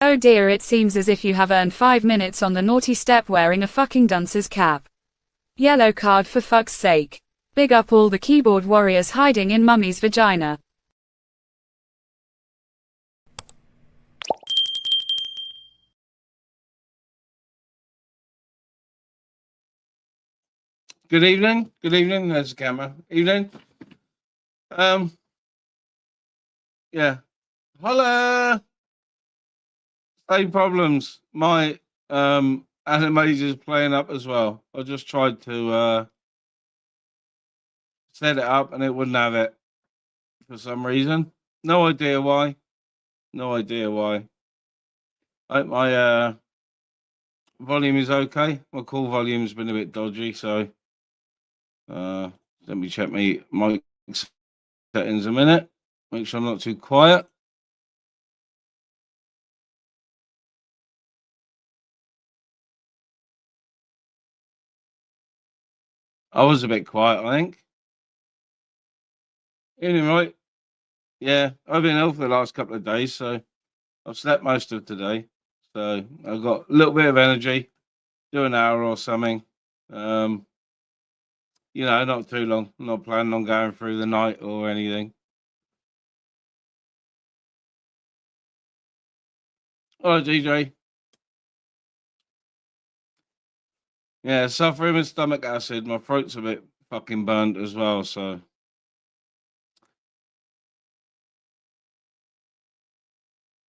Oh dear, it seems as if you have earned 5 minutes on the naughty step wearing a fucking dunce's cap. Yellow card for fuck's sake. Big up all the keyboard warriors hiding in mummy's vagina. Good evening. Good evening. There's the camera. Evening. Yeah. Holla. Same problems. My animator is playing up as well. I just tried to set it up and it wouldn't have it for some reason. No idea why. No idea why. My volume is okay. My call volume's been a bit dodgy, so let me check my mic settings a minute. Make sure I'm not too quiet. I was a bit quiet, I think. Evening, right? Yeah, I've been ill for the last couple of days, so I've slept most of today. So I've got a little bit of energy, do an hour or something. Not too long. I'm not planning on going through the night or anything. All right, DJ. Yeah, suffering with stomach acid. My throat's a bit fucking burnt as well, so.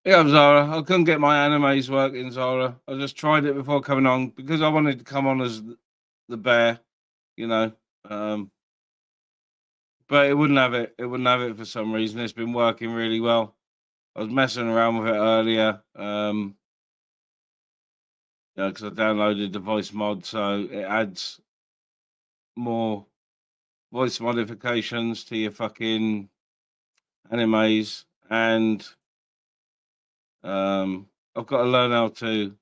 Yeah, Zara. I couldn't get my animes working, Zara. I just tried it before coming on because I wanted to come on as the bear, but it wouldn't have it. It wouldn't have it for some reason. It's been working really well. I was messing around with it earlier, because I downloaded the voice mod, so it adds more voice modifications to your fucking animes, and I've got to learn how to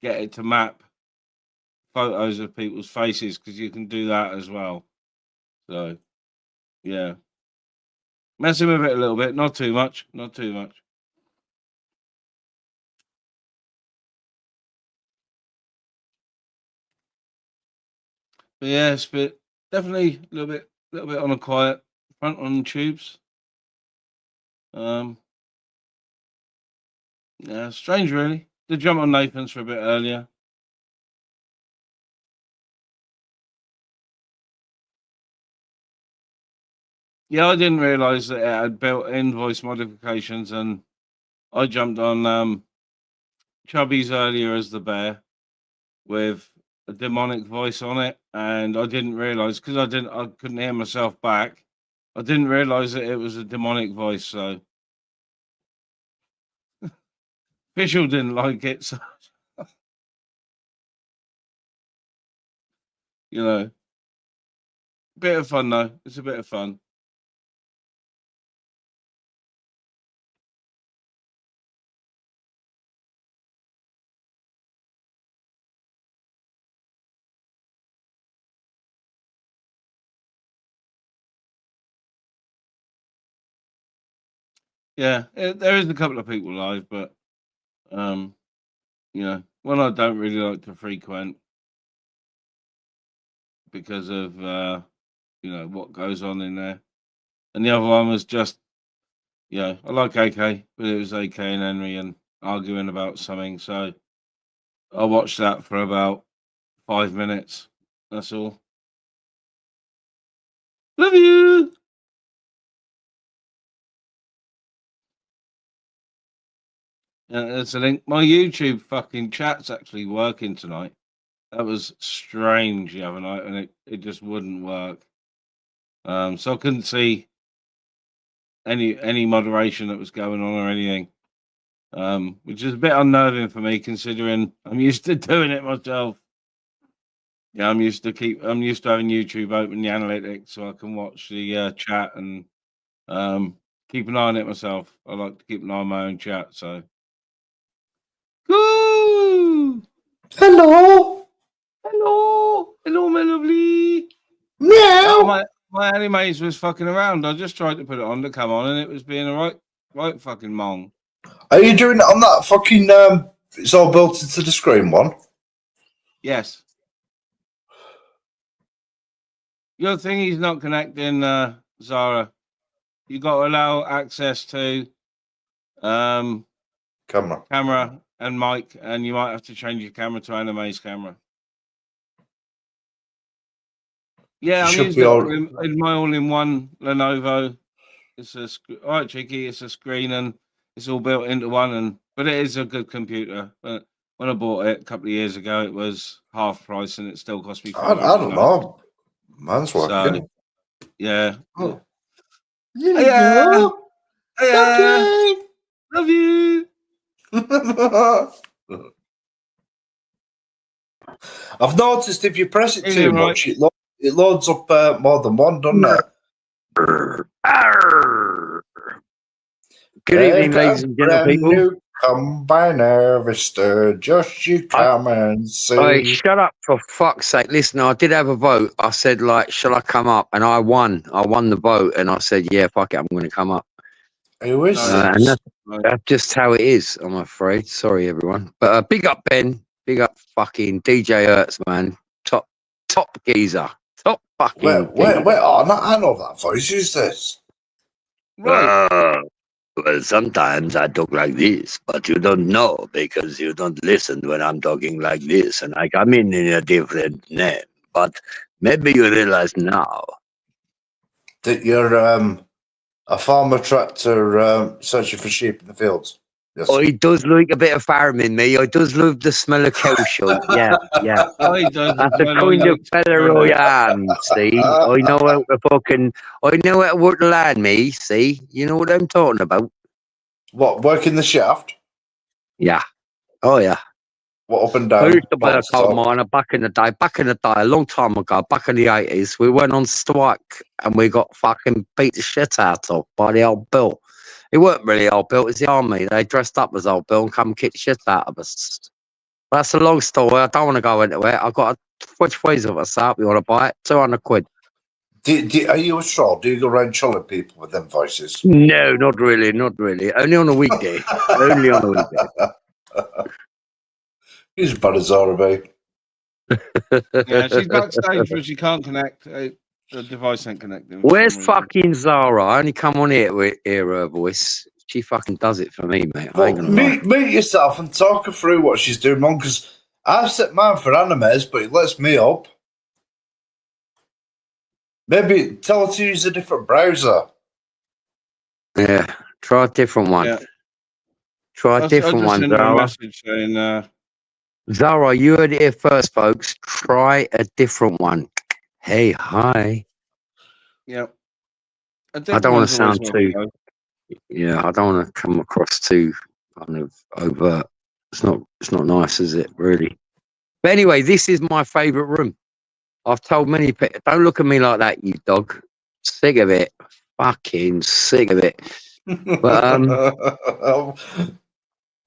get it to map photos of people's faces because you can do that as well. So, yeah, messing with it a little bit, not too much, not too much. But yeah, it's definitely a little bit on a quiet front on the tubes. Yeah, strange really. Did jump on Nathan's for a bit earlier. Yeah, I didn't realise that it had built-in voice modifications, and I jumped on Chubby's earlier as the bear with a demonic voice on it, and I didn't realise because I couldn't hear myself back. I didn't realise that it was a demonic voice, so Official didn't like it, so bit of fun though. It's a bit of fun. Yeah, there is a couple of people live, but one I don't really like to frequent because of what goes on in there, and the other one was just I like AK, but it was AK and Henry and arguing about something, so I watched that for about 5 minutes. That's all. Love you. That's a link. My YouTube fucking chat's actually working tonight. That was strange the other night, and it just wouldn't work. So I couldn't see any moderation that was going on or anything, which is a bit unnerving for me considering I'm used to doing it myself. Yeah, I'm used to having YouTube open the analytics so I can watch the chat and keep an eye on it myself. I like to keep an eye on my own chat. So, hello, my lovely. Meow. Oh, my animes was fucking around. I just tried to put it on to come on, and it was being alright. Right fucking mong. Are you doing it on that fucking, it's all built into the screen one? Yes. Your thing is not connecting, Zara. You got to allow access to camera and mic, and you might have to change your camera to Anime's camera. Yeah, I'm using it in my all-in-one Lenovo. It's all right, cheeky. It's a screen and it's all built into one, but it is a good computer. But when I bought it a couple of years ago, it was half price, and it still cost me. I don't know. Mine's working. So, yeah. Oh. Yeah. Love you. I've noticed if you press it too much, it loads up more than one, doesn't it? Good evening, ladies and gentlemen. Combine harvester, just you come and see. Hey, shut up for fuck's sake. Listen, I did have a vote. I said, like, shall I come up? And I won. I won the vote, and I said, yeah, fuck it, I'm going to come up. Who is and that's just how it is, I'm afraid. Sorry, everyone. But big up, Ben. Big up fucking DJ Ittt, man. Top geezer. Top fucking Wait, I know that voice. Who's this? Right. Well, sometimes I talk like this, but you don't know because you don't listen when I'm talking like this, and I come in a different name. But maybe you realize now that you're a farmer tractor searching for sheep in the fields. Yes. Oh, he does like a bit of farming, me. I does love the smell of cow shit. Yeah. Oh, he does. That's the kind of fella I am, see? I know how to work the land, me, see? You know what I'm talking about? What, working the shaft? Yeah. Oh, yeah. What, up and down? I used to be a coal miner back in the day, a long time ago, back in the 80s. We went on strike and we got fucking beat the shit out of by the old Bill. It weren't really old Bill, it was the army. They dressed up as old Bill and come kick the shit out of us. That's a long story. I don't want to go into it. I've got which ways of us up. You want to buy it? 200 quid. Are you a troll? Do you go around trolling people with them voices? No, not really. Only on a weekday. Only on a weekday. He's bad as Zara, Yeah, she's backstage, but she can't connect. The device ain't connecting. Where's fucking Zara? I only come on here to hear her voice. She fucking does it for me, mate. Well, meet yourself and talk her through what she's doing wrong, because I've set mine for animes, but it lets me up. Maybe tell her to use a different browser. Yeah, try a different one. Yeah. Try a different one, Zara. Saying, Zara, you heard it here first, folks. Try a different one. Hey, hi. Yeah. I don't want to sound too. Yeah, I don't want to come across too kind of overt. It's not nice, is it? Really. But anyway, this is my favourite room. I've told many people, don't look at me like that, you dog. Sick of it. Fucking sick of it. But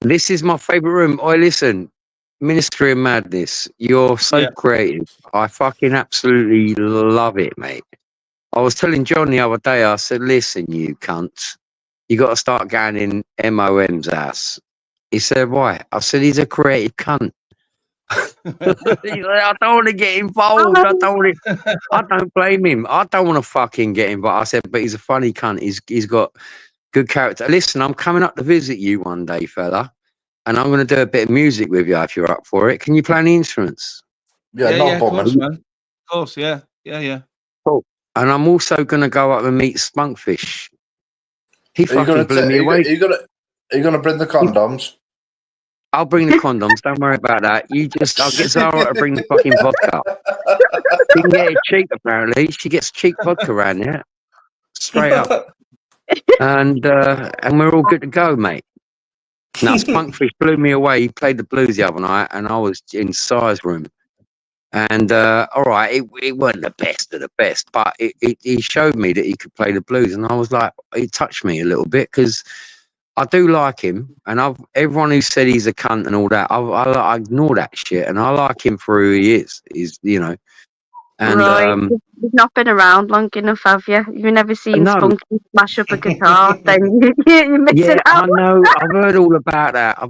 this is my favourite room. Listen, Ministry of Madness, you're so creative. I fucking absolutely love it, mate. I was telling John the other day, I said, listen, you cunt, you got to start going in MOM's ass. He said, why? I said, he's a creative cunt. He's like, I don't want to get involved. I don't blame him. I don't want to fucking get involved. I said, but he's a funny cunt. He's got good character. Listen, I'm coming up to visit you one day, fella. And I'm going to do a bit of music with you if you're up for it. Can you play any instruments? Yeah, of course, man. Of course, yeah. Cool. And I'm also going to go up and meet Spunkfish. He fucking blew me away. Are you going to bring the condoms? I'll bring the condoms. Don't worry about that. I'll get Zara to bring the fucking vodka. She can get it cheap, apparently. She gets cheap vodka around here. Straight up. And we're all good to go, mate. Now, Spunkfish blew me away. He played the blues the other night, and I was in Si's room. And, all right, it wasn't the best of the best, but he showed me that he could play the blues. And I was like, he touched me a little bit, because I do like him. And everyone who said he's a cunt and all that, I ignore that shit. And I like him for who he is. He's, you know. And Right, you've not been around long enough, have you? You've never seen No. Spunky smash up a guitar, then you're missing yeah, I out. know. I've heard all about that.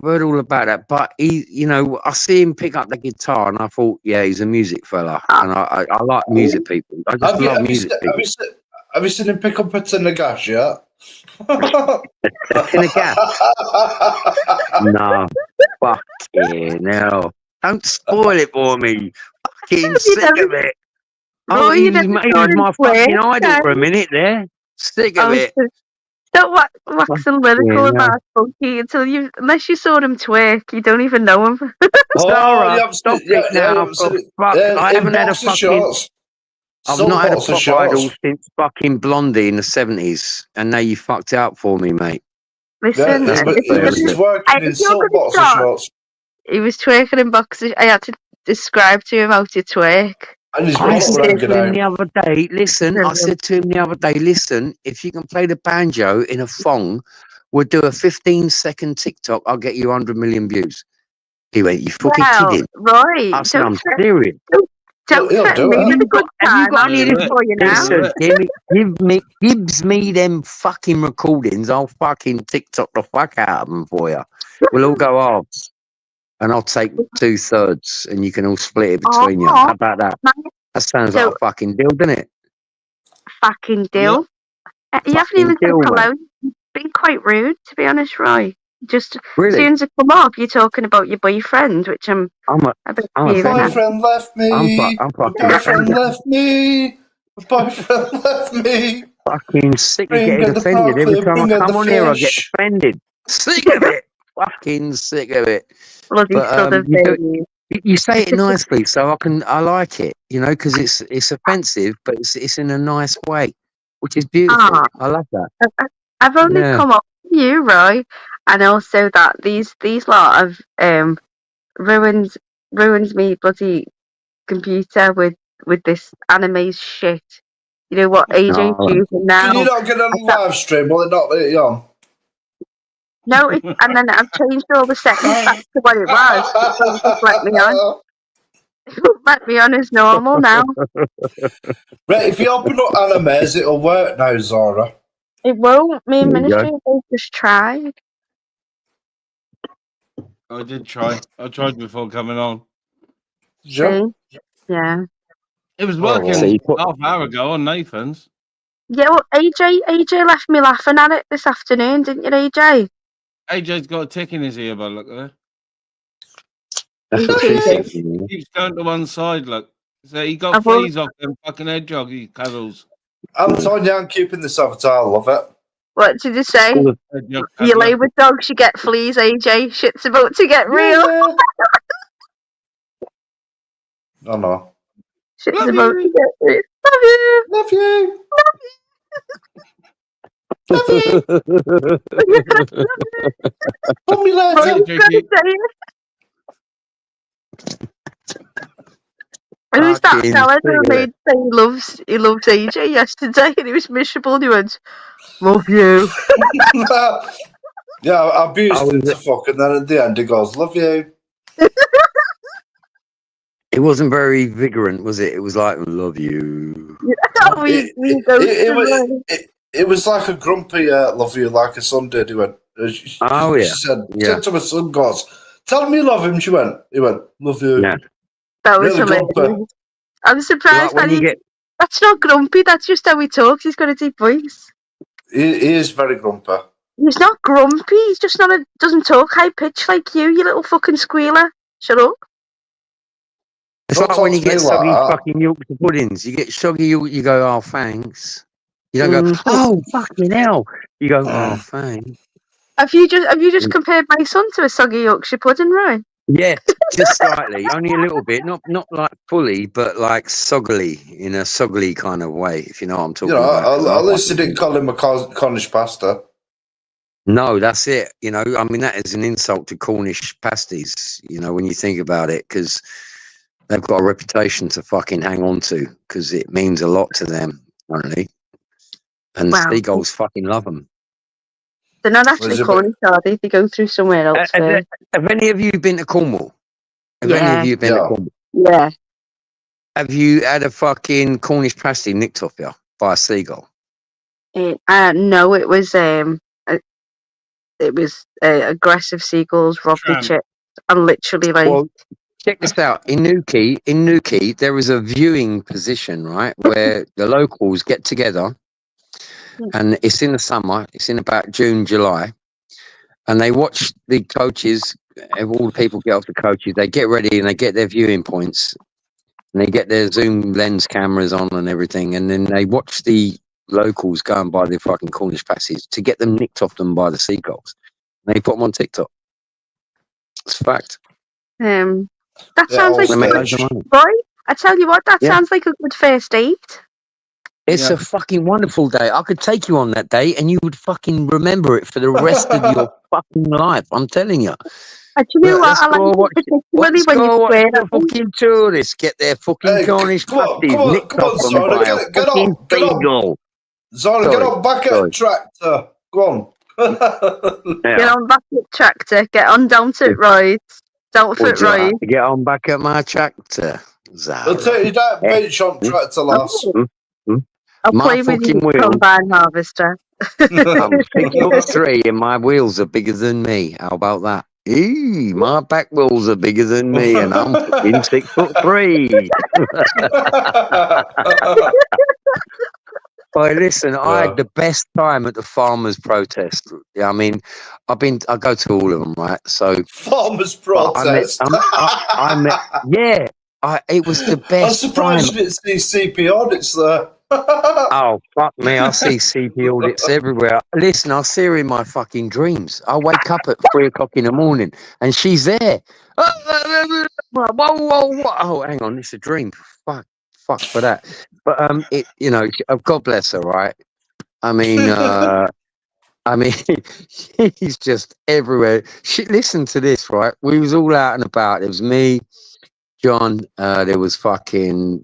But he, you know, I see him pick up the guitar, and I thought, yeah, he's a music fella, and I like music people. I just love music people. Have you seen him pick up a tin of gas yet? A tin of gas? No, fucking hell! Don't spoil it for me. Fucking sick of it. Oh, Roy, he you was never saw my him fucking twerk, idol for a okay? minute there. Sick of it. Don't wax and lyrical Yeah. about Spunky unless you saw him twerk, you don't even know him. Sarah, you stop it now. I haven't had a fucking. Shorts. I've not had a pop idol since fucking Blondie in the 70s, and now you fucked out for me, mate. Listen, He's working in salt boxer shorts. He was twerking in boxers. I had to describe to him how to twerk. And his I said to him out. the other day, listen, if you can play the banjo in a thong, we'll do a 15-second TikTok, I'll get you 100 million views. He went, you fucking kidding? Right. I said, I'm serious. Don't threaten me with a good time. Have you got for you now. Listen, gives me them fucking recordings, I'll fucking TikTok the fuck out of them for you. We'll all go halves. And I'll take 2/3 and you can all split it between you. How about that? That sounds like a fucking deal, doesn't it? Fucking deal. Yeah. You haven't even said hello. You've been quite rude, to be honest, Roy. Just really? As soon as I come up, you're talking about your boyfriend, which I'm a bit boyfriend left me. I'm fucking boyfriend left me. Boyfriend left me. Fucking sick of getting offended. Every time I come on here, I get offended. Sick of it. Fucking sick of it. Bloody you say it nicely, so I like it, you know, because it's offensive, but it's in a nice way, which is beautiful. I love that. I've only come up with you, Roy, and also that these lot have ruined me bloody computer with this anime shit. You know what AJ's using now? Can you not get on live stream? Will it not let you on? No, and then I've changed all the settings back to what it was. So just let me on. Let me on as normal now. Right, if you open up animes, it'll work now, Zara. It won't. Me and Ministry both just tried. I did try. I tried before coming on. Yeah. Yeah. It was working half an hour ago on Nathan's. Yeah, well, AJ left me laughing at it this afternoon, didn't you, AJ? AJ's got a tick in his ear, by the look at it. He keeps going to one side, look. So he got fleas off them fucking hedgehog, he cuddles. I'm telling you, I'm keeping this avatar. I love it. What did you say? You lay with dogs, you get fleas, AJ. Shit's about to get real. Yeah. Oh, no. Shit's about to get real. Love you. Love you. Love you. Put me Who's that fella who made say he loves AJ yesterday and he was miserable and he went, love you. Yeah, I abused him to fuck, and then at the end he goes, love you. It wasn't very vigorant, was it? It was like, love you. It was like a grumpy love you, like a son did. He went, she said to my son, goes, tell him you love him. He went, love you. Yeah. That was really hilarious. I'm surprised that that's not grumpy, that's just how he talks. He's got a deep voice. He is very grumpy. He's not grumpy, he's just doesn't talk high pitch like you little fucking squealer. Shut up. It's like when you get soggy fucking Yorkshire puddings. You get soggy, you go, oh, thanks. You don't go, oh, fucking hell. You go, oh, thanks. Have you just compared my son to a soggy Yorkshire pudding, right? Yeah, just slightly, only a little bit, not like fully, but like soggily, in a soggily kind of way, if you know what I'm talking about. At least they didn't call him a Cornish pasta. No, that's it. You know, I mean, that is an insult to Cornish pasties, you know, when you think about it, because they've got a reputation to fucking hang on to, because it means a lot to them, apparently. And the seagulls fucking love them. They're not actually Cornish, are they? They go through somewhere else. Have any of you been to Cornwall? Have any of you been to Cornwall? Yeah. Have you had a fucking Cornish pasty nicked off you by a seagull? No, it was aggressive seagulls robbed me chips. And literally like. Well, check this out. In Newquay, there is a viewing position, right, where the locals get together, and it's in the summer. It's in about June, July, and they watch the coaches. All the people get off the coaches. They get ready and they get their viewing points, and they get their zoom lens cameras on and everything, and then they watch the locals go and buy the fucking Cornish pasties to get them nicked off them by the seagulls. And they put them on TikTok. It's a fact. That sounds like a good boy. I tell you what, that sounds like a good first date. It's a fucking wonderful day. I could take you on that day and you would fucking remember it for the rest of your fucking life. I'm telling you. Do you know what? I like let's go watch the fucking tourists get their fucking Cornish pasties nicked off them by a fucking seagull. Zona, get on back at the tractor. Go on. Get on back at the tractor. Get on down to it rides. Don't fit right. Get on back at my tractor. Zara. I'll take you that bench on tractor, lass. I'll play with you combine harvester. I'm 6'3" and my wheels are bigger than me. How about that? Eee, my back wheels are bigger than me and I'm fucking 6'3". Hey, listen, I had the best time at the farmers' protest. I mean, I go to all of them, right? So farmers' protest. It was the best. I'm surprised you didn't see CP audits there. Oh, fuck me, I see CP audits everywhere. Listen, I see her in my fucking dreams. I wake up at 3 o'clock in the morning and she's there. Whoa. Oh, hang on, it's a dream. Fuck for that. But God bless her, right? I mean, she's just everywhere. Listen to this, right? We was all out and about. There was me, John. There was fucking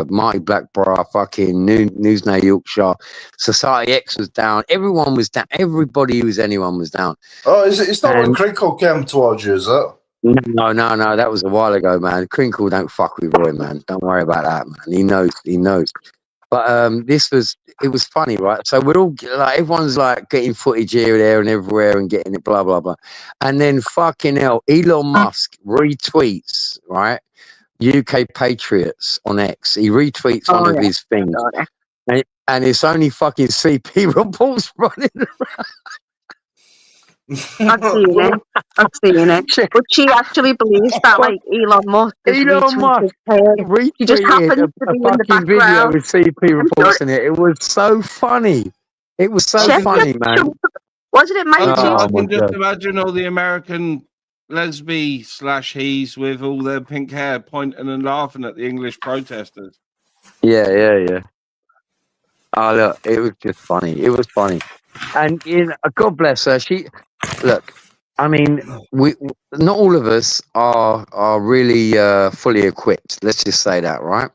Marty Blackborough, fucking Newsnight Yorkshire. Society X was down. Everyone was down. Everybody anyone was down. Oh, it's not when Crinkle came towards you, is it? No. That was a while ago, man. Crinkle don't fuck with Roy, man. Don't worry about that, man. He knows. But it was funny, right? So we're all like, everyone's like getting footage here, there, and everywhere, and getting it, blah blah blah. And then fucking hell, Elon Musk retweets, right? UK Patriots on X. He retweets one of his things, and it's only fucking CP reports running around. I've seen it. But she actually believes that, like, Elon Musk is retweeted. She just happens to be in the background. Video with CP reports in it. It was so funny. It was so funny, man. Wasn't it Mike? I can just imagine all the American lesbians/he's with all their pink hair pointing and laughing at the English protesters. Yeah. Oh, look, it was just funny. It was funny. And God bless her. I mean, not all of us are really fully equipped. Let's just say that, right?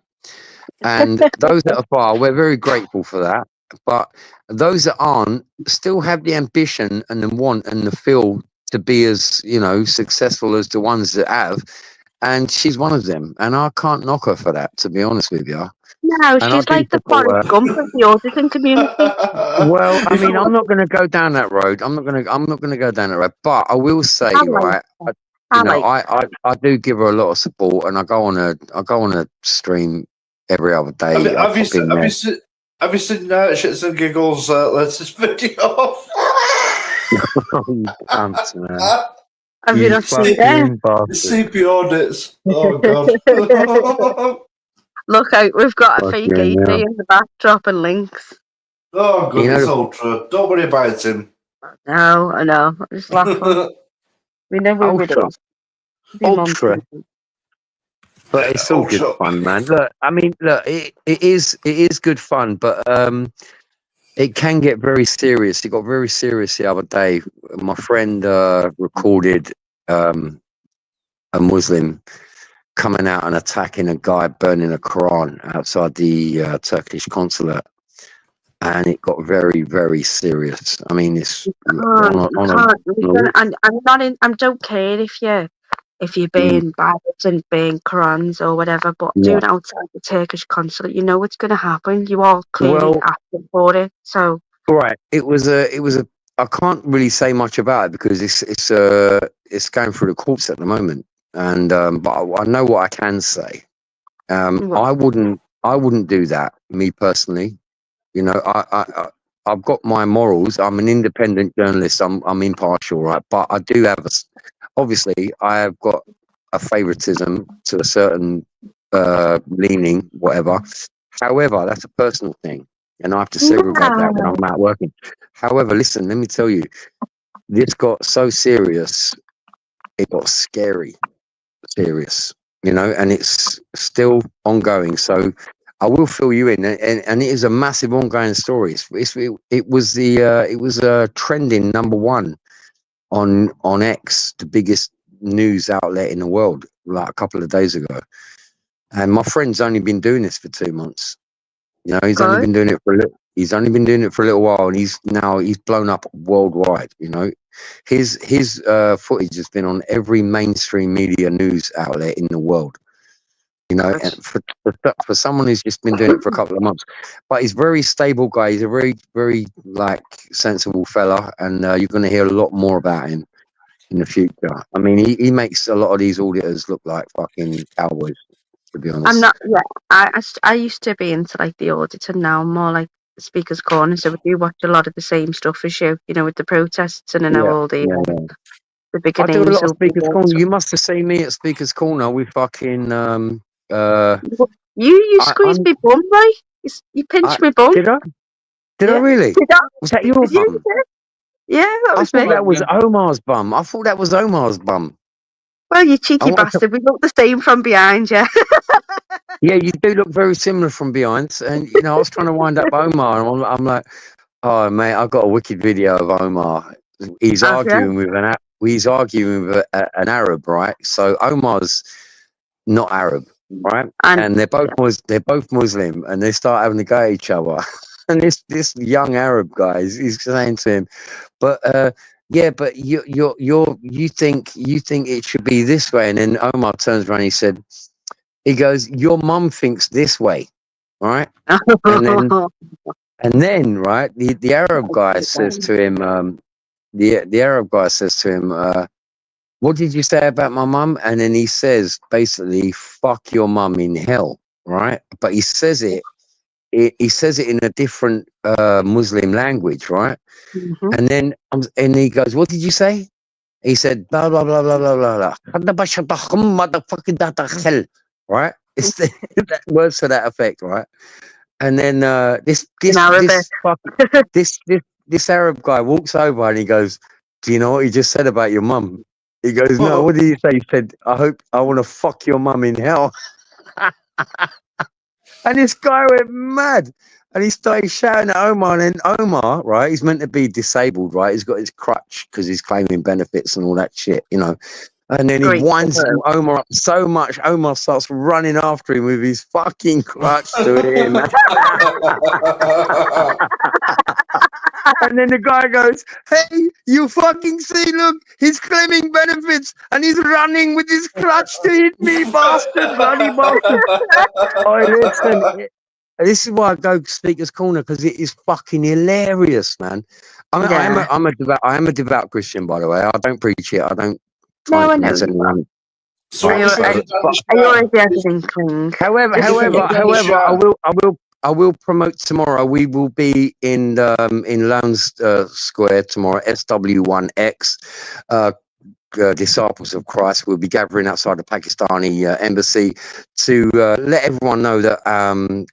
And those that are, we're very grateful for that. But those that aren't still have the ambition and the want and the feel to be as successful as the ones that have. And she's one of them. And I can't knock her for that, to be honest with you. No, she's like the Forrest Gump of the autism community. Well, I mean, I'm not going to go down that road. I'm not going to go down that road. But I will say, I do give her a lot of support, and I go on a stream every other day. Have you seen Shits and Giggles latest video? Have you not seen them? CP audits. Oh god. Look out, we've got a fake AD in the backdrop and links. Oh, good, it's Ultra. Don't worry about him. No, I know. I'm just laughing. We never would have. Ultra. But it's all good fun, man. Look, I mean, it is good fun, but it can get very serious. It got very serious the other day. My friend recorded a Muslim coming out and attacking a guy burning a Quran outside the Turkish consulate, and it got very, very serious. I mean, it's I don't care if you if you burn Bibles and burn Qurans or whatever, but doing it outside the Turkish consulate, you know what's going to happen. You all clearly asking for it. So right, it was a. I can't really say much about it because it's going through the courts at the moment, and but I know what I can say. I wouldn't do that, me personally. You know, I've got my morals. I'm an independent journalist. I'm impartial, right? But I do have obviously, I have got a favoritism to a certain leaning, whatever. However, that's a personal thing, and I have to segregate that when I'm out working. However, listen, let me tell you, this got so serious, it got scary, serious, you know, and it's still ongoing. So I will fill you in, and it is a massive ongoing story. It was trending #1 on X, the biggest news outlet in the world, like a couple of days ago. And my friend's only been doing this for 2 months. You know, he's only been doing it for a little while, and he's blown up worldwide. You know, his footage has been on every mainstream media news outlet in the world. You know, and for someone who's just been doing it for a couple of months, but he's a very stable guy. He's a very, very like sensible fella, and you're going to hear a lot more about him in the future. I mean, he makes a lot of these auditors look like fucking cowboys, to be honest. I'm not. Yeah, I used to be into like the auditor. Now I'm more like the Speaker's Corner. So we do watch a lot of the same stuff as you. You know, with the protests and all the bigger names. I do a lot of Speaker's Corner. You must have seen me at Speaker's Corner with fucking. You squeezed me bum, right? You pinched me bum. Did I? Did I really? Was that your bum? Yeah, that was me. I thought that was Omar's bum. I thought that was Omar's bum. Well, you cheeky bastard. We look the same from behind, yeah. Yeah, you do look very similar from behind. And, you know, I was trying to wind up Omar. And I'm like, oh, mate, I've got a wicked video of Omar. He's arguing with an Arab, right? So Omar's not Arab, right? And they're both Muslim, and they start having to go at each other. And this young Arab guy, he's saying to him, but but you think it should be this way. And then Omar turns around, he goes, your mum thinks this way, right? and then right, the Arab guy says to him, the Arab guy says to him, what did you say about my mum? And then he says, basically, fuck your mum in hell, right? But he says it in a different Muslim language, right? Mm-hmm. And then he goes, what did you say? He said, blah, blah, blah, blah, blah, blah, blah. Right? It's the words to that effect, right? And then this Arab guy walks over and he goes, do you know what he just said about your mum? He goes, no, what did he say? He said, I want to fuck your mum in hell. And this guy went mad. And he started shouting at Omar. And then Omar, right, he's meant to be disabled, right? He's got his crutch because he's claiming benefits and all that shit, you know. And then he winds Omar up so much, Omar starts running after him with his fucking crutch to him. And then the guy goes, hey, you fucking see, look, he's claiming benefits and he's running with his crutch to hit me, bastard, bloody bastard. Oh, listen, this is why I go Speaker's Corner, because it is fucking hilarious, man. I am a devout Christian, by the way. I don't preach it. I don't. However, I will promote tomorrow. We will be in Lowndes Square tomorrow, SW1X. Disciples of Christ will be gathering outside the Pakistani embassy to let everyone know that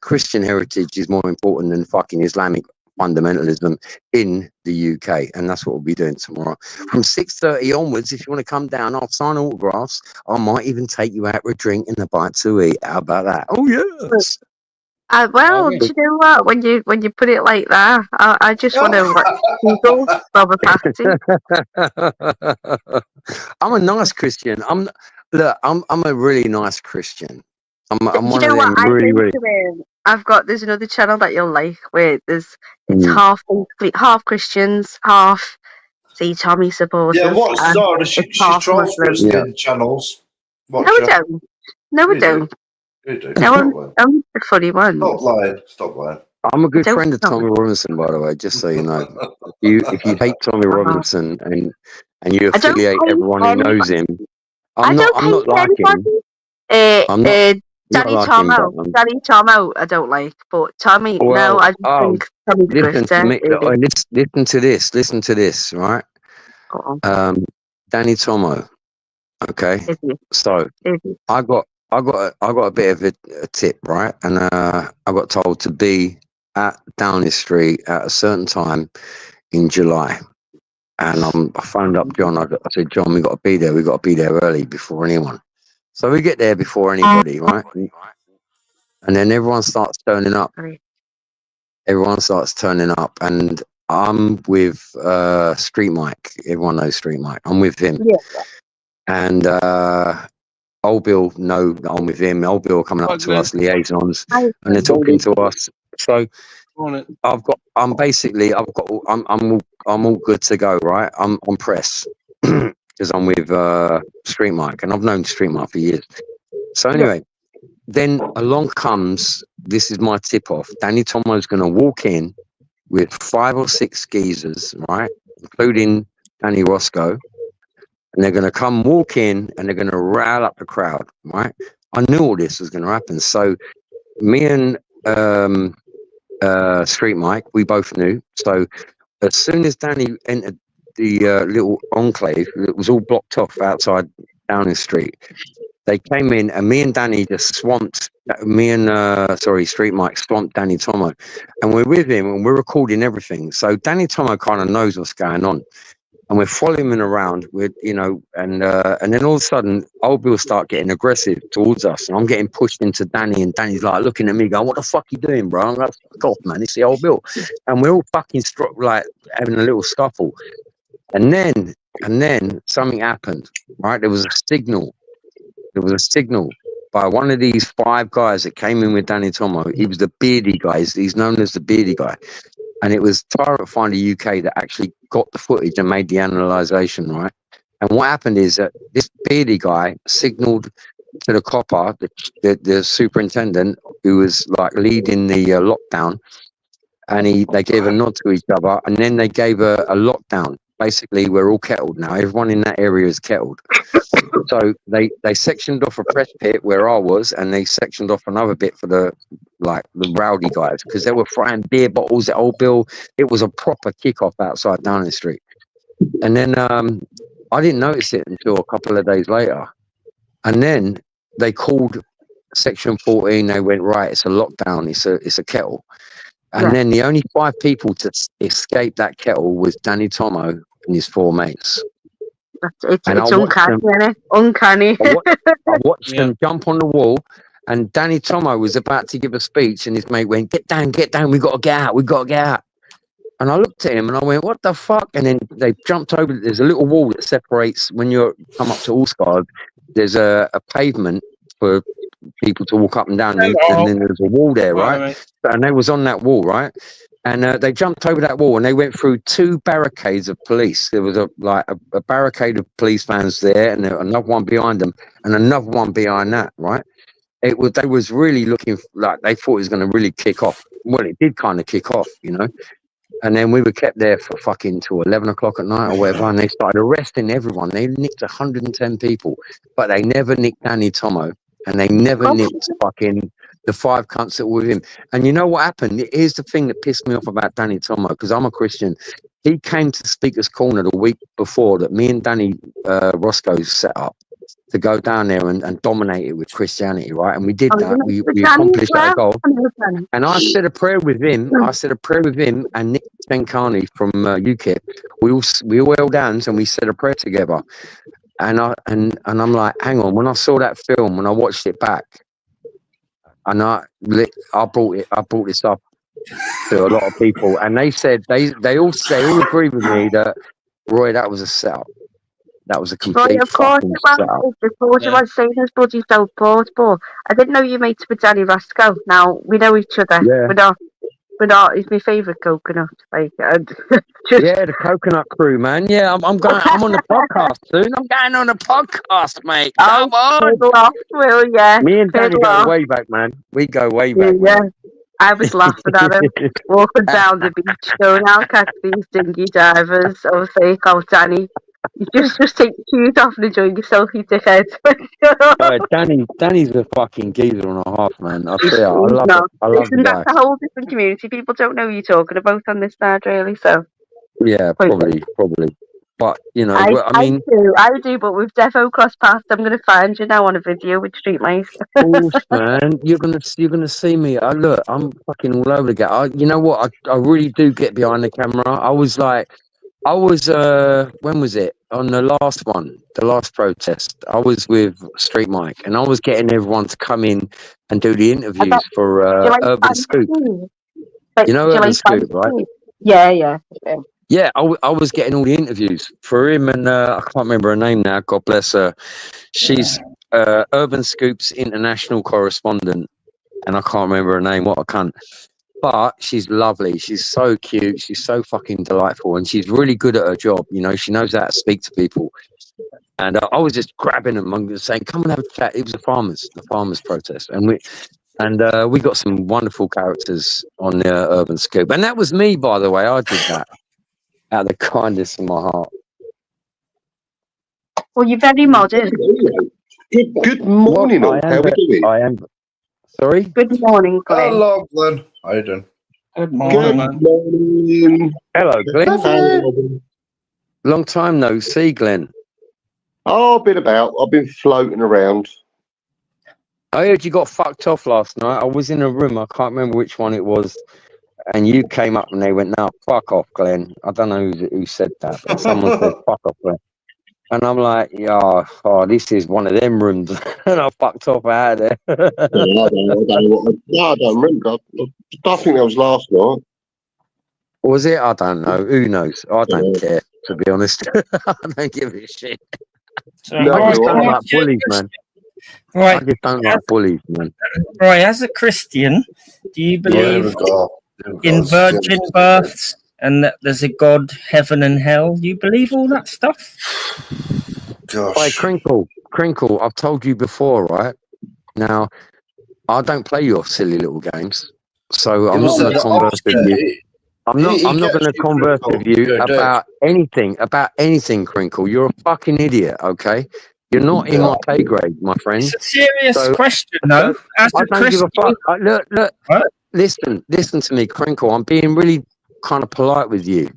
Christian heritage is more important than fucking Islamic fundamentalism in the UK, and that's what we'll be doing tomorrow from 6:30 onwards. If you want to come down, I'll sign autographs. I might even take you out for a drink and a bite to eat. How about that? Oh yes. Well, do you know what? When you put it like that, I just want to Google Robert Patterson. I'm a nice Christian. I'm a really nice Christian. I'm one of them really. There's another channel that you'll like where it's half Christians, half See Tommy supporters. Yeah, what's Zara? She tries for us in channels. Watch no, we don't. No, we don't. You do. No, I'm the funny one. Stop lying. Stop lying. I'm a good friend of Tommy Robinson, by the way, just so you know. If you hate Tommy Robinson and you affiliate everyone who knows him, I'm not like him. Danny Tomo, I don't like, but Tommy, no, I just think Tommy's listen to this, right? Danny Tomo, okay? So I got a bit of a tip, right? And I got told to be at Downing Street at a certain time in July. And I phoned up John. I said, John, we got to be there. We got to be there early before anyone. So we get there before anybody, right? And then everyone starts turning up. Everyone starts turning up, and I'm with Street Mike. Everyone knows Street Mike. I'm with him. Yeah. And Old Bill, no, I'm with him. Old Bill coming up to us, liaisons, and they're talking to us. So I'm all good to go, right? I'm on press because I'm with Street Mike, and I've known Street Mike for years. So anyway, then along comes, this is my tip off. Danny Tomo's going to walk in with 5 or 6 geezers, right, including Danny Roscoe, and they're going to come walk in and they're going to rile up the crowd, right? I knew all this was going to happen. So me and Street Mike, we both knew. So as soon as Danny entered the little enclave, it was all blocked off outside Downing Street. They came in, and me and Danny just swamped. Street Mike swamped Danny Tomo, and we're with him and we're recording everything. So Danny Tomo kind of knows what's going on, and we're following him around. And then all of a sudden, Old Bill start getting aggressive towards us, and I'm getting pushed into Danny, and Danny's like looking at me, going, "What the fuck you doing, bro?" I'm like, "Fuck off, man! It's the Old Bill," and we're all fucking like having a little scuffle, and then something happened. Right, there was a signal. There was a signal by one of these 5 guys that came in with Danny Tomo. He was the beardy guy. He's known as the beardy guy. And it was Tyrant Finder UK that actually got the footage and made the analysation, right? And what happened is that this beardy guy signalled to the copper, the superintendent, who was like leading the lockdown, and they gave a nod to each other, and then they gave a lockdown. Basically, we're all kettled now. Everyone in that area is kettled. So they sectioned off a press pit where I was, and they sectioned off another bit for the rowdy guys, because they were frying beer bottles at Old Bill. It was a proper kickoff outside Downing Street. And then I didn't notice it until a couple of days later. And then they called Section 14. They went, right, it's a lockdown. It's a kettle. And then the only 5 people to escape that kettle was Danny Tomo and his 4 mates. It's uncanny, isn't it? Uncanny. I watched them jump on the wall, and Danny Tomo was about to give a speech, and his mate went, get down, we got to get out. And I looked at him and I went, what the fuck? And then they jumped over. There's a little wall that separates when you come up to Allscard. There's a pavement for people to walk up and down, and then there's a wall there, right? And they was on that wall, right? And they jumped over that wall, and they went through 2 barricades of police. There was a barricade of police vans there, and another one behind them, and another one behind that, right? They was really looking like they thought it was going to really kick off. Well, it did kind of kick off, And then we were kept there for fucking till 11 o'clock at night or whatever, and they started arresting everyone. They nicked 110 people, but they never nicked Danny Tomo, and they never nicked fucking the 5 cunts that were with him. And you know what happened? Here's the thing that pissed me off about Danny Tomo, because I'm a Christian. He came to Speaker's Corner the week before that me and Danny Roscoe set up to go down there and dominate it with Christianity, right? And we did that. We accomplished our goal. And I said a prayer with him. And Nick Tenkani from UKIP. We all held hands and we said a prayer together. And I'm like, hang on. When I saw that film, when I watched it back, and I brought this up to a lot of people, and they said they all agreed with me that, Roy, that was a setup. That was a complete fucking setup. Of course it was saying his bloody Southport, but I didn't know you mates with Danny Roscoe. Now we know each other. Yeah. is my favourite coconut. Like, yeah, the coconut crew, man. Yeah, I'm on the podcast soon. I'm going on a podcast, mate. Come on. Off, Will, yeah. Me and Danny go way back, man. We go way back. Yeah. I was laughing at him walking down the beach, going out catch these dinghy divers. I was like, "Oh, Danny, you just take your shoes off and enjoy yourself, you dickhead." Danny's a fucking geezer and a half, man. I say, I love it. I love Isn't that a whole different community? People don't know who you're talking about on this side, really. So yeah, probably. But you know, I do. But with Defo cross paths, I'm going to find you now on a video with Street Mice. Of course, man. You're gonna see me. Look, I'm fucking all over the gap. You know what? I really do get behind the camera. I was when was it? On the last protest, I was with Street Mike, and I was getting everyone to come in and do the interviews for Urban Scoop. You know Urban Scoop, right? Yeah. Yeah, I was getting all the interviews for him, and I can't remember her name now. God bless her. She's Urban Scoop's international correspondent, and I can't remember her name. What a cunt. But she's lovely. She's so cute. She's so fucking delightful, and she's really good at her job. You know, she knows how to speak to people. And I was just grabbing them and saying, "Come and have a chat." It was the farmers protest, and we got some wonderful characters on the Urban Scoop, and that was me, by the way. I did that out of the kindness of my heart. Well, you're very modern. Good morning, well, how are we doing? I am. Sorry? Good morning, Glenn. Hello, Glenn. How you doing? Good morning. Hello, Glenn. Long time no see, Glenn. Oh, I've been about. I've been floating around. I heard you got fucked off last night. I was in a room. I can't remember which one it was. And you came up and they went, "No, fuck off, Glenn." I don't know who said that, but someone said, "Fuck off, Glenn." And I'm like, "Yeah, this is one of them rooms." And I fucked off out of there. I don't remember. I think that was last night. Was it? I don't know. Who knows? I don't care, to be honest. I don't give a shit. So, I just don't like bullies, man. Right. I just don't like bullies, man. Right, as a Christian, do you believe in virgin births and that there's a God, heaven and hell? Do you believe all that stuff? Gosh. Hey, Crinkle, I've told you before, right? Now, I don't play your silly little games, so I'm not going to converse with you. I'm not going to converse with you about anything, Crinkle. You're a fucking idiot, okay? You're not in my pay grade, my friend. It's a serious question, though. As a Christian, look. Listen to me, Crinkle. I'm being really kind of polite with you,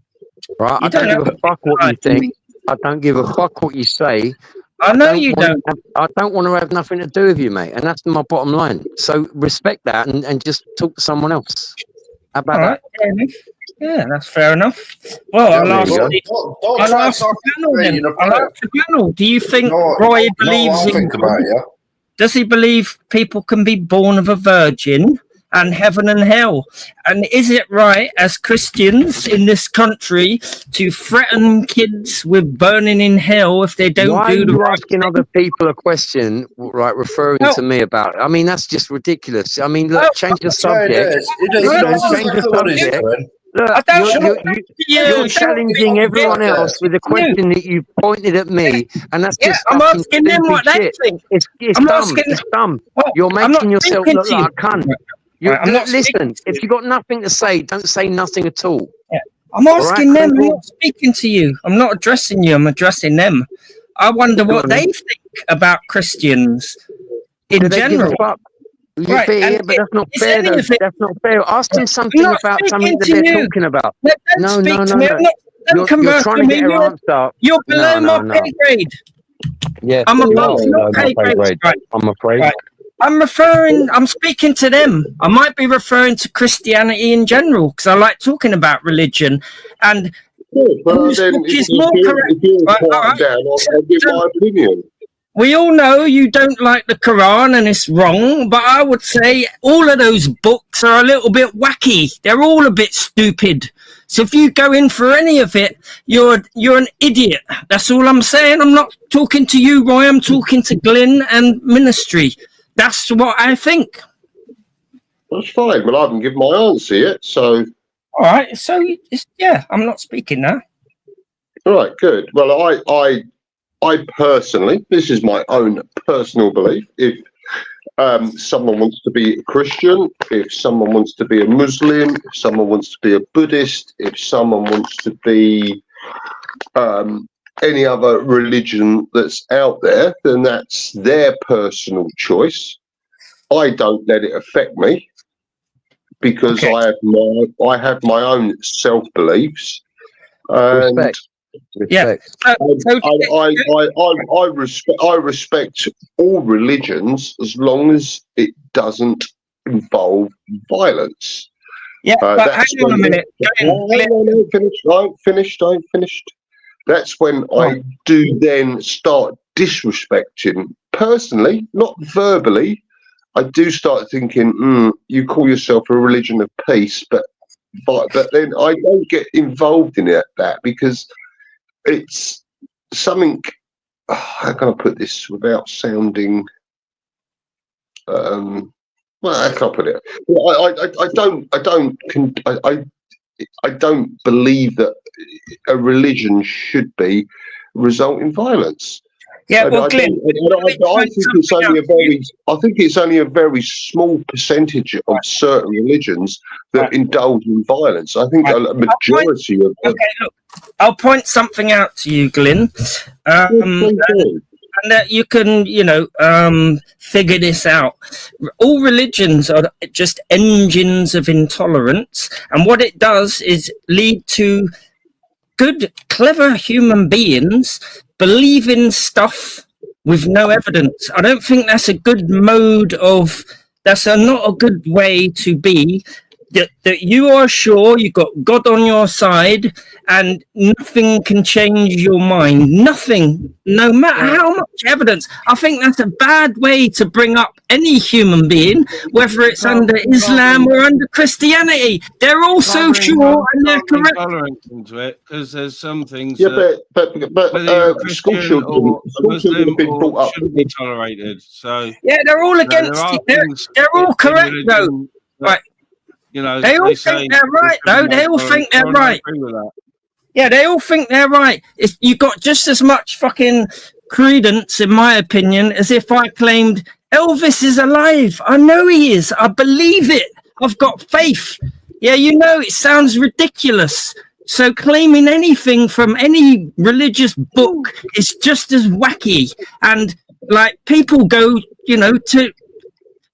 right? I don't give a fuck what you think. I don't give a fuck what you say. I know you don't. I don't want to have nothing to do with you, mate. And that's my bottom line. So respect that and just talk to someone else. How about that? Fair enough. Yeah, that's fair enough. Well, I'll ask the panel. Do you think Roy believes in God? Does he believe people can be born of a virgin and heaven and hell? And is it right as Christians in this country to threaten kids with burning in hell if they don't do the right thing? Why are you asking other people a question, right, referring to me about it? I mean, that's just ridiculous. I mean, look, change the subject. Change the subject. Look, you're challenging everyone else with a question that you pointed at me, and that's just I'm asking them what they think. It's dumb. It's dumb. You're making yourself look like a cunt. Listen, if you've got nothing to say, don't say nothing at all. Yeah. I'm asking them. I'm not speaking to you. I'm not addressing you. I'm addressing them. I wonder what they think about Christians in general. Right, but that's not fair. That's not fair. Ask them something about something that they're talking about. No. You're trying to get your answer. You're below my pay grade. Yeah, I'm above your pay grade. Right. I'm afraid. Right. I'm speaking to them. I might be referring to Christianity in general because I like talking about religion and which is more correct. I'll give my opinion. We all know you don't like the Quran and it's wrong, but I would say all of those books are a little bit wacky. They're all a bit stupid. So if you go in for any of it, you're an idiot. That's all I'm saying. I'm not talking to you, Roy. I'm talking to Glenn and Ministry. That's what I think. That's fine. Well, I haven't given my answer yet, so. All right. So I'm not speaking now. All right, good. Well, I personally, this is my own personal belief. If someone wants to be a Christian, if someone wants to be a Muslim, if someone wants to be a Buddhist, if someone wants to be any other religion that's out there, then that's their personal choice. I don't let it affect me because I have my own self beliefs, and Respect. I respect all religions as long as it doesn't involve violence. Yeah, but hang on a minute. I'm finished. That's when I do then start disrespecting personally, not verbally. I do start thinking, you call yourself a religion of peace, but then I don't get involved in that because it's something. How can I put this without sounding? Well, how can I put it? I don't believe that a religion should result in violence. Yeah, well, Glenn, I think it's only a very small percentage of certain religions that indulge in violence. I think a majority of. Okay, look, I'll point something out to you, Glenn, and that you can, figure this out. All religions are just engines of intolerance, and what it does is lead to good, clever human beings believing stuff with no evidence. I don't think that's a good mode of. Not a good way to be. That you are sure you got God on your side and nothing can change your mind. Nothing, no matter how much evidence. I think that's a bad way to bring up any human being, whether it's under Islam or under Christianity. They're all so sure and they're correct. Tolerance into it because there's some things. Yeah, but school children have been brought up shouldn't be tolerated. So yeah, they're all against it. They're all correct though. Right. They all think they're right, though. They all think they're right. Yeah, they all think they're right. You got just as much fucking credence, in my opinion, as if I claimed Elvis is alive. I know he is. I believe it. I've got faith. Yeah, it sounds ridiculous. So claiming anything from any religious book is just as wacky. And, people go,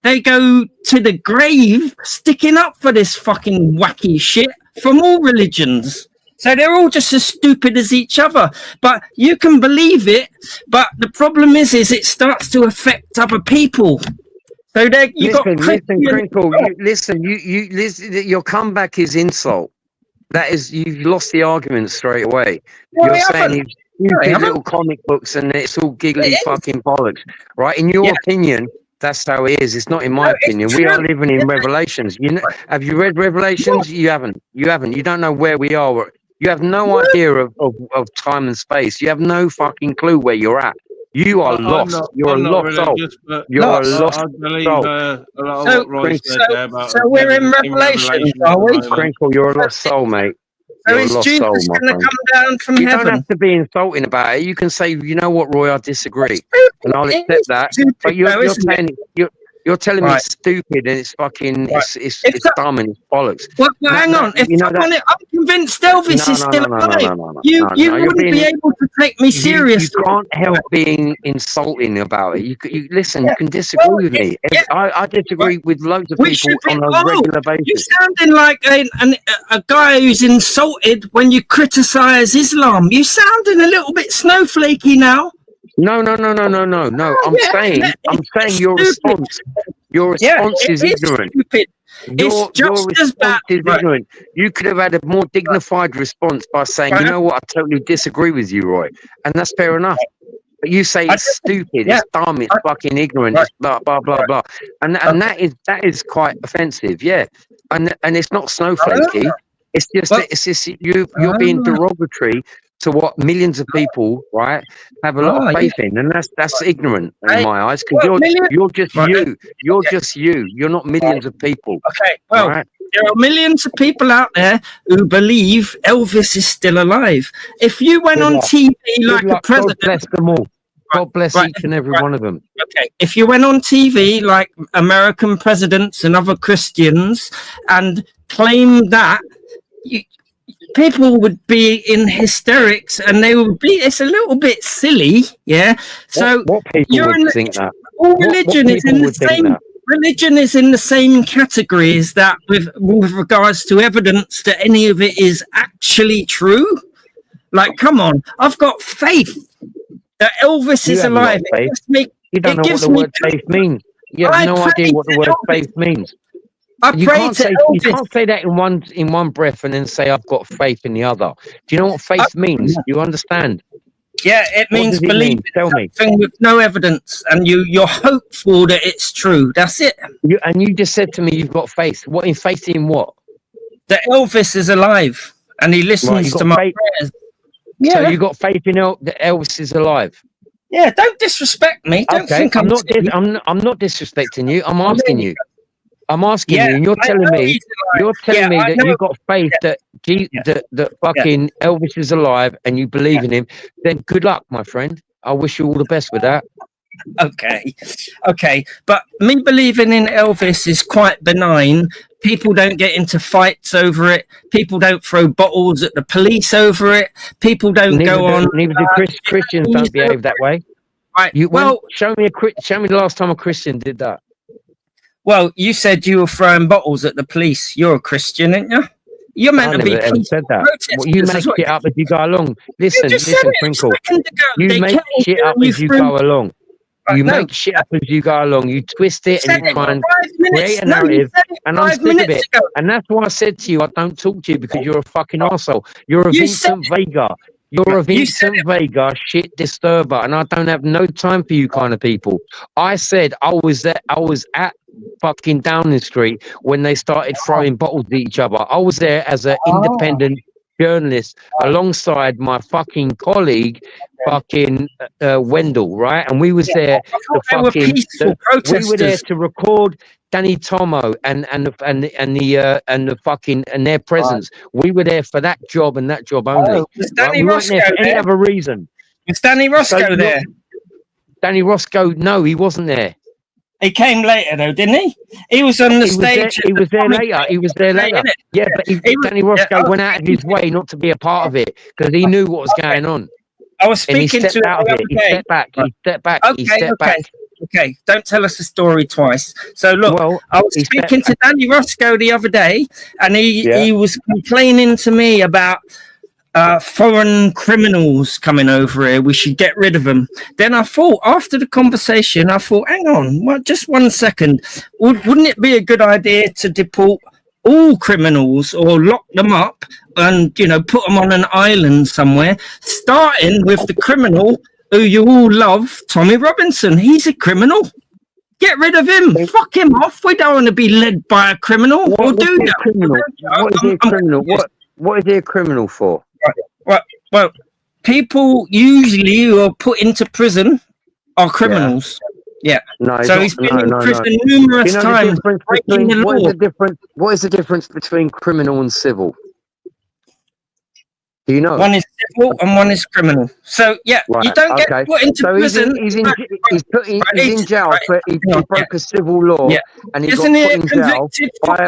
They go to the grave sticking up for this fucking wacky shit from all religions. So they're all just as stupid as each other. But you can believe it, but the problem is it starts to affect other people. So listen, your comeback is insult. That is, you've lost the argument straight away. You're saying you little comic books and it's all giggly fucking bollocks, right? In your opinion, that's how it is. It's not in my opinion. We are living in Revelations. Have you read Revelations? You haven't. You don't know where we are. You have no idea of time and space. You have no fucking clue where you're at. You are lost. You're a lost soul. You're a lost soul. So we're in Revelations, are we? Crinkle, you're a lost soul, mate. So is Jesus going to come down from heaven? You don't have to be insulting about it. You can say, you know what, Roy, I disagree. And I'll accept that. But you're telling me it's stupid and it's fucking, it's dumb and it's bollocks. Well, hang on. I'm convinced Elvis is still alive. You wouldn't be able to take me seriously. You can't help being insulting about it. You listen, you can disagree with me. I disagree with loads of people on a regular basis. You're sounding like a guy who's insulted when you criticize Islam. You're sounding a little bit snowflakey now. No. I'm saying your response is ignorant. Stupid. It's just as bad. Ignorant. You could have had a more dignified response by saying, you know what, I totally disagree with you, Roy. And that's fair enough. But you say it's stupid, it's dumb, it's fucking ignorant, it's blah, blah, blah, blah. And that is quite offensive, yeah. And it's not snowflakey. It's just you're being derogatory to what millions of people, right, have a lot of faith in, and that's ignorant in my eyes, because you're just you. You're just you. You're not millions of people. Okay, well, there are millions of people out there who believe Elvis is still alive. If you went on TV like a president, God bless them all. God bless each and every one of them. Okay, if you went on TV like American presidents and other Christians and claimed that, people would be in hysterics, and they would be. It's a little bit silly, yeah. So what people would think that? All religion is in the same. Religion is in the same category as that with regards to evidence that any of it is actually true. Like, come on, I've got faith that Elvis is alive. You don't know what the word faith means. You have no idea what the word faith means. You can't say that in one breath and then say I've got faith in the other. Do you know what faith means? You understand? Yeah, it means believe something with no evidence, and you're hopeful that it's true. That's it. You just said to me you've got faith. What in faith in what? That Elvis is alive and he listens to my prayers. Yeah. So you got faith in that Elvis is alive. Yeah, don't disrespect me. Don't think I'm not disrespecting you. I'm asking you. I'm asking you, and you're telling me that you've got faith that fucking Elvis is alive and you believe in him. Then good luck, my friend. I wish you all the best with that. Okay, but me believing in Elvis is quite benign. People don't get into fights over it. People don't throw bottles at the police over it. People don't go on. Neither do Christians don't behave that way. Right. Show me the last time a Christian did that. Well, you said you were throwing bottles at the police. You're a Christian, ain't you? You're meant to be peaceful. Said that. Well, you make shit up as you go along. Listen, Crinkle. You make shit up as you go along. You make shit up as you go along. You twist it and you try and create a narrative. And I'm sick of it. And that's why I said to you, I don't talk to you because you're a fucking arsehole. You're a Vincent Vega. You're a Vincent Vega shit disturber, and I don't have no time for you kind of people. I said I was at fucking Downing Street when they started throwing bottles at each other. I was there as an independent journalist alongside my fucking colleague, fucking Wendell, right? And we was there we were there to record Danny Tomo and their presence. We were there for that job and that job only. We weren't there for any other reason. Was Danny Roscoe there? Danny Roscoe, no, he wasn't there. He came later though, didn't he? He was on the stage. He was there later. Yeah, but Danny Roscoe went out of his way not to be a part of it because he knew what was going on. I was speaking to him. He stepped back. Okay, don't tell us the story twice. So look, I was speaking to Danny Roscoe the other day, and he was complaining to me about foreign criminals coming over here. We should get rid of them. Then I thought, after the conversation, hang on, just 1 second. Wouldn't it be a good idea to deport all criminals or lock them up and, put them on an island somewhere, starting with the criminal who you all love, Tommy Robinson? He's a criminal. Get rid of him. Fuck him off. We don't want to be led by a criminal. What is he a criminal? What is he a criminal for? Well, people usually who are put into prison are criminals. Yeah. No, so he's been in prison numerous times. What is the difference between criminal and civil? Do you know? One is civil and one is criminal. So you don't get put into prison. He's in jail for he broke a civil law, and he got put in jail by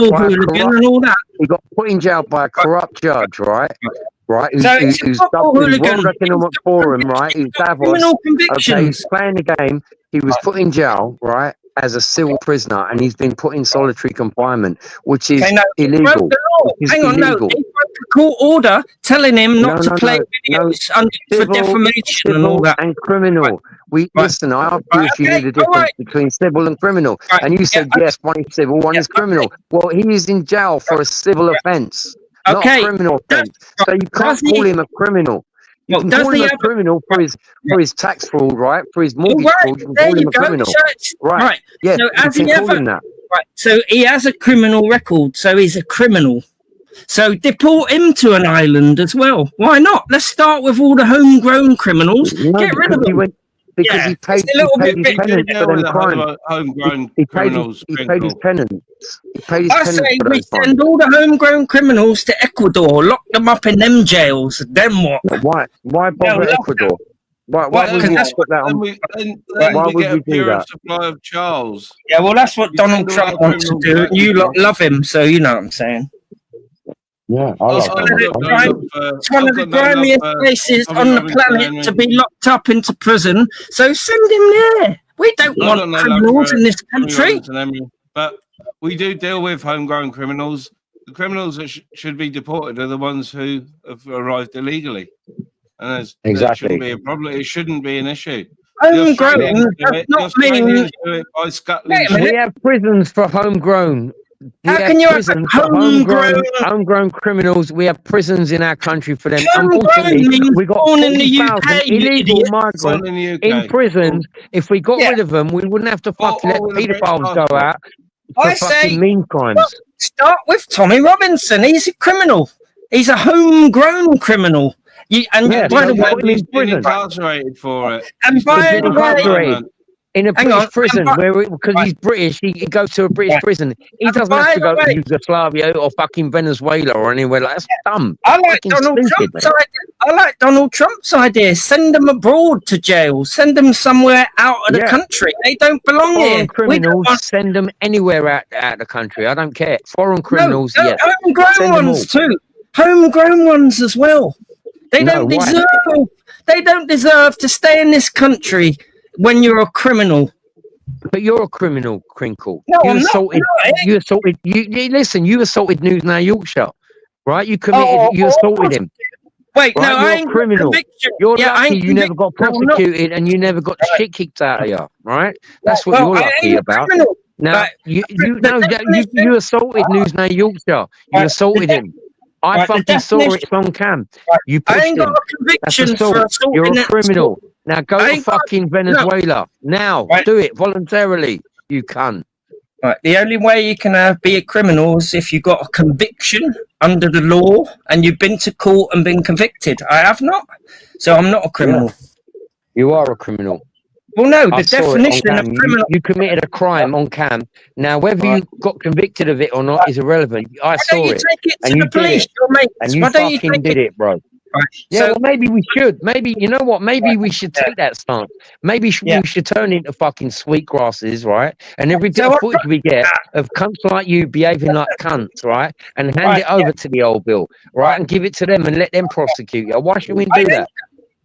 he got put in jail by a corrupt judge, right? Right, who's World Economic Forum, right? Who's Davos. He's playing the game. He was put in jail, right, as a civil prisoner, and he's been put in solitary confinement, which is illegal. He broke a court order telling him not to play videos for defamation and all that. And criminal. Listen, I asked you if you knew the difference between civil and criminal, and you said yes, one is civil, one is criminal. Well, he is in jail for a civil offence. Not a criminal offence. So you can't call him a criminal. You can call him a criminal for his tax fraud, right? For his mortgage fraud, you can call him a criminal. Right. Yeah, so you can call him that. Right. So he has a criminal record, so he's a criminal. So deport him to an island as well. Why not? Let's start with all the homegrown criminals. Get rid of them. Because he paid his penance for them crimes. Homegrown He paid criminals. his penance. He paid his I penance say for we those crimes. send all the homegrown criminals to Ecuador, lock them up in them jails. Then what? Why bother Ecuador? Why would we put that on? Why would we do that? Supply of Charles. Yeah, well, that's what Donald Trump wants to do. You lot love him, so you know what I'm saying. Yeah, It's one of the grimiest places on the planet to be locked up into prison. So send him there. We don't want criminals in this country. But we do deal with homegrown criminals. The criminals that should be deported are the ones who have arrived illegally. And there shouldn't be a problem. It shouldn't be an issue. Homegrown does not mean. We have prisons for homegrown. How can you have homegrown criminals? We have prisons in our country for them. Unfortunately, we got born in the UK, illegal migrants in prisons. If we got rid of them, we wouldn't have to fucking let paedophiles go out for fucking mean crimes. Well, start with Tommy Robinson. He's a criminal. He's a homegrown criminal. By the way, he's been incarcerated for it. And by the way, in a British prison, because he's British, he goes to a British prison. He doesn't have to go to Yugoslavia or fucking Venezuela or anywhere like that. That's dumb. I like Donald Trump's idea. Send them abroad to jail. Send them somewhere out of the country. They don't belong here. Criminals, send them anywhere out of the country. I don't care. Foreign criminals, homegrown ones too. Homegrown ones as well. They don't deserve. They don't deserve to stay in this country. When you're a criminal, but you're a criminal, Crinkle. No, you assaulted. You assaulted. Listen. You assaulted News Now Yorkshire, right? You committed. You assaulted him. Wait, right? No, you're I ain't a criminal. You're lucky you never got prosecuted prosecuted and you never got the shit kicked out of you, right? That's what you're lucky about. Now you assaulted News Now Yorkshire. You assaulted him. I fucking saw it on cam. You pushed him. Got a conviction for assaulting. You're a criminal. Now go to fucking Venezuela. Now do it voluntarily. You cunt. Right. The only way you can be a criminal is if you got a conviction under the law and you've been to court and been convicted. I have not, so I'm not a criminal. Yeah. You are a criminal. Well, no, the definition of criminal. You committed a crime on cam. Now, whether you got convicted of it or not is irrelevant. I saw it. And you did it. And you fucking did it, bro. Right. Yeah, so, well, maybe we should. Maybe, you know what? Maybe we should take that stance. Maybe we should turn into fucking sweetgrasses, right? And every bit of footage we get of cunts like you behaving like cunts, right? And hand it over to the old bill, right? And give it to them and let them prosecute you. Why should we do that?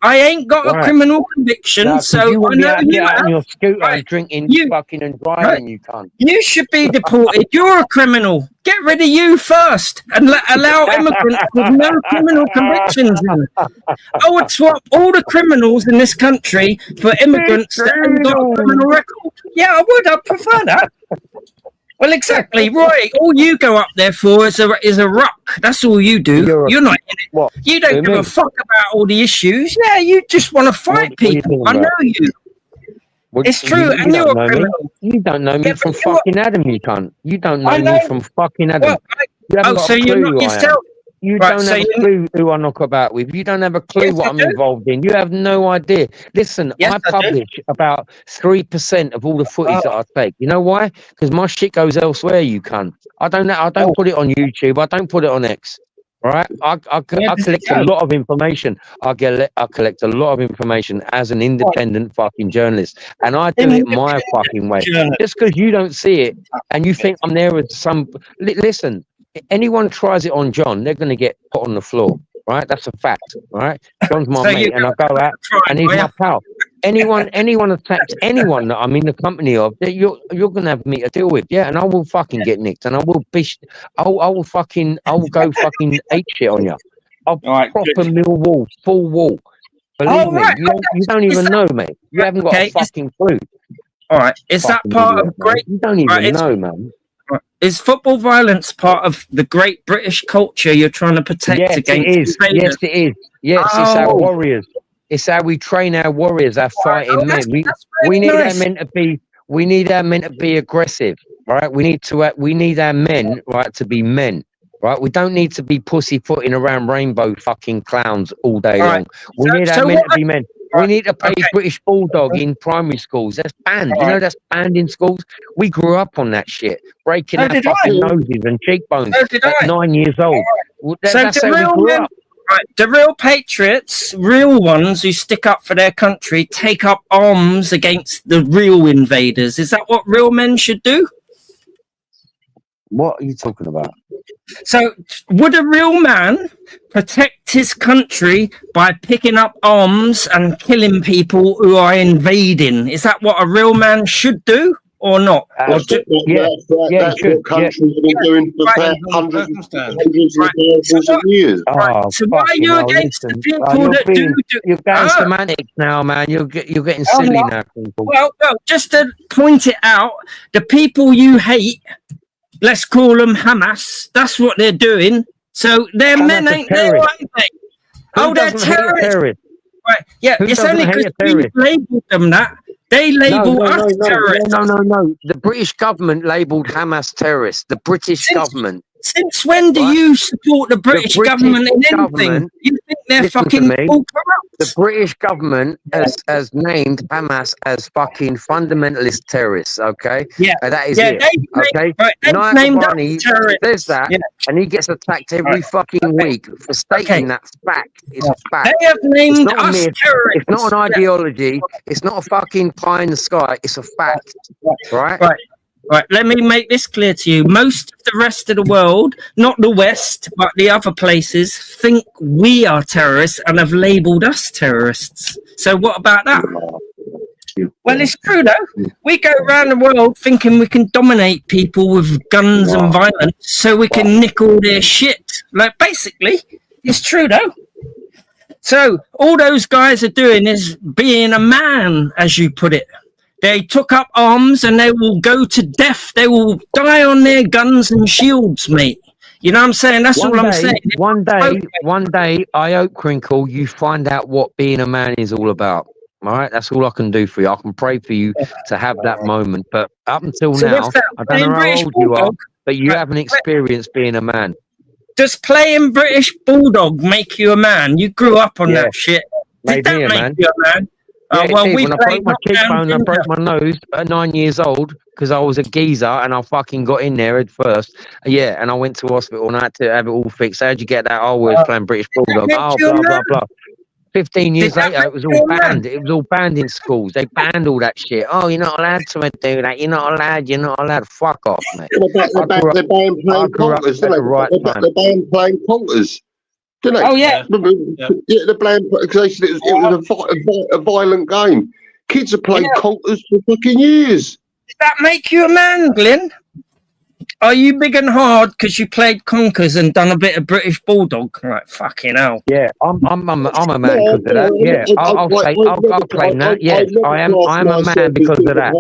I ain't got a criminal conviction, so you I know you on your scooter and drinking, fucking and driving. You can't. You should be deported. You're a criminal. Get rid of you first and allow immigrants with no criminal convictions in. I would swap all the criminals in this country for immigrants that haven't got a criminal record. Yeah, I would. I'd prefer that. Well, exactly, Roy. All you go up there for is a ruck. That's all you do. You're not in it. What? You don't give a fuck about all the issues. Yeah, you just want to fight people. I know you. It's true, and you're a criminal. You don't know me from fucking Adam, you cunt. You don't know me from fucking Adam. You haven't got a clue you're not yourself. You don't have a clue who I knock about with. You don't have a clue what I'm involved in. You have no idea. Listen, I publish about 3% of all the footage that I take. You know why? Because my shit goes elsewhere, you cunt. I don't put it on YouTube. I don't put it on X. Right? I collect a lot of information. I collect a lot of information as an independent fucking journalist. And I do it my fucking way. Just because you don't see it and you think I'm there with some... Listen, anyone tries it on John, they're going to get put on the floor, right? That's a fact, right? John's my mate, and I go out, and he's my pal. Anyone attacks anyone that I'm in the company of, you're going to have me to deal with, yeah? And I will fucking get nicked, and I will go fucking ape shit on you. I'll proper mill wall, full wall. Believe me, you don't even know, mate. You haven't got a fucking clue. All right, is that part of great? You don't even know, man. Is football violence part of the great British culture you're trying to protect against? It is. Yes, it is. Yes, it's our warriors. It's how we train our warriors, our fighting men. We need our men to be. We need our men to be aggressive, right? We need our men, right, to be men, right? We don't need to be pussyfooting around rainbow fucking clowns all day long. We need our men to be men. We need to play British Bulldog in primary schools. That's banned. You know that's banned in schools. We grew up on that shit, breaking our fucking noses and cheekbones at 9 years old. That's how we grew up. Right, the real patriots, real ones who stick up for their country, take up arms against the real invaders. Is that what real men should do? What are you talking about? So, would a real man protect his country by picking up arms and killing people who are invading? Is that what a real man should do or not? That's what countries have been doing for hundreds of thousands of years. So why are you against the people that do? You're going semantics now, man. You're getting silly now. Well, just to point it out, the people you hate, let's call them Hamas. That's what they're doing. So their men ain't there, aren't they? Oh, they're terrorists. Right? Yeah, it's only because we labelled them that. They label us terrorists. No. The British government labelled Hamas terrorists. The British government. Since when do you support the British government in anything? You think they're fucking all corrupt? The British government has named Hamas as fucking fundamentalist terrorists, okay? Yeah. That is it, okay? Nigel Barney says that, and he gets attacked every fucking week for stating that fact. It's a fact. They have named us terrorists. It's not an ideology. It's not a fucking pie in the sky. It's a fact, right? Right, let me make this clear to you. Most of the rest of the world, not the West, but the other places, think we are terrorists and have labelled us terrorists. So what about that? Well, it's true, though. We go around the world thinking we can dominate people with guns and violence so we can nick all their shit. Like, basically, it's true, though. So all those guys are doing is being a man, as you put it. They took up arms and they will go to death. They will die on their guns and shields, mate. You know what I'm saying? That's all I'm saying. One day, I hope, Crinkle, you find out what being a man is all about. All right? That's all I can do for you. I can pray for you to have that moment. But up until now, I don't know how old you are, but you haven't experienced being a man. Does playing British Bulldog make you a man? You grew up on that shit. Did that make you a man? Well, when I broke my cheekbone and I broke my nose at 9 years old because I was a geezer and I fucking got in there head first. Yeah, and I went to hospital and I had to have it all fixed. How'd you get that? Oh, we were playing British Bulldog. Oh, blah, blah, blah. 15 years later, it was all banned. It was all banned in schools. They banned all that shit. Oh, you're not allowed to do that. You're not allowed. You're not allowed. Fuck off, mate. They're banned playing conkers, They're banned playing conkers. Didn't they? Oh yeah, the bland because they said it was a violent game. Kids have played conkers for fucking years. Did that make you a man, Glenn? Are you big and hard because you played conkers and done a bit of British Bulldog? Right, fucking hell. Yeah, I'm a man because of that. Yeah, I'll claim that. Yes, I'm a man because of that.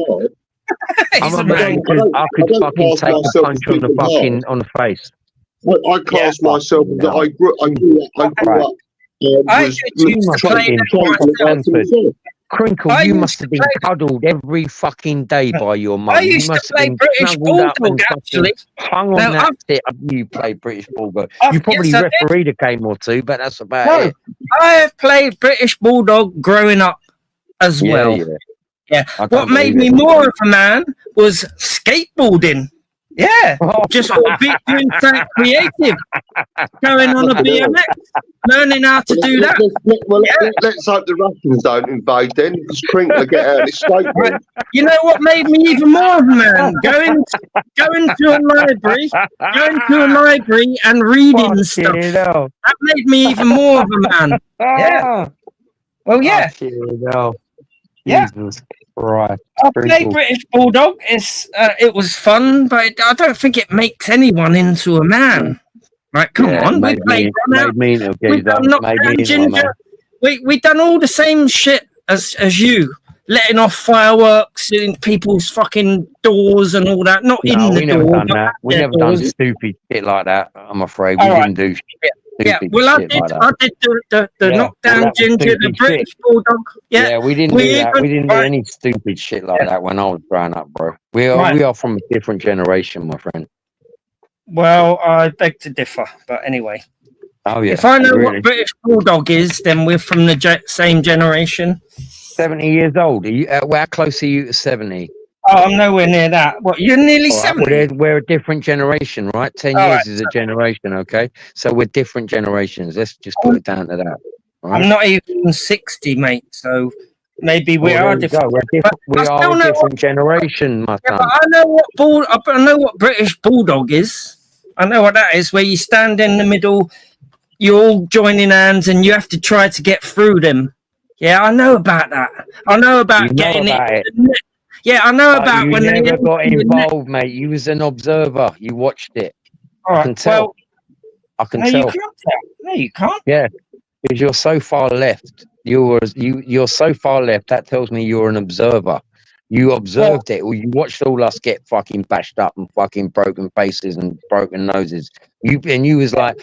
I'm a man because I could fucking take a punch on the face. I class myself as I grew up. Crinkle, you must have been cuddled every fucking day by your mum. I used to play British Bulldog, actually. Hung on that shit. You played British Bulldog. You probably refereed a game or two, but that's about it. I have played British Bulldog growing up as well. Yeah. What made me more of a man was skateboarding. Yeah, just doing something creative, going on a BMX, learning how to do that. Let's hope the Russians don't invade then, because Crinkle get out of his skateboard. You know what made me even more of a man? Going to a library and reading stuff. That made me even more of a man. Yeah. Well, yeah. Jesus. Right. I played British Bulldog. It was fun, but I don't think it makes anyone into a man. Right, come on. We played We've done Knockdown Ginger. We done all the same shit as you. Letting off fireworks in people's fucking doors and all that. Not in the door. Never done that. We never done stupid shit like that, I'm afraid. We didn't do shit. Yeah, well, I did the Knockdown Ginger, the British Bulldog. Yeah, we didn't do that. We didn't do any stupid shit like that when I was growing up, bro. We are from a different generation, my friend. Well, I beg to differ, but anyway. Oh yeah. If I know what British Bulldog is, then we're from the same generation. 70 years old. Are you, how close are you to 70? Oh, I'm nowhere near that. What, you're nearly 70? Well, we're a different generation, right? 10 years is a generation, okay? So we're different generations. Let's just put it down to that. Right? I'm not even 60, mate, so maybe we are different. We are a different generation, my son. But I know what British Bulldog is. I know what that is, where you stand in the middle, you're all joining hands, and you have to try to get through them. Yeah, I know about that. I know about getting it. Yeah, I know about when they never got involved, mate. You was an observer. You watched it. I can tell. I can tell. You can't tell. No, you can't. Yeah, because you're so far left. You're so far left. That tells me you're an observer. You observed it, or you watched all us get fucking bashed up and fucking broken faces and broken noses. You was like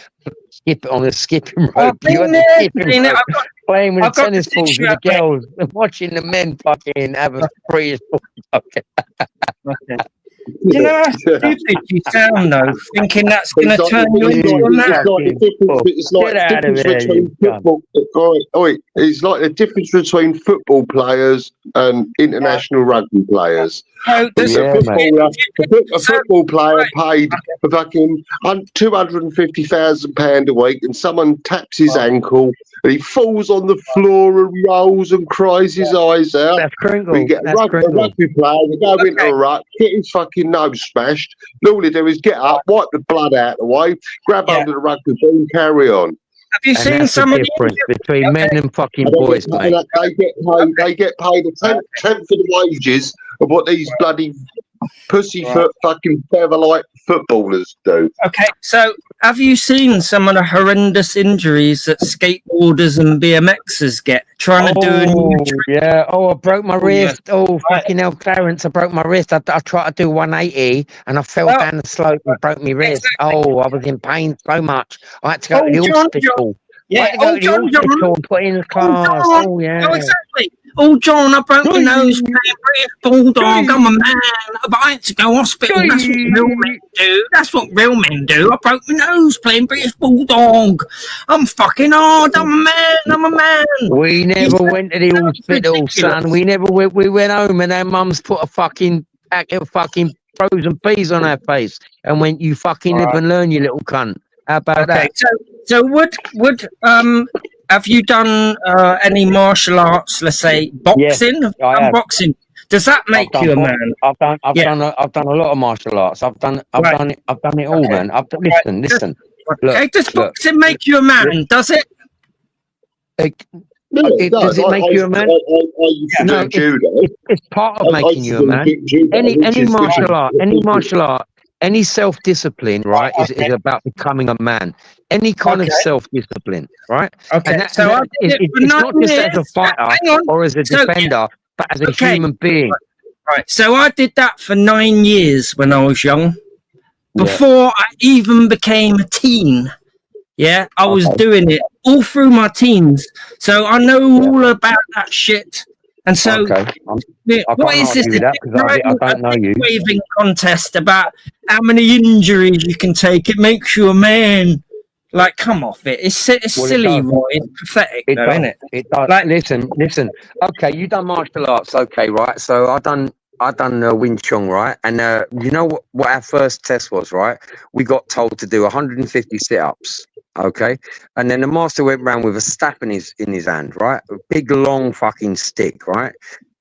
on a skipping rope. You had the skipping rope, playing with tennis balls with the girls and watching the men fucking have a British Bulldog. You know how stupid you sound, though, thinking that's going to turn you into a man. It's like the difference between football. It's like the difference between football players and international rugby players. A football player paid for fucking £250,000 a week, and someone taps his ankle, and he falls on the floor and rolls and cries his eyes out. That's crinkle. We get a rugby player, we go into a ruck, get his fucking nose smashed. All they do is get up, wipe the blood out of the way, grab under the rugby ball, and carry on. Have you seen some of the difference between men and fucking boys, mate? They get paid a tenth of the wages of what these bloody pussyfoot fucking feather-like footballers do. Okay, so have you seen some of the horrendous injuries that skateboarders and BMXers get trying to do a new trick? Yeah, I broke my wrist. Fucking hell, Clarence, I broke my wrist. I tried to do 180 and I fell down the slope and broke my wrist. Exactly. I was in pain so much. I had to go to the hospital. Yeah, I had to go to the hospital and put in the class. Oh, exactly. Oh, John, I broke my nose playing British Bulldog. I'm a man, but I had to go to hospital. That's what real men do. That's what real men do. I broke my nose playing British Bulldog. I'm fucking hard. I'm a man. We never went to the hospital, son. We never went. We went home and our mums put a fucking packet of fucking frozen peas on our face and went, "You fucking live and learn, you little cunt." How about that? So would have you done any martial arts? Let's say boxing. Yes, I have. Boxing. Does that make you a man? I've done a lot of martial arts. I've done it all, man. Listen. Look, does boxing make you a man? Does it? Does it make you a man? No, it's part of making you a man. Any martial art, any self-discipline, right, is about becoming a man. Any kind of self-discipline, right? Okay. And it's not just as a fighter or as a defender, but as a human being. Right. So I did that for 9 years when I was young. Before I even became a teen. Yeah, I was doing it all through my teens. So I know all about that shit. And so, what is this? I don't know you. Waving contest about how many injuries you can take. It makes you a man. Like, come off it. It's silly, Roy. It's pathetic, isn't it? It does. Like, listen. Okay, you done martial arts, okay, right? So I done Wing Chun, right? And you know what our first test was, right? We got told to do 150 sit-ups. Okay, and then the master went round with a staff in his hand, right? A big long fucking stick, right?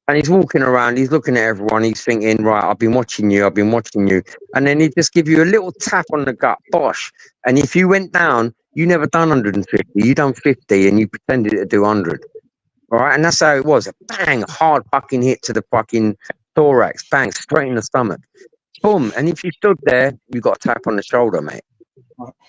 And he's walking around, he's looking at everyone, he's thinking, right, I've been watching you, and then he'd just give you a little tap on the gut, bosh. And if you went down, you never done 150, you done 50, and you pretended to do 100. All right, and that's how it was. A bang, hard fucking hit to the fucking thorax, bang, straight in the stomach, boom. And if you stood there, you got a tap on the shoulder, mate.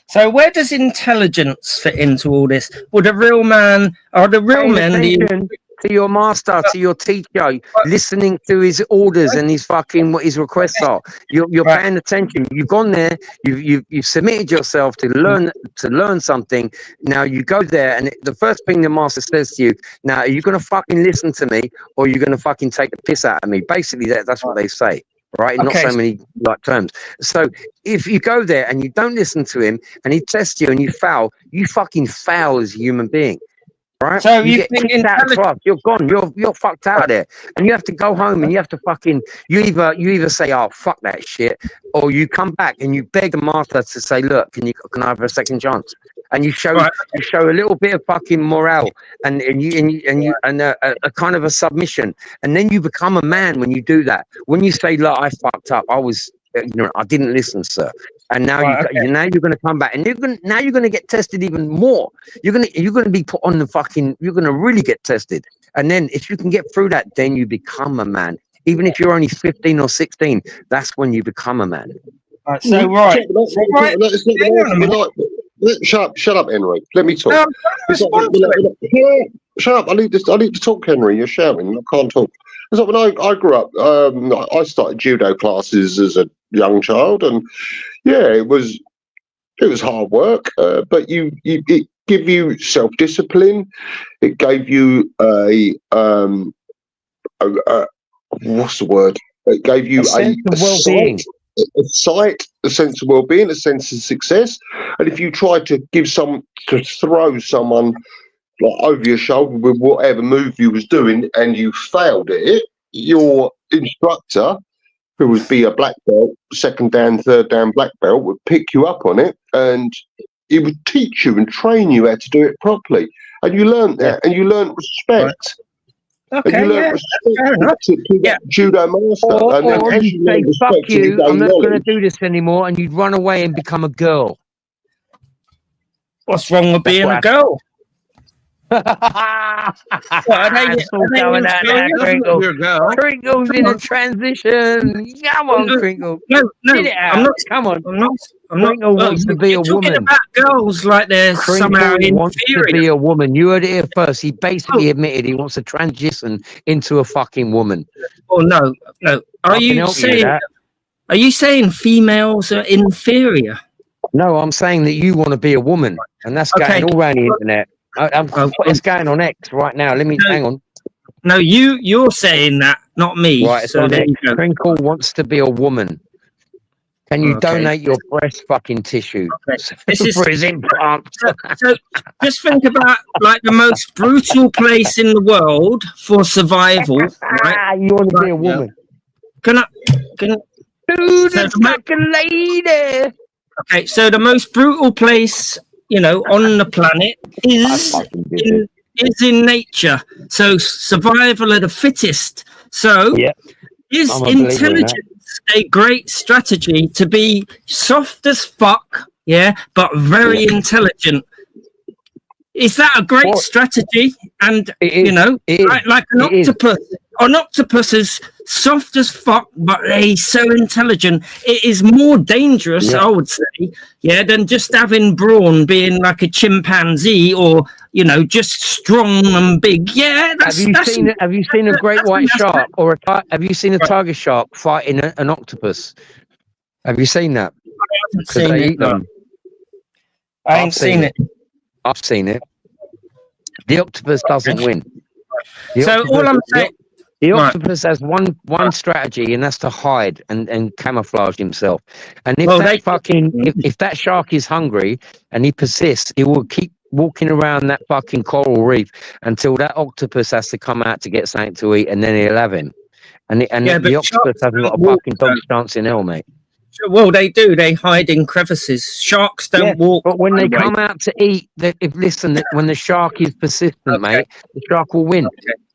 So where does intelligence fit into all this? Would a real man, or the real men, to your master, to your teacher, listening to his orders and his fucking what his requests are? You're paying attention. You've gone there. You've submitted yourself to learn something. Now you go there, and the first thing the master says to you, now are you gonna fucking listen to me, or are you gonna fucking take the piss out of me? Basically, that's what they say. right? Not so many like terms. So if you go there and you don't listen to him and he tests you and you fail, you fucking fail as a human being. Right? So you get kicked out of class. You're gone. You're fucked out of there, and you have to go home and you have to fucking. You either say, "Oh, fuck that shit," or you come back and you beg a master to say, "Look, can I have a second chance?" And you show a little bit of fucking morale and a kind of a submission, and then you become a man when you do that. When you say, "Look, I fucked up. I was ignorant. I didn't listen, sir." And now now you're going to come back, and you're going to get tested even more. You're going to be put on the fucking. You're going to really get tested, and then if you can get through that, then you become a man. Even if you're only 15 or 16, that's when you become a man. Shut up, Henry. Let me talk. Shut up. I need to talk, Henry. You're shouting. I can't talk. It's like when I grew up, I started judo classes as a young child, and it was hard work, but it gave you self-discipline. It gave you what's the word? It gave you a sense of well-being. A sense of well-being, a sense of success. And if you try to throw someone like over your shoulder with whatever move you was doing and you failed at it, your instructor, who would be a black belt, second dan, third dan black belt, would pick you up on it and he would teach you and train you how to do it properly. And you learned that, and you learned respect. Okay, and you learned respect to that judo master. Or you'd say, fuck you, I'm not going to do this anymore, and you'd run away and become a girl. What's wrong with being a girl? Crinkle's in a transition. Come on, Crinkle. No, I'm not. Come on. Crinkle wants to be a woman. About girls like they're somehow inferior. Wants to be a woman. You heard it here first. He basically admitted he wants to transition into a fucking woman. Oh no. Are you saying females are inferior? No, I'm saying that you want to be a woman, and that's going all around the internet. It's going on X right now. Let me hang on. No, you're saying that, not me. Right, so Crinkle wants to be a woman. Can you donate your breast fucking tissue for his implant? So just think about like the most brutal place in the world for survival. Right? You want to be a woman? Can Dude, it's like a lady. Okay, so the most brutal place, on the planet is in nature. So survival of the fittest. So is intelligence a great strategy to be soft as fuck, but very intelligent? Is that a great strategy? And like an octopus. An octopus is soft as fuck, but he's so intelligent. It is more dangerous, I would say, than just having brawn, being like a chimpanzee, or just strong and big. Yeah, have you seen a great white shark, or have you seen a tiger shark fighting an octopus? Have you seen that? I ain't seen it. I've seen it. The octopus doesn't win. All I'm saying. The octopus has one strategy, and that's to hide and camouflage himself. And if that shark is hungry and he persists, he will keep walking around that fucking coral reef until that octopus has to come out to get something to eat, and then he'll have him. And the octopus hasn't got a fucking dog's chance in hell, mate. Well, they do. They hide in crevices. Sharks don't walk. But when they come out to eat, when the shark is persistent, mate, the shark will win.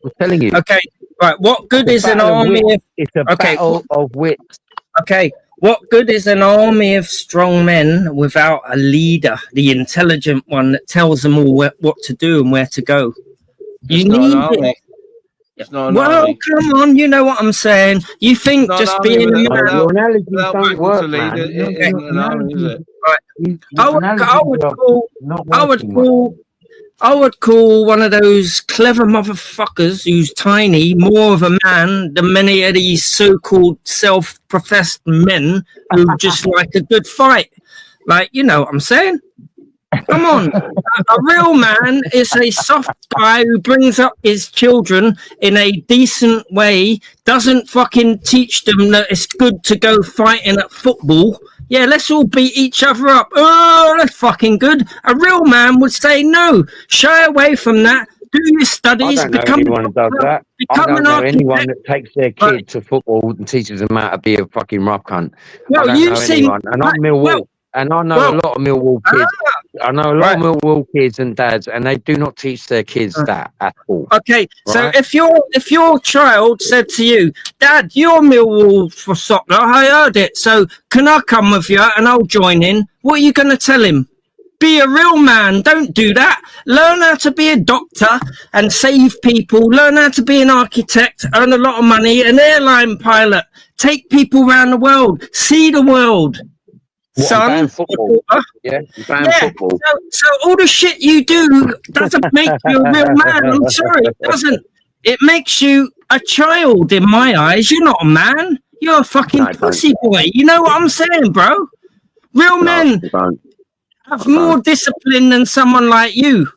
I'm telling you. Okay. Right, what good is an army It's a battle of wits. Okay, what good is an army of strong men without a leader, the intelligent one that tells them all what to do and where to go? You need it. Well, come on, you know what I'm saying. You think just being a man... I would call one of those clever motherfuckers who's tiny more of a man than many of these so-called self-professed men who just like a good fight. Like, you know what I'm saying? Come on. A real man is a soft guy who brings up his children in a decent way, doesn't fucking teach them that it's good to go fighting at football. Yeah, let's all beat each other up. Oh, that's fucking good. A real man would say no. Shy away from that. Do your studies. I don't know anyone that does that. I don't know anyone that takes their kid to football and teaches them how to be a fucking rough cunt. Well, I don't know anyone. And I'm Millwall. And I know a lot of Millwall kids. I know a lot of Millwall kids and dads, and they do not teach their kids that at all. Okay, so if your child said to you, Dad, you're Millwall for soccer, I heard it, so can I come with you and I'll join in? What are you going to tell him? Be a real man. Don't do that. Learn how to be a doctor and save people. Learn how to be an architect, earn a lot of money, an airline pilot. Take people around the world. See the world. What, son, football? Yeah, football. So all the shit you do doesn't make you a real man. I'm sorry, it doesn't. It makes you a child in my eyes. You're not a man. You're a fucking pussy boy. You know what I'm saying, bro? Real men have more discipline than someone like you.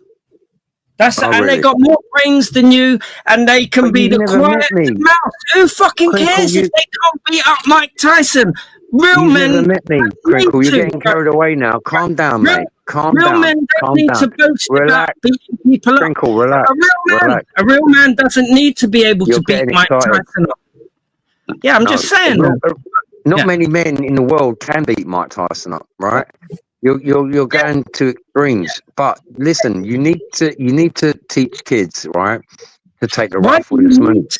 And they got more brains than you, and they can be the quiet mouth. Who fucking cares if they can't beat up Mike Tyson? Real men. Never met me, Crinkle. You're getting carried away now. Calm down, mate. Calm down. Real men don't need to boast about beating people up. Crinkle, relax. A real man doesn't need to be able to beat Mike Tyson up. Yeah, I'm just saying. Not many men in the world can beat Mike Tyson up, right? You're going to extremes. But listen, you need to teach kids, right, to take the rough with the smooth.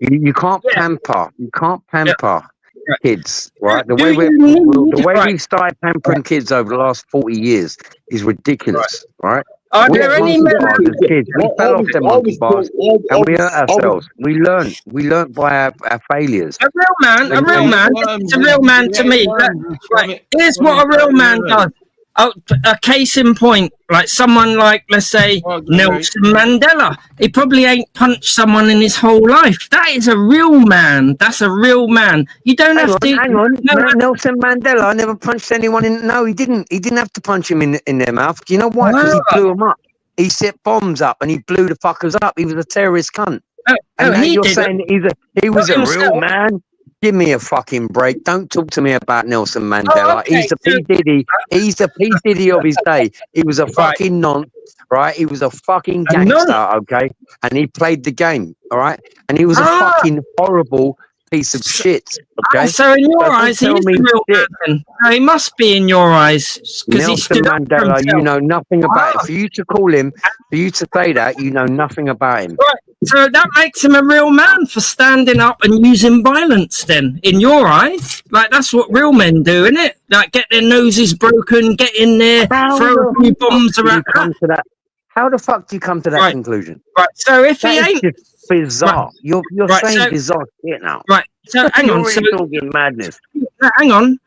You can't pamper. You can't pamper kids, right? The way we've started pampering kids over the last 40 years is ridiculous, right? Are there any men? Kids, we fell off the monkey bars and we hurt ourselves. We learned by our failures. A real man. It's a real man to me. Right. Here's what a real man does. A case in point, like someone like, let's say, Nelson Mandela. He probably ain't punched someone in his whole life. That is a real man. That's a real man. You don't have to. Hang on. Nelson Mandela never punched anyone in. No, he didn't. He didn't have to punch him in their mouth. Do you know why? Because he blew them up. He set bombs up and he blew the fuckers up. He was a terrorist cunt. And now you're saying he was a real man? Give me a fucking break. Don't talk to me about Nelson Mandela. He's the P. Diddy. He's the P. Diddy of his day. He was a fucking nonce, right? He was a fucking gangster, okay? And he played the game, all right? And he was a fucking horrible piece of shit, okay? So in your eyes, he's a real man. No, he must be in your eyes. Nelson Mandela, you know nothing about it. For you to call him, for you to say that, you know nothing about him. Right. So that makes him a real man for standing up and using violence then, in your eyes. Like, that's what real men do, isn't it? Like, get their noses broken, get in there, throw a few bombs around. How the fuck do you come to that conclusion? Right, so if he ain't... bizarre. Right. You're saying bizarre shit now. Right, so hang on. You're talking madness. Hang on.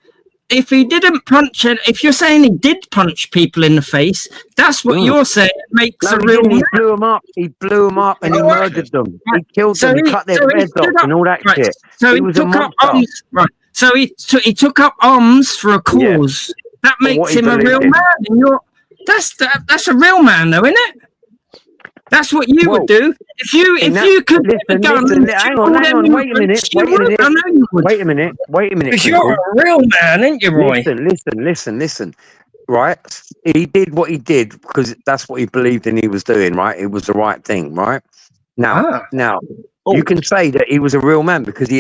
If he didn't punch it, if you're saying he did punch people in the face, that's what you're saying makes a real man. He blew them up. He blew them up and he murdered them. He killed them. He cut their heads off and all that shit. So he took up arms. Right. So he took up arms for a cause. Yeah. That makes him a real man. And that's a real man, though, isn't it? That's what you would do if you could get a gun. Hang on, wait a minute. Because you're a real man, ain't you, Roy? Listen. Right? He did what he did because that's what he believed in. He was doing, right? It was the right thing, right? Now, you can say that he was a real man because he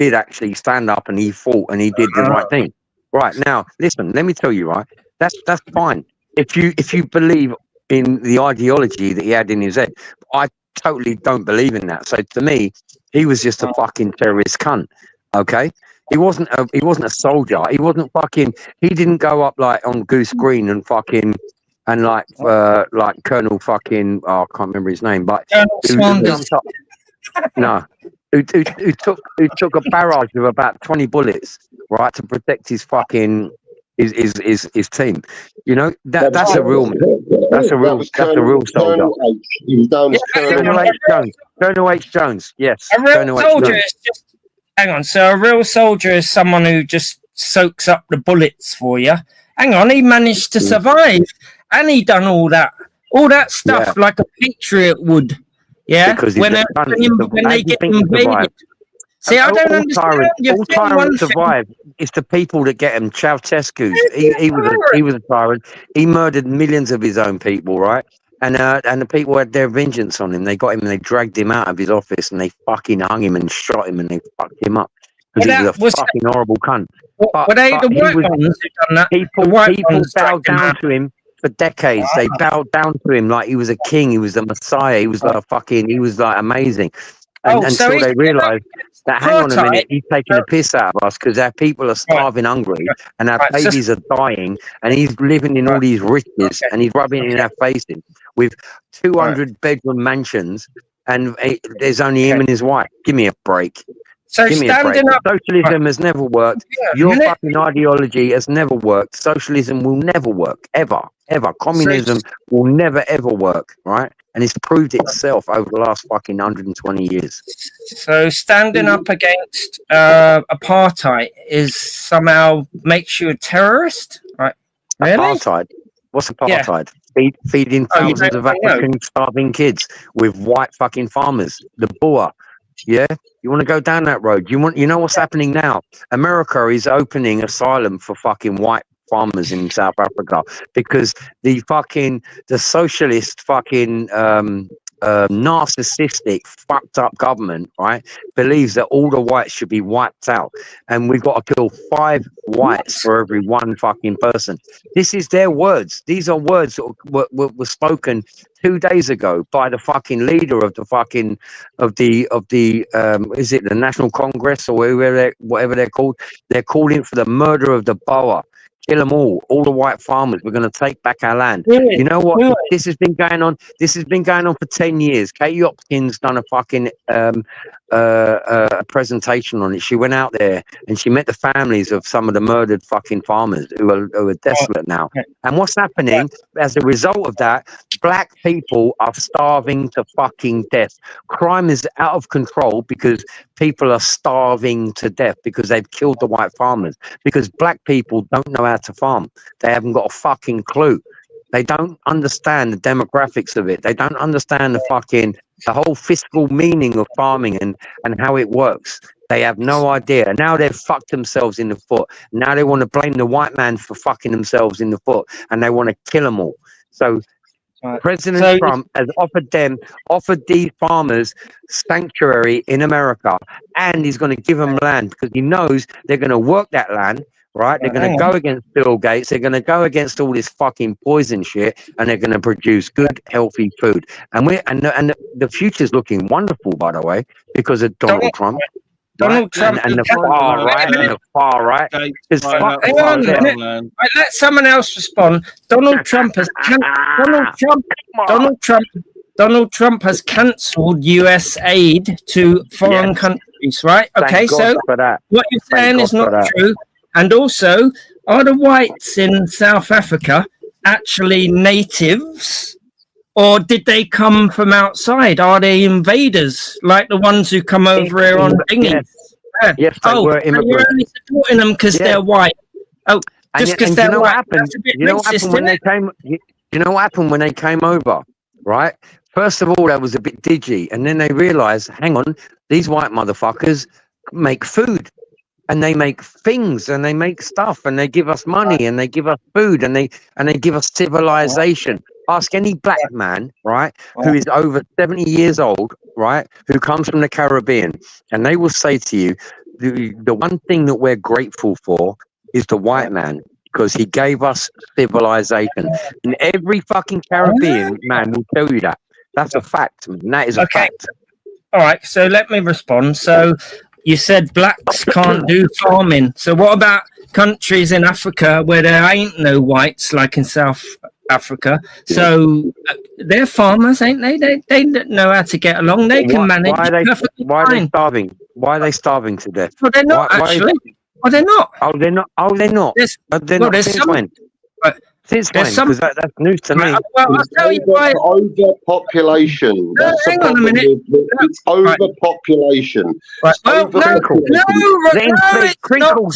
did stand up and he fought and he did the right thing. Right now, listen. Let me tell you, right? That's fine if you believe in the ideology that he had in his head. I totally don't believe in that. So to me, he was just a fucking terrorist cunt. Okay, he wasn't a soldier. He wasn't fucking. He didn't go up like on Goose Green and fucking and like Colonel fucking. Oh, I can't remember his name, but who took a barrage of about 20 bullets, right, to protect his fucking. His team, you know that's a real man. That's a real soldier. He was down Colonel H. Jones. Yes. A real soldier is just. Hang on. So a real soldier is someone who just soaks up the bullets for you. Hang on. He managed to survive, and he done all that stuff like a patriot would. Yeah, because when they get invaded. See, I don't understand. All tyrants survive. It's the people that get them. Ceausescu, he was a tyrant. He murdered millions of his own people, right? And the people had their vengeance on him. They got him and they dragged him out of his office and they fucking hung him and shot him and they fucked him up because he was a fucking horrible cunt. Were they the white ones who done that? People bowed down to him for decades. They bowed down to him like he was a king. He was a messiah. He was like amazing. And until they realised that, hang on a minute, he's taking a piss out of us because our people are starving hungry and our babies are dying and he's living in all these riches and he's rubbing it in our faces with 200 bedroom mansions and there's only him and his wife. Give me a break. So give me a break. Socialism has never worked. Your fucking ideology has never worked. Socialism will never work, ever. Communism will never, ever work, right? And it's proved itself over the last fucking 120 years. So standing up against apartheid is somehow makes you a terrorist, right? Really? Apartheid? What's apartheid? Yeah. Feeding thousands of African starving kids with white fucking farmers. The Boer. Yeah, you want to go down that road? You know what's happening now? America is opening asylum for fucking white farmers in South Africa because the socialist fucking narcissistic fucked up government, right, believes that all the whites should be wiped out and we've got to kill 5 whites for every 1 fucking person. This is their words. These are words that were spoken 2 days ago by the fucking leader of the fucking is it the National Congress or whatever they're called? They're calling for the murder of the Boer. Kill them all the white farmers. We're going to take back our land. Really? You know what? Really? This has been going on for 10 years. Katie Hopkins done a fucking presentation on it. She went out there and she met the families of some of the murdered fucking farmers who are desolate now. And what's happening as a result of that, black people are starving to fucking death. Crime is out of control because people are starving to death because they've killed the white farmers. Because black people don't know how to farm. They haven't got a fucking clue. They don't understand the demographics of it. They don't understand the whole fiscal meaning of farming and how it works. They have no idea. And now they've fucked themselves in the foot. Now they want to blame the white man for fucking themselves in the foot and they want to kill them all. So President Trump has offered these farmers sanctuary in America, and he's going to give them land because he knows they're going to work that land, right? They're going to go against Bill Gates. They're going to go against all this fucking poison shit, and they're going to produce good, healthy food. And the future's looking wonderful, by the way, because of Donald Trump. Donald Trump and the far right. Let someone else respond. Donald Trump has cancelled U.S. aid to foreign countries, right? Okay, so what you're saying is not true. And also, are the whites in South Africa actually natives? Or did they come from outside? Are they invaders, like the ones who come over here on dinghies? Yes, they were immigrants. You're only supporting them because they're white. Oh, just because they're white. You know what happened when they came? You know what happened when they came over, right? First of all, that was a bit digi, and then they realised, hang on, these white motherfuckers make food. And they make things and they make stuff and they give us money and they give us food and they give us civilization. Ask any black man, right, who is over 70 years old, right, who comes from the Caribbean, and they will say to you, the one thing that we're grateful for is the white man because he gave us civilization. And every fucking Caribbean man will tell you that. That's a fact. And that is a fact. All right, so let me respond. So you said blacks can't do farming. So what about countries in Africa where there ain't no whites, like in South Africa? So they're farmers, ain't they? They know how to get along. They can manage. Why are they starving? Why are they starving to death? Well, they're not actually. Oh, they're not. Oh, they're not. Oh, they're not. They're not. Since when? Because that's news to me. Well, I'll tell you why. Overpopulation. No, hang on a minute. It's overpopulation. Right. Well, no, Crinkle,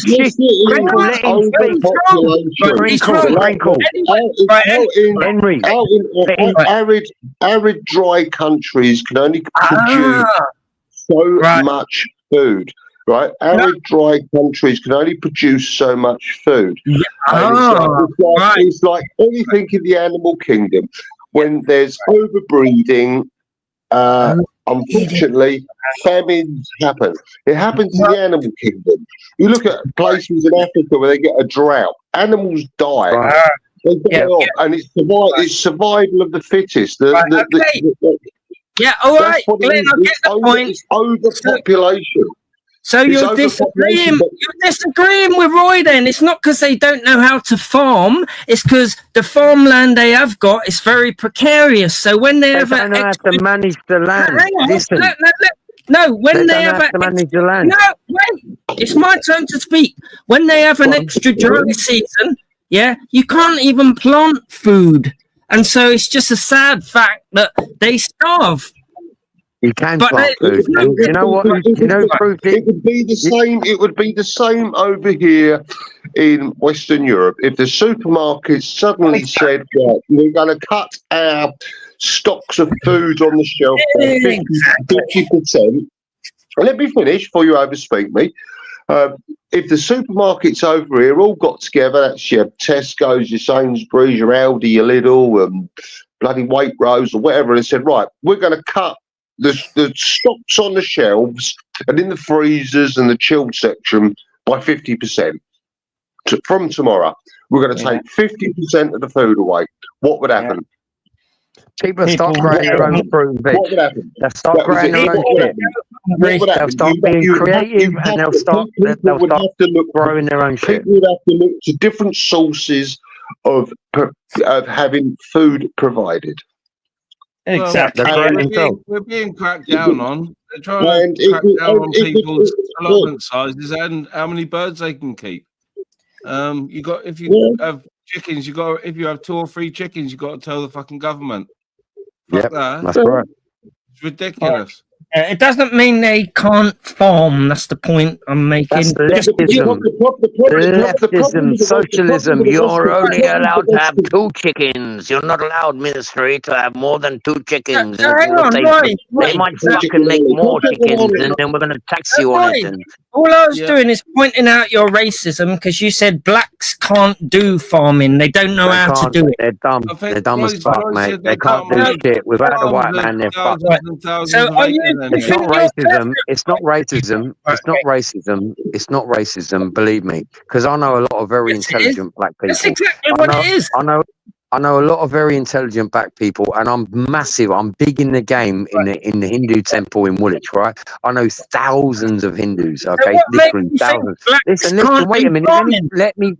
Henry. Arid, dry countries can only produce so much food. Right, arid, dry countries can only produce so much food. It's like anything in the animal kingdom. When there's overbreeding, unfortunately, famines happen. It happens in the animal kingdom. You look at places in Africa where they get a drought, animals die. They die off, and it's survival of the fittest. All right, Glenn, I get the point. It's overpopulation. So you're disagreeing with Roy then. It's not because they don't know how to farm. It's because the farmland they have got is very precarious. So when they have don't know how to manage the land. When they have to manage the land. No, wait. It's my turn to speak. When they have an extra dry season, you can't even plant food. And so it's just a sad fact that they starve. You can plant food. And you know what? It would be the same. It would be the same over here in Western Europe if the supermarkets suddenly said, "Right, we're going to cut our stocks of food on the shelf by 50%." Let me finish before you overspeak me. If the supermarkets over here all got together, that's your Tesco's, your Sainsbury's, your Aldi, your Lidl, bloody Waitrose or whatever, and said, "Right, we're going to cut the stocks on the shelves and in the freezers and the chilled section by 50%. From tomorrow, we're going to take 50% of the food away." What would happen? People start growing their own fruit and veg. What would happen? They'll start growing their own shit. They'll start being creative and they'll start growing their own shit. People would have to look to different sources of having food provided. Exactly. We're being cracked down on. They're trying to crack down on people's allotment sizes and how many birds they can keep. If you have chickens, if you have 2 or 3 chickens, you got to tell the fucking government. Fuck that. That's right. It's ridiculous. It doesn't mean they can't farm. That's the point I'm making. That's leftism, socialism. You're only allowed to have 2 chickens. You're not allowed, ministry, to have more than 2 chickens. Hang on, they might fucking make more chickens, and then we're going to tax you on it. All I was doing is pointing out your racism because you said blacks can't do farming. They don't know how to do it. They're dumb. They're dumb as fuck, mate. They can't do shit. Without the white man, they're fucked. So are you? It's not racism. It's not racism. It's not racism. It's not racism. Believe me, because I know a lot of very intelligent black people. That's exactly what it is. I know a lot of very intelligent black people, and I'm massive. I'm big in the game in the Hindu temple in Woolwich, right? I know thousands of Hindus. Okay, literally thousands. Listen. Wait a minute. Let me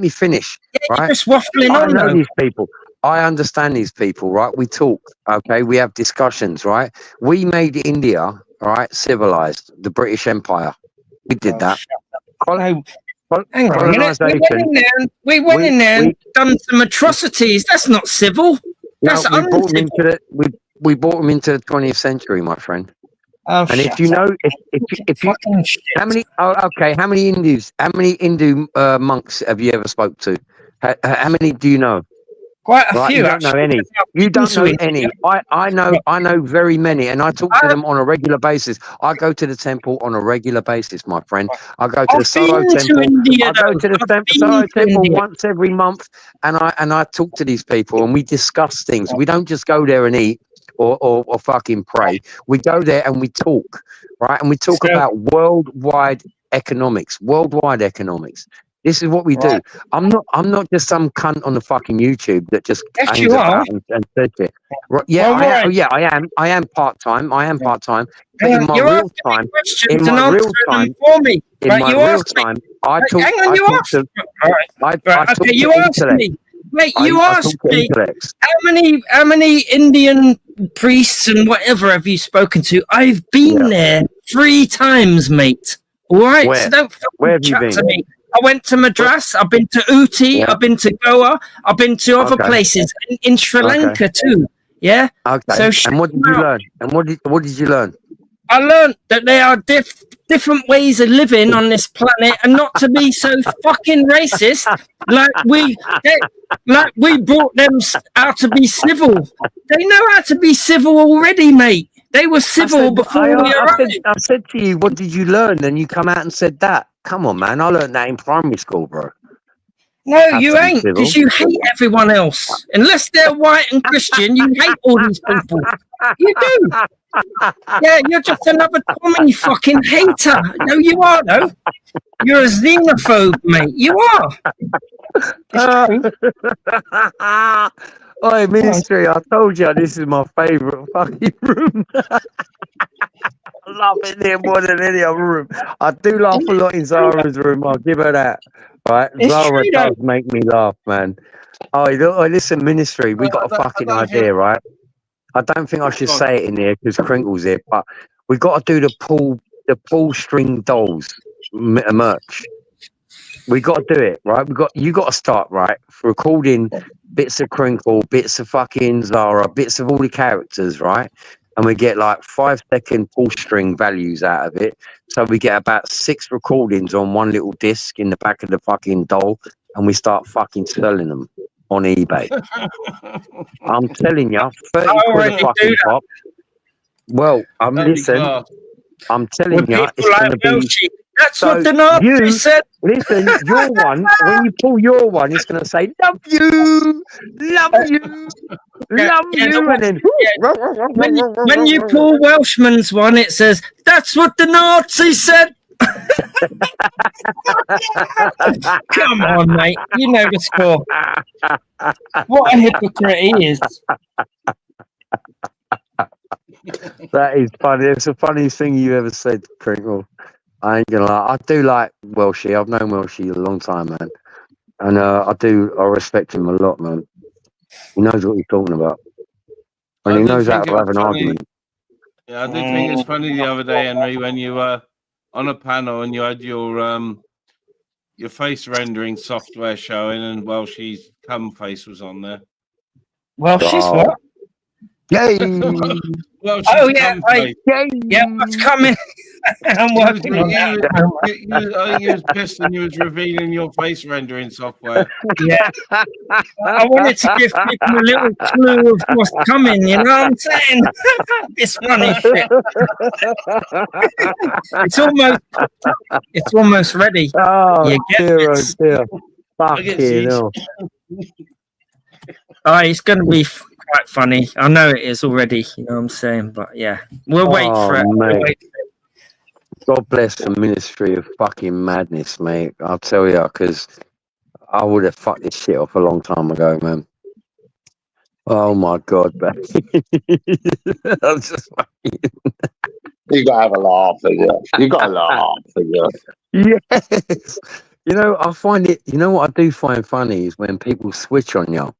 finish. Right? You're just waffling on. I know these people. I understand these people, right? We talk, okay? We have discussions, right? We made India, right, civilized, the British Empire. We did that. Hang on a minute. We went in there and done some atrocities. That's not civil. That's uncivil. We brought them into the 20th century, my friend. And if you know, if you, how many Hindu monks have you ever spoke to? How many do you know? Quite a few. You don't know any. You don't know any. I know very many, and I talk to them on a regular basis. I go to the temple on a regular basis, my friend. I go to the Soho temple. I go to the Soho temple once every month, and I talk to these people, and we discuss things. We don't just go there and eat or fucking pray. We go there and we talk, right? And we talk about worldwide economics. This is what we do. I'm not just some cunt on the fucking YouTube that just hangs about and says it. I am part time. But in my real time, I talk to intellects. Mate, you asked me how many Indian priests and whatever have you spoken to? I've been there 3 times, mate. All right, where? so don't Where have you been? To me. I went to Madras. I've been to Uti. I've been to Goa. I've been to other places in Sri Lanka too. Yeah. Okay. So and what did you learn? And what did you learn? I learned that there are different ways of living on this planet, and not to be so fucking racist. Like we brought them how to be civil. They know how to be civil already, mate. They were civil before we arrived. I said to you, what did you learn? And you come out and said that. Come on, man. I learned that in primary school, bro. No, you ain't, because you hate everyone else. Unless they're white and Christian, you hate all these people. You do. Yeah, you're just another Tommy fucking hater. No, you are, though. You're a xenophobe, mate. You are. Oi, Ministry, I told you this is my favourite fucking room. I love it there more than any other room. I do laugh a lot in Zara's room, I'll give her that. Right? Zara does make me laugh, man. Oh, listen, Ministry, we got a fucking idea, right? I don't think I should say it in here because Crinkle's here, but we've got to do the pull string dolls merch. We got to do it, right? You got to start, right? Recording bits of Crinkle, bits of fucking Zara, bits of all the characters, right? And we get like 5-second pull string values out of it. So we get about 6 recordings on one little disc in the back of the fucking doll, and we start fucking selling them on eBay. I'm telling you, 30 quid a fucking pop. Well, I'm telling you, it's going to be. That's what the Nazi said. Listen, your one, when you pull your one, it's going to say, love you, love you, love you. And then, when you pull Welshman's one, it says, that's what the Nazi said. Come on, mate. You know the score. What a hypocrite he is. That is funny. It's the funniest thing you ever said, Crinkle. I ain't gonna lie. I do like Welshie. I've known Welshie a long time, man. And I respect him a lot, man. He knows what he's talking about. And he knows how to have an argument. Yeah, I did think it's funny the other day, Henry, when you were on a panel and you had your face rendering software showing and Welshie's cum face was on there. Welshie's what? Yay! Oh yeah, yeah, what's coming? I'm working on that. I think you was pissed and you was revealing your face rendering software. Yeah, I wanted to give people a little clue of what's coming. You know what I'm saying? It's funny shit. It's almost ready. Oh dear, oh dear. Fuck you. Oh, it's going to be quite funny. I know it is already, you know what I'm saying? But yeah, we'll wait for it. We'll wait. God bless the Ministry of fucking Madness, mate. I'll tell you, because I would have fucked this shit off a long time ago, man. Oh my God, man. I'm just fucking... You gotta have a laugh, you gotta laugh, Yes. You know, I find it, you know what I do find funny is when people switch on you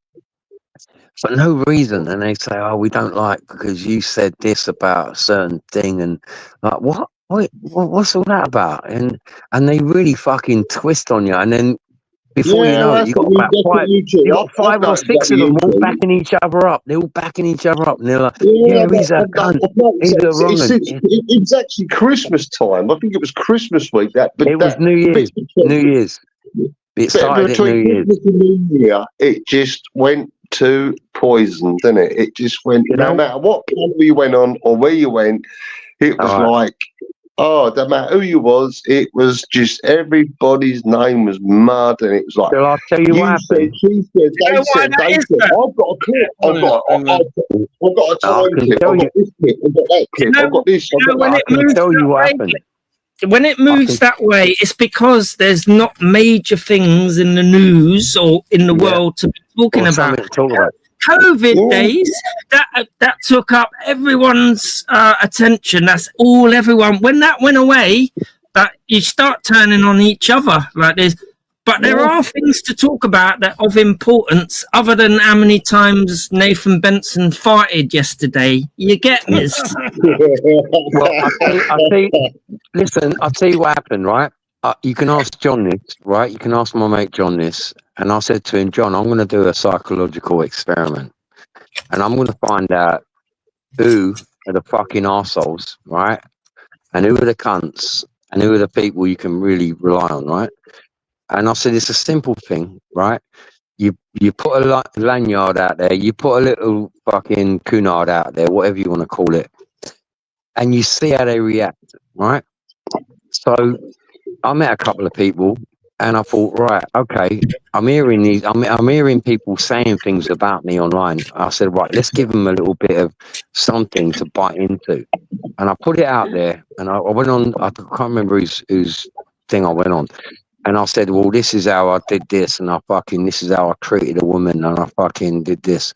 for no reason, and they say, "Oh, we don't like because you said this about a certain thing," and like, what? What's all that about? And they really fucking twist on you, and then before you know it, you got about 5 or 6 of them all backing each other up. They're all backing each other up, and they're like, "Yeah, he's a cunt. He's a wrong." It's actually Christmas time. I think it was Christmas week. It was New Year's. New Year's. It started at New Year's. New Year, it just went to poison, didn't it? It just went, no matter what panel you went on or where you went, it was like, oh, no matter who you was, it was just everybody's name was mud, and it was like, so I'll tell you what happened. She said, they said. I've got a clip. I've got a time clip. I've got this clip. I've got that clip. I've got this. I can tell you what happened. When it moves that way, it's because there's not major things in the news or in the world to be talking about. COVID days, that took up everyone's attention. That's all everyone. When that went away, that you start turning on each other like this. But there are things to talk about that of importance, other than how many times Nathan Benson farted yesterday. You get this? Well, I'll tell you what happened, right? You can ask John this, right? You can ask my mate John this. And I said to him, John, I'm going to do a psychological experiment. And I'm going to find out who are the fucking arseholes, right? And who are the cunts? And who are the people you can really rely on, right? And I said, it's a simple thing, right? You put a lanyard out there, you put a little fucking cunard out there, whatever you want to call it, and you see how they react, right? So I met a couple of people, and I thought, right, okay, I'm hearing people saying things about me online. I said, right, let's give them a little bit of something to bite into, and I put it out there, and I went on. I can't remember whose thing I went on. And I said, well, this is how I did this, and this is how I treated a woman, and I fucking did this.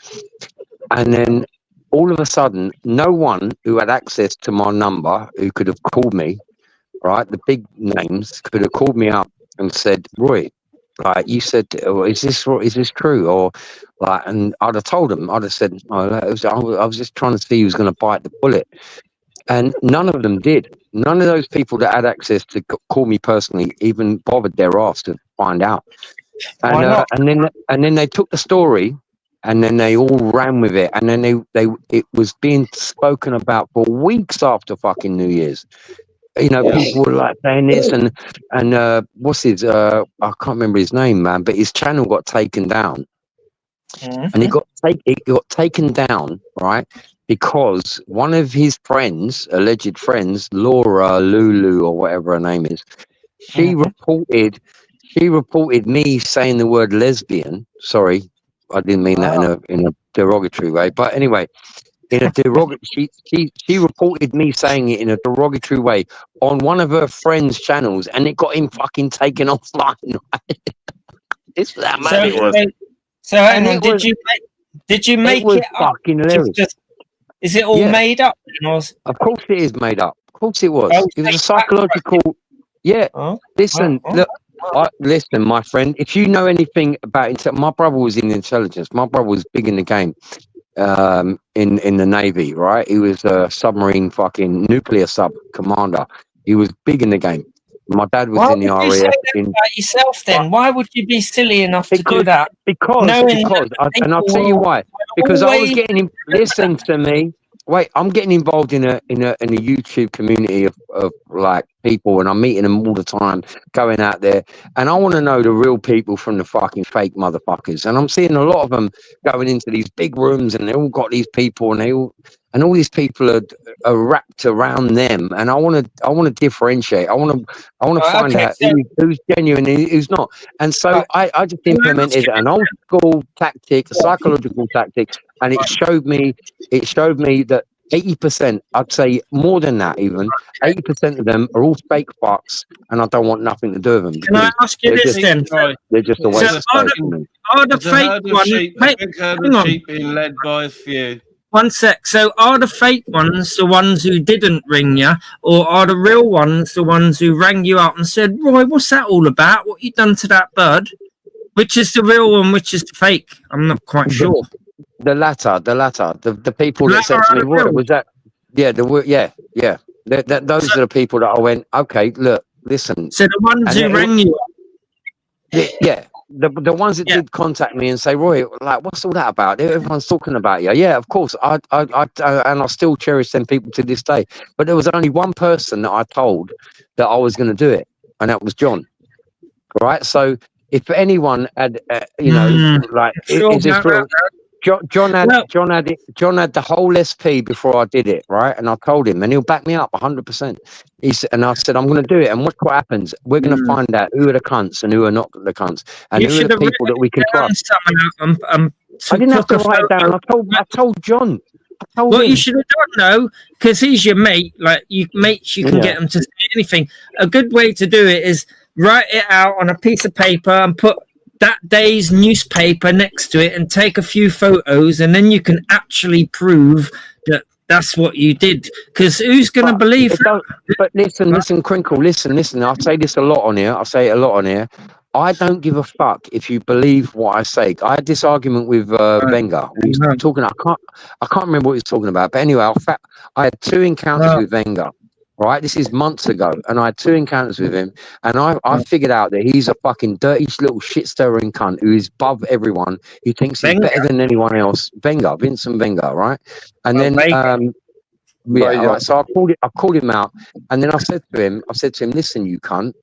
And then all of a sudden, no one who had access to my number, who could have called me, right, the big names, could have called me up and said, Roy, like, you said, is this true? Or like, and I'd have told them, I'd have said, no, I was just trying to see who's going to bite the bullet. And none of them did. None of those people that had access to call me personally even bothered their ass to find out. And then they took the story, and then they all ran with it. And then it was being spoken about for weeks after fucking New Year's. You know, people were like saying this, and what's his? I can't remember his name, man. But his channel got taken down, and it got taken down, right? Because one of his friends, alleged friends, Laura Lulu or whatever her name is, she reported me saying the word lesbian. Sorry, I didn't mean that in a derogatory way. But anyway, in a derogatory, she reported me saying it in a derogatory way on one of her friends' channels, and it got him fucking taken offline. It's that mad it was. So hang on, did you make it up? Fucking hilarious. Is it all made up? Of course it is made up. Of course it was. It was a psychological. Yeah. Listen, look. Listen, my friend. If you know anything about my brother was in intelligence. My brother was big in the game, in the Navy. Right. He was a submarine fucking nuclear sub commander. He was big in the game. My dad was in the RAF. Say that about yourself, then why would you be silly enough to do that? Because I'll tell you why. Because I was getting listen to me. Wait, I'm getting involved in a YouTube community of like people, and I'm meeting them all the time, going out there, and I want to know the real people from the fucking fake motherfuckers. And I'm seeing a lot of them going into these big rooms, and they all got these people, and all these people are wrapped around them. And I want to differentiate. I want to find out who's genuine and who's not. And so I just implemented an old school tactic, a psychological tactic, and it showed me that 80%, I'd say more than that even, 80% of them are all fake fucks, and I don't want nothing to do with them. Can I ask you this then? They're just a waste of space. Are the fake ones being led by a few? One sec. So are the fake ones the ones who didn't ring you, or are the real ones the ones who rang you up and said, Roy, what's that all about? What you done to that bird? Which is the real one, which is the fake? I'm not quite sure. The latter. The people that said to me, Roy, was that? Yeah, those are the people that I went, okay, look, listen. So the ones who rang you up? Yeah. The ones that did contact me and say, Roy, like, what's all that about? Everyone's talking about you. Yeah, of course. And I still cherish them people to this day. But there was only one person that I told that I was going to do it, and that was John. Right. So if anyone had, like, is this real? John had the whole SP before I did it, right? And I told him, and he'll back me up 100%. And I said, I'm going to do it. And watch what happens. We're going to find out who are the cunts and who are not the cunts, and who are the people that we can trust. I didn't have to write it down. I told John. What you should have done, though, because he's your mate. Like you can get him to say anything. A good way to do it is write it out on a piece of paper and put that day's newspaper next to it and take a few photos, and then you can actually prove that that's what you did. Because who's going to believe that? But listen, Crinkle, listen. I say this a lot on here. I don't give a fuck if you believe what I say. I had this argument with Wenger. We was talking. I can't remember what he was talking about. But anyway, I had 2 encounters with Wenger. right? This is months ago, and I had 2 encounters with him, and I figured out that he's a fucking dirty little shit stirring cunt who is above everyone. He thinks he's better than anyone else. Vincent Wenger, right? And then right, so I called him out, and then I said to him, listen, you cunt,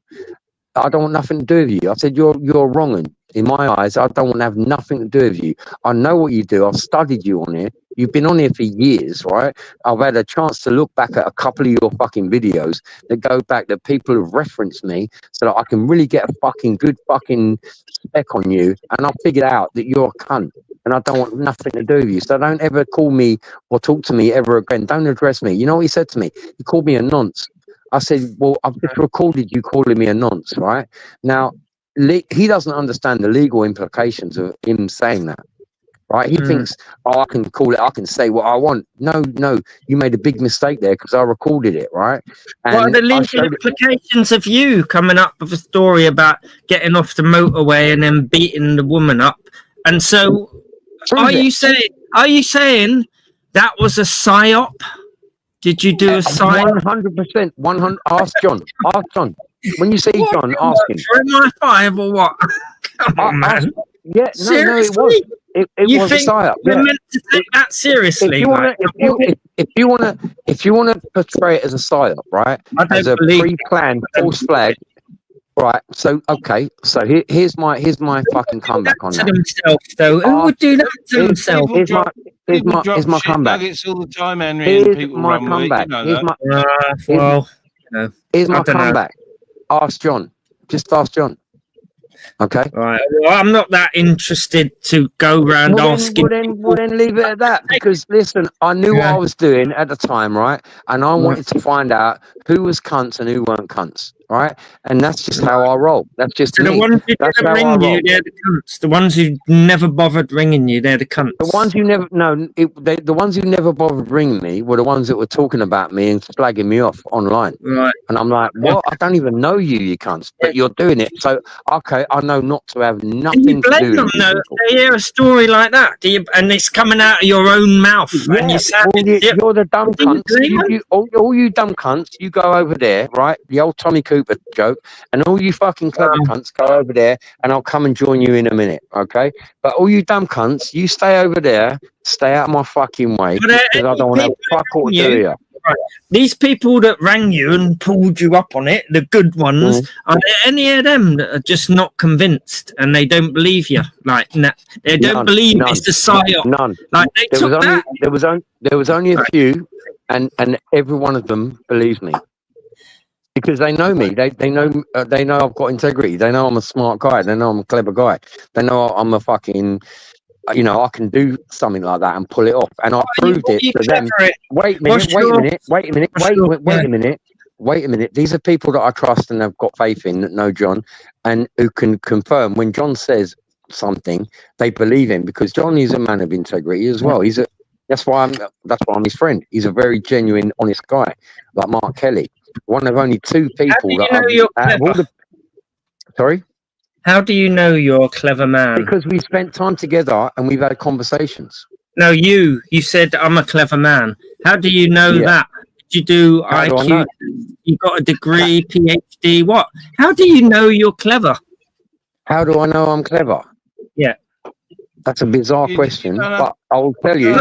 I don't want nothing to do with you. I said, you're wrong. And in my eyes, I don't want to have nothing to do with you. I know what you do. I've studied you on here. You've been on here for years, right? I've had a chance to look back at a couple of your fucking videos that go back that people have referenced me so that I can really get a fucking good fucking spec on you. And I figured out that you're a cunt and I don't want nothing to do with you. So don't ever call me or talk to me ever again. Don't address me. You know what he said to me? He called me a nonce. I said, well, I've just recorded you calling me a nonce, right? Now, he doesn't understand the legal implications of him saying that, right? He thinks, I can call it, I can say what I want. No, you made a big mistake there because I recorded it, right? And what are the legal implications of you coming up with a story about getting off the motorway and then beating the woman up? And so, are you saying that was a psyop? Did you do a psyop? 100%. 100. Ask John. When you say John, ask him. My 5 or what? Come on, man. Yeah, seriously? No, it was. It was a psyop. You're meant to take that seriously. If you want to portray it as a psyop, right? As a pre-planned false flag. Right, so okay, so here's my fucking comeback on that. Himself, though, who would do that to himself? Here's my comeback. Nuggets all the time, Henry. Here's my comeback. Here's my comeback. Ask John. Just ask John. Okay. Right. Well, I'm not that interested to go around asking. Well, then leave it at that. Because listen, I knew what I was doing at the time, right? And I wanted to find out who was cunts and who weren't cunts, right? And that's just how I roll. That's just me. The ones who didn't ring you, they're the cunts. The ones who never bothered ringing you, they're the cunts. The ones who never, the ones who never bothered ringing me were the ones that were talking about me and slagging me off online. Right. And I'm like, what? I don't even know you cunts, but you're doing it. So, okay, I know not to have nothing to do with it. They hear a story like that, and it's coming out of your own mouth, and you sound you're the dumb cunts. All you dumb cunts, you go over there, right? The old Tommy Cooper joke, and all you fucking clever cunts go over there, and I'll come and join you in a minute, okay? But all you dumb cunts, you stay over there, stay out of my fucking way, because I don't want to have fuck all to do you. Right. These people that rang you and pulled you up on it, the good ones, are there any of them that are just not convinced and they don't believe you? Like, they don't believe it's a psyop. None. Like, they took that. There was only a few, and every one of them believes me. Because they know me, they know I've got integrity. They know I'm a smart guy. They know I'm a clever guy. They know I'm a fucking, I can do something like that and pull it off. And I proved it to them. Wait a minute. These are people that I trust and have got faith in, that know John, and who can confirm when John says something, they believe him, because John is a man of integrity as well. That's why I'm his friend. He's a very genuine, honest guy, like Mark Kelly. One of only 2 people Sorry? How do you know you're a clever man? Because we spent time together and we've had conversations. No, you said I'm a clever man. How do you know that? Did you do IQ? You got a degree, PhD, what? How do you know you're clever? How do I know I'm clever? Yeah. That's a bizarre question, but I will tell you.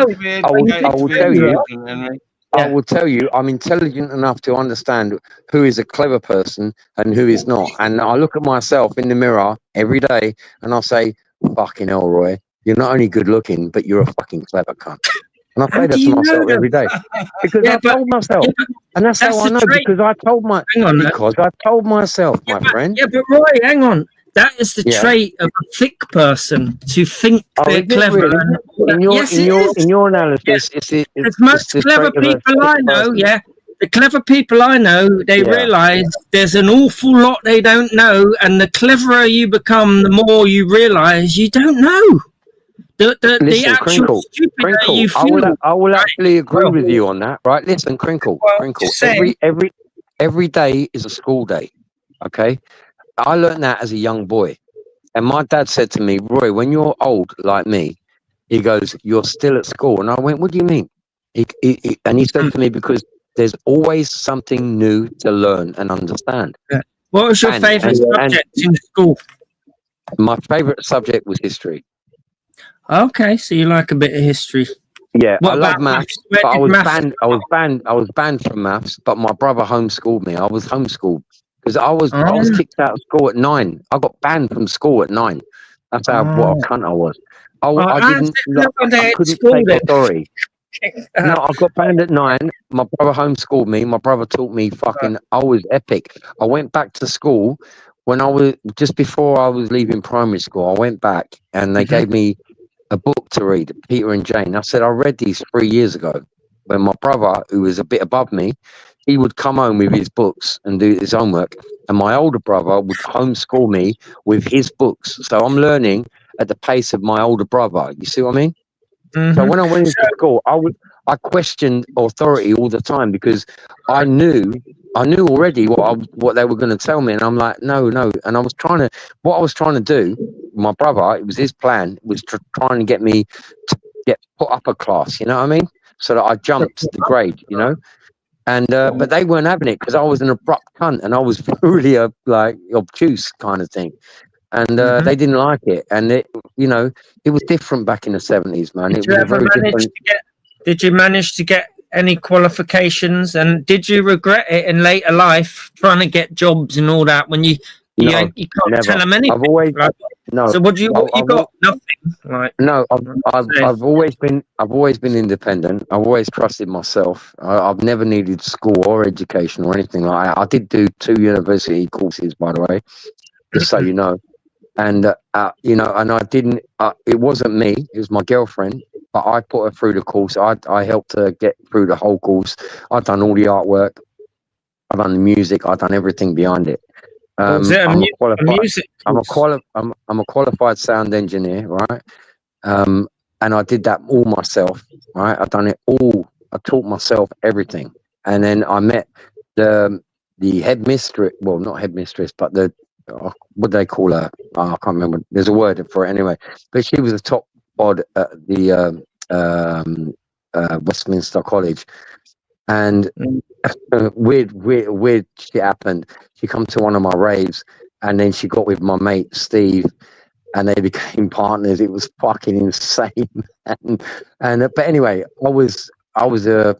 I will tell you, I'm intelligent enough to understand who is a clever person and who is not. And I look at myself in the mirror every day and I say, fucking hell, Roy, you're not only good looking, but you're a fucking clever cunt. And I say that to myself every day. Because I told myself. And that's how I know, because I told myself, my friend. Yeah, but Roy, hang on. That is the trait of a thick person, to think they're clever. Really? In your analysis, it's most clever people I know, the clever people I know, they realise there's an awful lot they don't know, and the cleverer you become, the more you realise you don't know. The actual stupider you feel. I will actually agree with you on that, right? Listen, Crinkle. Every day is a school day, okay? I learned that as a young boy. And my dad said to me, Roy, when you're old like me, he goes, you're still at school. And I went, what do you mean? And he said to me, because there's always something new to learn and understand. Yeah. What was your favourite subject in school? My favourite subject was history. Okay, so you like a bit of history. Yeah, what I love maths, but I was banned from maths, but my brother homeschooled me. I was homeschooled because I was kicked out of school at 9. I got banned from school at 9. That's how what a cunt I was. I couldn't take authority. No, I got banned at 9. My brother homeschooled me. My brother taught me I was epic. I went back to school when I was just before I was leaving primary school. I went back and they gave me a book to read, Peter and Jane. I said, I read these 3 years ago when my brother, who was a bit above me, he would come home with his books and do his homework. And my older brother would homeschool me with his books. So I'm learning at the pace of my older brother. You see what I mean? So when I went into school, I questioned authority all the time because I knew already what they were going to tell me, and I'm like, no. And what I was trying to do, my brother, it was his plan, was trying to get me to get put up a class. You know what I mean? So that I jumped the grade. You know, and but they weren't having it because I was an abrupt cunt and I was really obtuse kind of thing. And they didn't like it, and it was different back in the 70s, man. Did you manage to get any qualifications, and did you regret it in later life trying to get jobs and all that when you can't never. tell them anything? I've always no. So what you got? Nothing. Like no, I've always been independent. I've always trusted myself. I've never needed school or education or anything like that. I did do 2 university courses, by the way, just so you know. And, and I didn't, it wasn't me, it was my girlfriend, but I put her through the course. I helped her get through the whole course. I've done all the artwork. I've done the music. I've done everything behind it. I'm a qualified sound engineer, right? And I did that all myself, right? I've done it all. I taught myself everything. And then I met the headmistress, well, not headmistress, but what do they call her? I can't remember. There's a word for it anyway. But she was the top bod at the Westminster College. And weird shit happened. She come to one of my raves, and then she got with my mate Steve, and they became partners. It was fucking insane. But anyway, I was a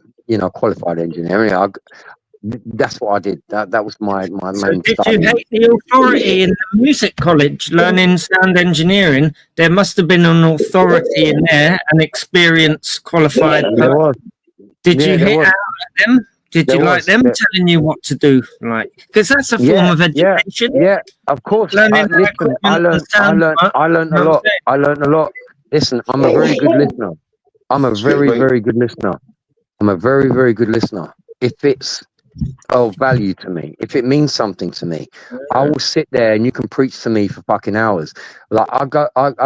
qualified engineer. Anyway, that's what I did. That was my main. Did you hate the authority in the music college learning sound engineering? There must have been an authority in there, an experienced qualified. There was. Did you hit out at them? Did you like them telling you what to do? Like, because that's a form of education. Yeah, of course. I learned a lot. I learned a lot. Listen, I'm a very good listener. I'm a very, very good listener. I'm a very, very good listener. If it's of value to me, if it means something to me, I will sit there and you can preach to me for fucking hours. Like I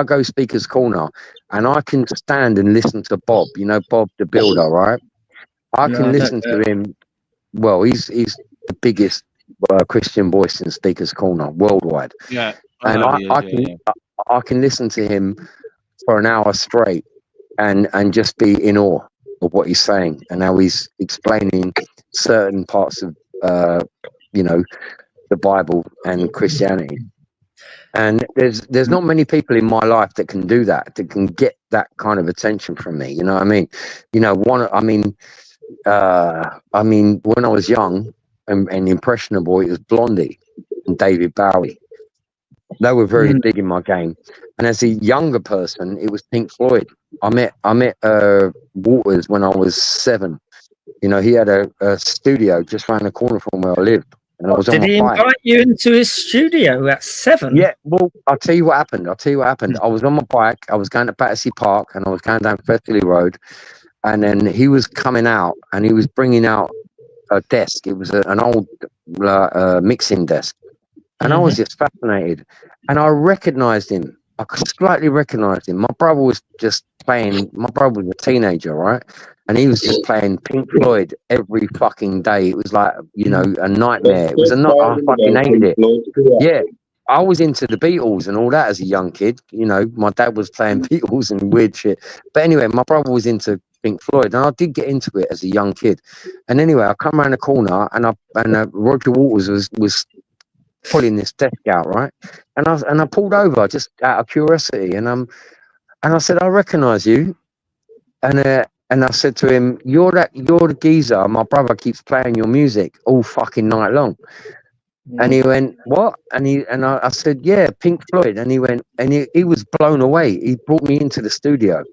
go Speaker's Corner and I can stand and listen to Bob, Bob the Builder, right? I can listen to him. Well, he's the biggest Christian voice in Speaker's Corner worldwide. Yeah, and I can listen to him for an hour straight and just be in awe of what he's saying and how he's explaining certain parts of the Bible and Christianity. And there's not many people in my life that can do that, that can get that kind of attention from me. You know what I mean? When I was young and impressionable, it was Blondie and David Bowie. They were very big in my game. And as a younger person, it was Pink Floyd. I met Waters when I was 7. He had a studio just around the corner from where I lived. And I was Did he invite you into his studio at 7? Yeah, well, I'll tell you what happened. I was on my bike. I was going to Battersea Park and I was going down Festley Road. And then he was coming out and he was bringing out a desk. It was an old mixing desk. And I was just fascinated. And I recognized him. I slightly recognized him. My brother was just playing. My brother was a teenager, right? And he was just playing Pink Floyd every fucking day. It was like, a nightmare. It was I fucking hated it. Yeah. I was into the Beatles and all that as a young kid. My dad was playing Beatles and weird shit. But anyway, my brother was into Pink Floyd, and I did get into it as a young kid. And anyway, I come around the corner, and Roger Waters was pulling this desk out, right? And I pulled over just out of curiosity, and I said, I recognise you, and I said to him, you're the geezer. My brother keeps playing your music all fucking night long. And he went, what? And I said, yeah, Pink Floyd. And he went, and he was blown away. He brought me into the studio,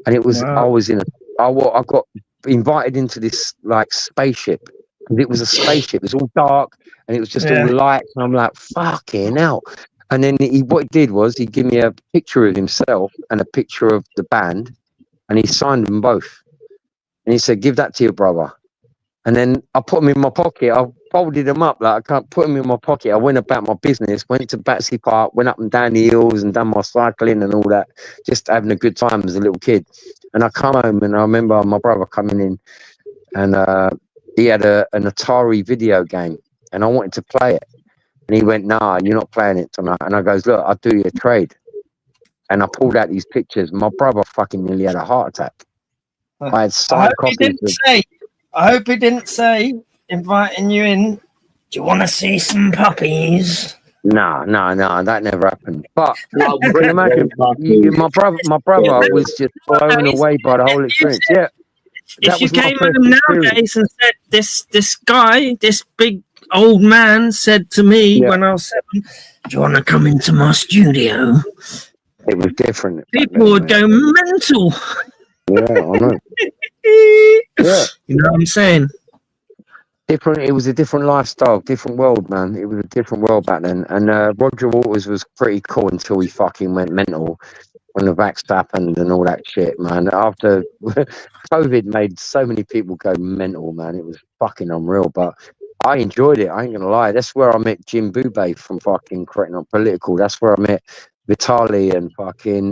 and it was I got invited into this like spaceship. It was a spaceship. It was all dark, and it was just all lights. And I'm like, fucking hell. And then what he did was he gave me a picture of himself and a picture of the band, and he signed them both. And he said, give that to your brother. And then I put them in my pocket. I folded them up. Like, I can't put them in my pocket. I went about my business, went to Battersea Park, went up and down the hills and done my cycling and all that, just having a good time as a little kid. And I come home, and I remember my brother coming in, and he had an Atari video game, and I wanted to play it. And he went, nah, you're not playing it tonight. And I goes, look, I'll do you a trade. And I pulled out these pictures. My brother fucking nearly had a heart attack. I had signed copies. I hope he didn't say, inviting you in, do you want to see some puppies? No, that never happened. But you can imagine, my brother was just blown away by the whole experience. Yeah. If you came home nowadays and said, this guy, this big old man said to me when I was 7, do you want to come into my studio? It was different. People would go mental. Yeah, I know. Yeah. You know what I'm saying? Different. It was a different lifestyle, different world, man. It was a different world back then. And Roger Waters was pretty cool until he fucking went mental when the vax happened and all that shit, man. After COVID made so many people go mental, man. It was fucking unreal. But I enjoyed it. I ain't gonna lie. That's where I met Jim Boubet from fucking Correct Not Political. That's where I met Vitaly and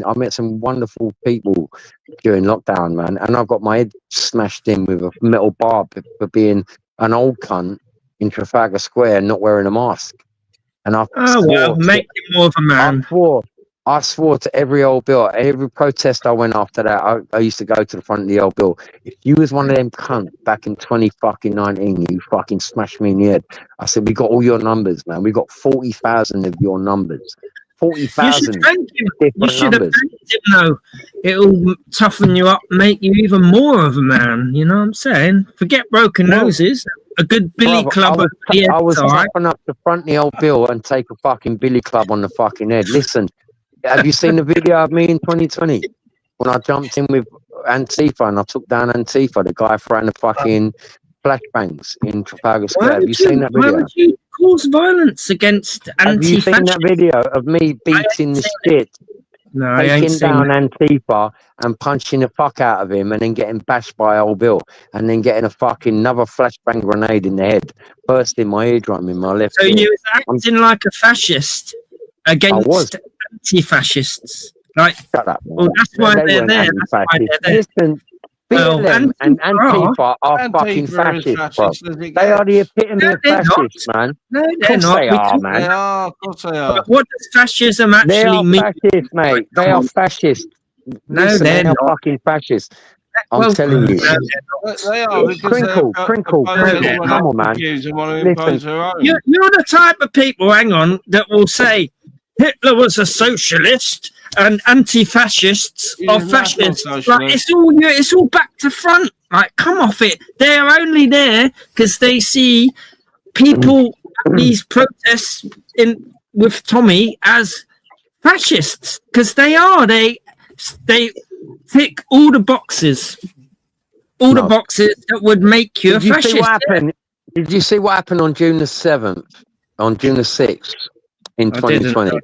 I met some wonderful people during lockdown, man. And I got my head smashed in with a metal bar for being an old cunt in Trafalgar Square and not wearing a mask. And make you more of a man. I swore to every old bill, every protest I went after that, I used to go to the front of the old bill. If you was one of them cunts back in 2019, you fucking smashed me in the head. I said, we got all your numbers, man. We got 40,000 of your numbers. 40,000. You should have thanked him, though. It'll toughen you up, make you even more of a man. You know what I'm saying? Forget broken noses. A good billy club. I was tapping up the front of the old bill and take a fucking billy club on the fucking head. Listen, have you seen the video of me in 2020 when I jumped in with Antifa and I took down Antifa, the guy throwing the fucking flashbangs in Trafalgar Square? Have you seen that video? Why would you cause violence against Antifa? Have you seen that video of me beating the shit, taking down Antifa and punching the fuck out of him and then getting bashed by old Bill and then getting a fucking another flashbang grenade in the head, bursting my eardrum in my left ear? So you was acting like a fascist against anti-fascists. Like, shut up, well, that's why they're there. That's why they're there. Listen, BLM and Antifa are fucking fascists, bro. They are the epitome of fascists, man. No, they're not. They are, man. They are, of course they are. But what does fascism actually mean? They are fascists, mate. They are fascists. No, they're not fucking fascists. I'm telling you. They are. Crinkle. Come on, man. Listen, you're the type of people, hang on, that will say Hitler was a socialist and anti-fascists are fascists. Like, it's all back to front. Like, come off it. They're only there because they see people at these protests with Tommy as fascists, because they are. They tick all the boxes. The boxes that would make you a fascist. Did you see what happened on June the 7th? On June the 6th in 2020?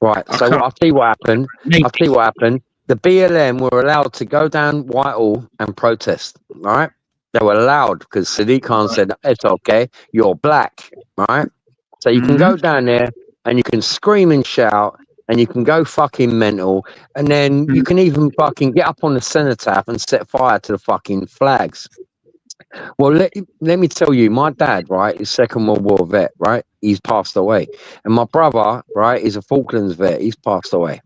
Right, so I'll tell you what happened. The BLM were allowed to go down Whitehall and protest, right? They were allowed because Sadiq Khan said, it's okay, you're black, right? So you can go down there and you can scream and shout and you can go fucking mental, and then you can even fucking get up on the cenotaph and set fire to the fucking flags. Well, let me tell you, my dad, right, is Second World War vet, right? He's passed away. And my brother, right, is a Falklands vet. He's passed away.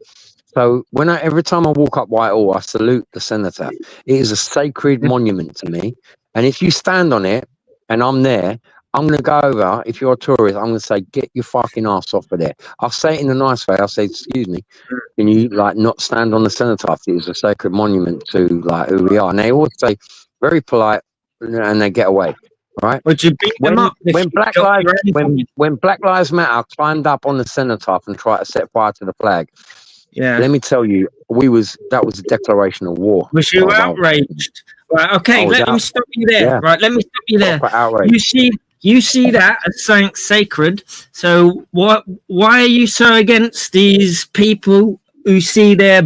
So every time I walk up Whitehall, I salute the cenotaph. It is a sacred monument to me. And if you stand on it and I'm there, I'm going to go over, if you're a tourist, I'm going to say, get your fucking ass off of there. I'll say it in a nice way. I'll say, excuse me, can you like not stand on the cenotaph? It is a sacred monument to like who we are. And they always say, very polite, and they get away. Right? Would you beat them up when Black Lives Matter climbed up on the cenotaph and tried to set fire to the flag, let me tell you, that was a declaration of war. Was you outraged? Right, okay, let me stop you there. Yeah. Right, let me stop you there. You see that as something sacred. So why are you so against these people who see their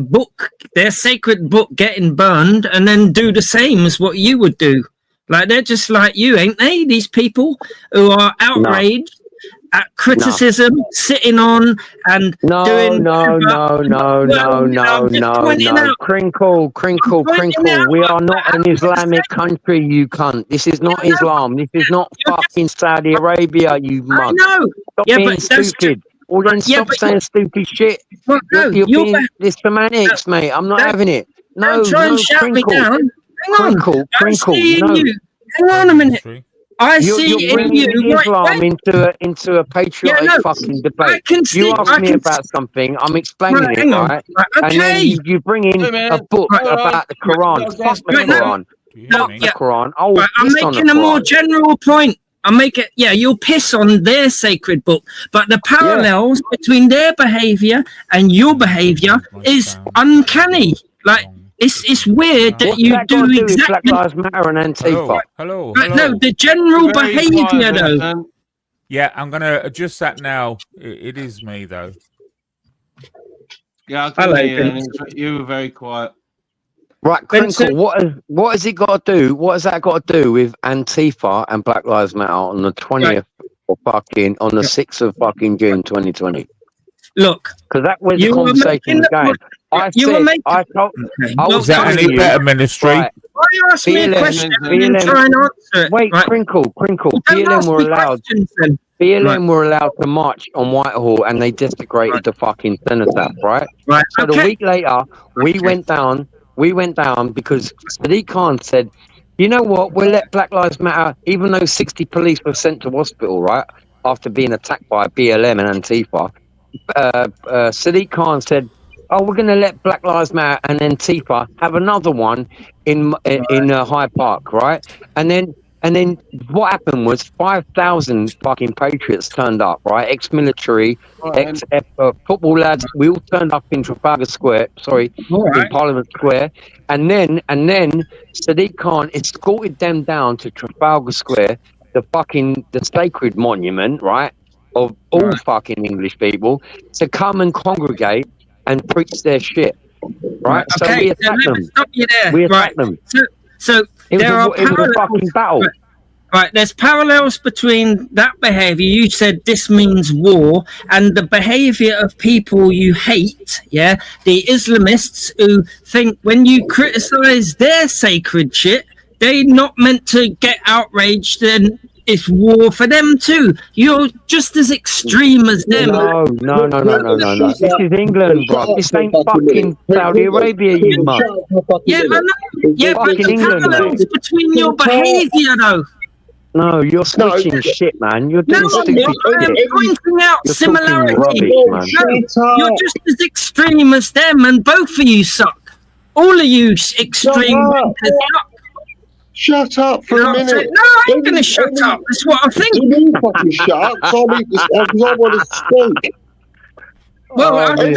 sacred book getting burned and then do the same as what you would do? Like, they're just like you, ain't they? These people who are outraged at criticism, sitting on and doing... No. Crinkle. We are not an Islamic country, you cunt. This is not Islam. This is not fucking Saudi Arabia, you mug. I know. Stop being stupid. Or then stop saying stupid shit. Well, you're being this semantics, mate. I'm not having it. No, try and shout me down. Hang on. Crinkle. Hang on a minute. You're bringing Islam into a patriotic fucking debate. You asked me about something, I'm explaining it, right? And then you bring in a book about the Quran. Fuck the Quran. The Quran. I'm making a more general point. You'll piss on their sacred book, but the parallels between their behavior and your behavior is uncanny. Like, it's weird that you do exactly... Black Lives Matter and Antifa. Hello. No, the general behavior, though. Yeah, I'm going to adjust that now. It is me, though. Yeah, I can hear you. You were very quiet. Right, Crinkle, what has it got to do? What has that got to do with Antifa and Black Lives Matter on the 20th on the 6th of fucking June 2020? Look, because that was the conversation going. Was that any better, Ministry? Why you ask me a question and try and answer it? Wait, Crinkle. BLM were allowed to march on Whitehall and they desecrated the fucking cenotaph, right? Right. So the week later, we went down because Sadiq Khan said, you know what, we'll let Black Lives Matter, even though 60 police were sent to hospital, right, after being attacked by BLM and Antifa. Sadiq Khan said, we're going to let Black Lives Matter and Antifa have another one in Hyde Park, right? And then what happened was 5,000 fucking patriots turned up, right? Ex-military, football lads. We all turned up in Trafalgar Square. In Parliament Square, and then Sadiq Khan escorted them down to Trafalgar Square, the sacred monument, right, of all fucking English people, to come and congregate and preach their shit, right? Okay, so we attacked them. Stop you there. We attacked them. So it was a fucking battle. Right, there's parallels between that behavior, you said this means war, and the behavior of people you hate, the Islamists who think when you criticize their sacred shit, they're not meant to get outraged and it's war for them too. You're just as extreme as them. No. This is England, bro. This ain't fucking Saudi Arabia, you mug. Yeah, I know. Yeah, but the parallels between your behavior, though. No, you're switching shit, man. You're doing stupid shit. I'm pointing out similarity. Rubbish, you're just as extreme as them, and both of you suck. All of you extreme suck. Shut up for a minute. No, I ain't going to shut up. That's what I think. You mean fucking shut up? Because I want to speak. Well, I got to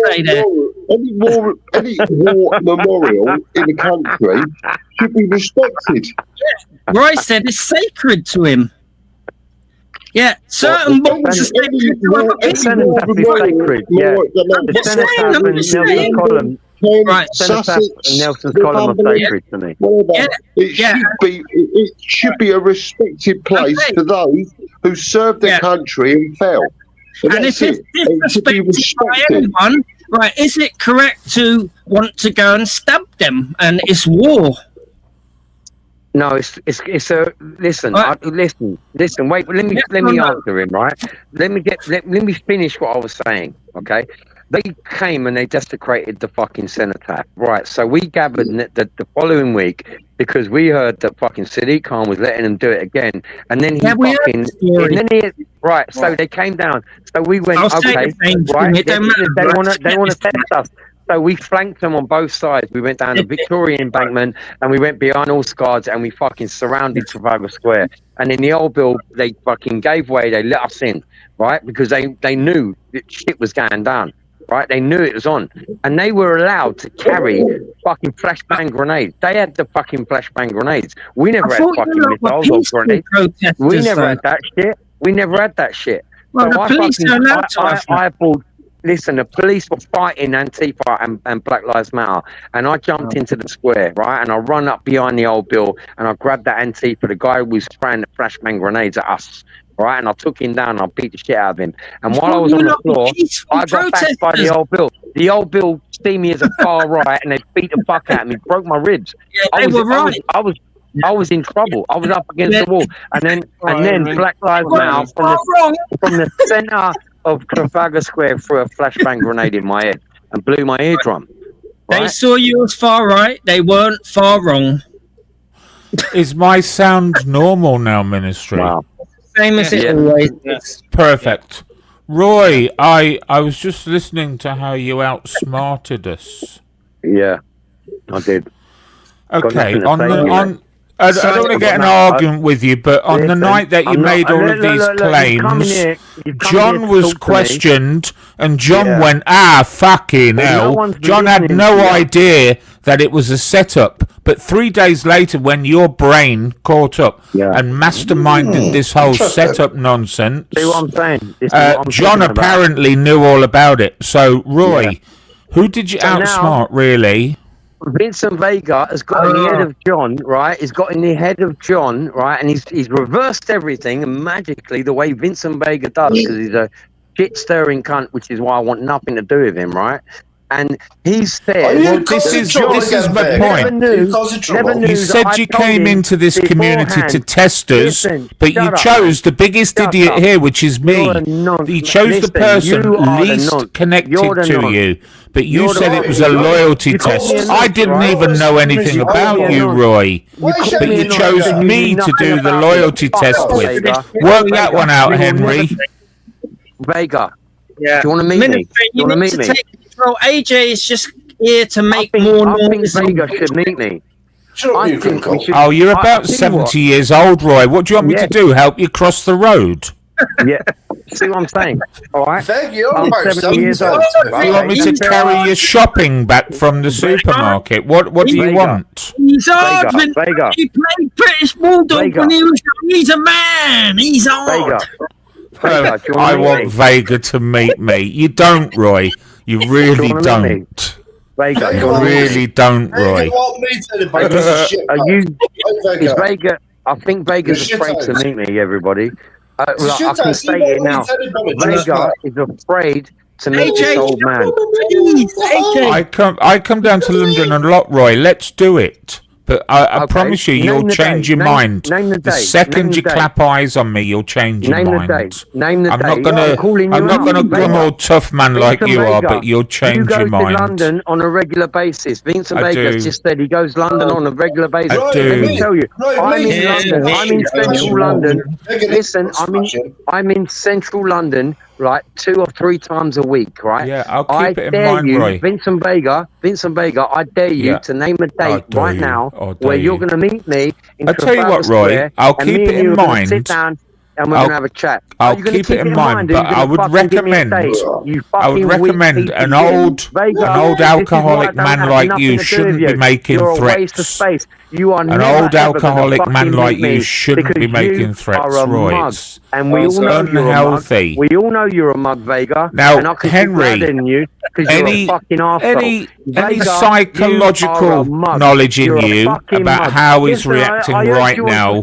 say there. Any war memorial in the country should be respected. Yeah, Roy said it's sacred to him. Yeah, certain balls are sacred to other people. The cenotaph and Nelson's column. Right, Sussex, and Nelson's column are sacred to me. It should be a respected place for those who served their country and fell. And if it's disrespected by anyone, right, is it correct to want to go and stab them? And it's war. No, it's a listen. Right. Listen. Wait, let me answer him. Right, let me finish what I was saying. Okay, They came and they desecrated the fucking cenotaph. Right, so we gathered the following week because we heard that fucking Sadiq Khan was letting them do it again. And then so they came down. So we went, okay, right, they want to test us. So we flanked them on both sides. We went down the Victoria embankment and we went behind all guards and we fucking surrounded Trafalgar Square. And in the old bill, they fucking gave way. They let us in, right? Because they knew that shit was going down, right? They knew it was on. And they were allowed to carry fucking flashbang grenades. They had the fucking flashbang grenades. We never had fucking missiles or grenades. We never had that shit. We never had that shit. Well, so the police are allowed I pulled. Listen, the police were fighting Antifa and Black Lives Matter, and I jumped into the square, right, and I run up behind the old bill, and I grabbed that Antifa, the guy who was spraying the flashbang grenades at us, right, and I took him down, and I beat the shit out of him, and while I was on the floor, I got backed by the old bill. The old bill see me as a far right, and they beat the fuck out of me, broke my ribs. Yeah, I was in trouble. I was up against the wall, and then Black Lives Matter from the center of Trafalgar Square threw a flashbang grenade in my head and blew my eardrum. Right? They saw you as far right. They weren't far wrong. Is my sound normal now, Ministry? Wow. Same as it always is. Perfect. Roy, I was just listening to how you outsmarted us. Yeah, I did. Okay, I don't want to get an argument with you, but on the night that you made all of these claims, John was questioned, and John went, fucking hell. John had no idea that it was a setup. But 3 days later, when your brain caught up and masterminded this whole setup nonsense, see what I'm saying? John apparently knew all about it. So, Roy, who did you outsmart, really? Vincent Vega has got in the head of John, right? He's got in the head of John, right? And he's reversed everything, and magically, the way Vincent Vega does, because he's a shit-stirring cunt, which is why I want nothing to do with him, right? And he said, this is my point. You said you came into this community to test us, but you chose the biggest idiot here, which is me. You chose the person least connected to you, but you said it was a loyalty test. I didn't even know anything about you, Roy, but you chose me to do the loyalty test with. Work that one out, Henry. Vega, do you want to meet me? Do you want to meet me? Well, AJ is just here to make more noise. I think Vega should meet me. Oh, you're about 70 years old, Roy. What do you want me to do? Help you cross the road? Yeah. See what I'm saying? All right. Thank you. I'm 70 years old. You want me to carry your shopping back from the supermarket? What do you want? He's hard. Vega. He played British Bulldog when he was young. He's a man. He's hard. Vega, I want Vega to meet me. You don't, Roy. You really don't. Vega, you really don't, Roy. Is Vega? I think Vega's afraid to meet me. Everybody, I can say it now. Vega is afraid to meet this old man. I come down to London a lot, Roy. Let's do it. But I promise you, you'll change your mind. The second you clap eyes on me, you'll change your mind. Name the day. I'm not gonna come all tough man like you are, but you'll change your mind. You go to London on a regular basis. Vincent Baker just said he goes to London on a regular basis. I do. Let me tell you, I'm in London. I'm in central London. Listen, I'm in central London. Right, 2 or 3 times a week, right? Yeah, I'll keep it in mind, Roy. Vincent Vega, I dare you to name a date right now where you're going to meet me in I'll tell you what, Roy, I'll keep it in mind. Sit down and we're going to have a chat. I'll keep it in mind, but I would recommend an old alcoholic man like you shouldn't be making threats. An old alcoholic man like you shouldn't be making threats, Roy. And we all know unhealthy. You're a mug. We all know you're a mug, Vega. Now, and I Henry, any psychological knowledge in you about how he's reacting right now?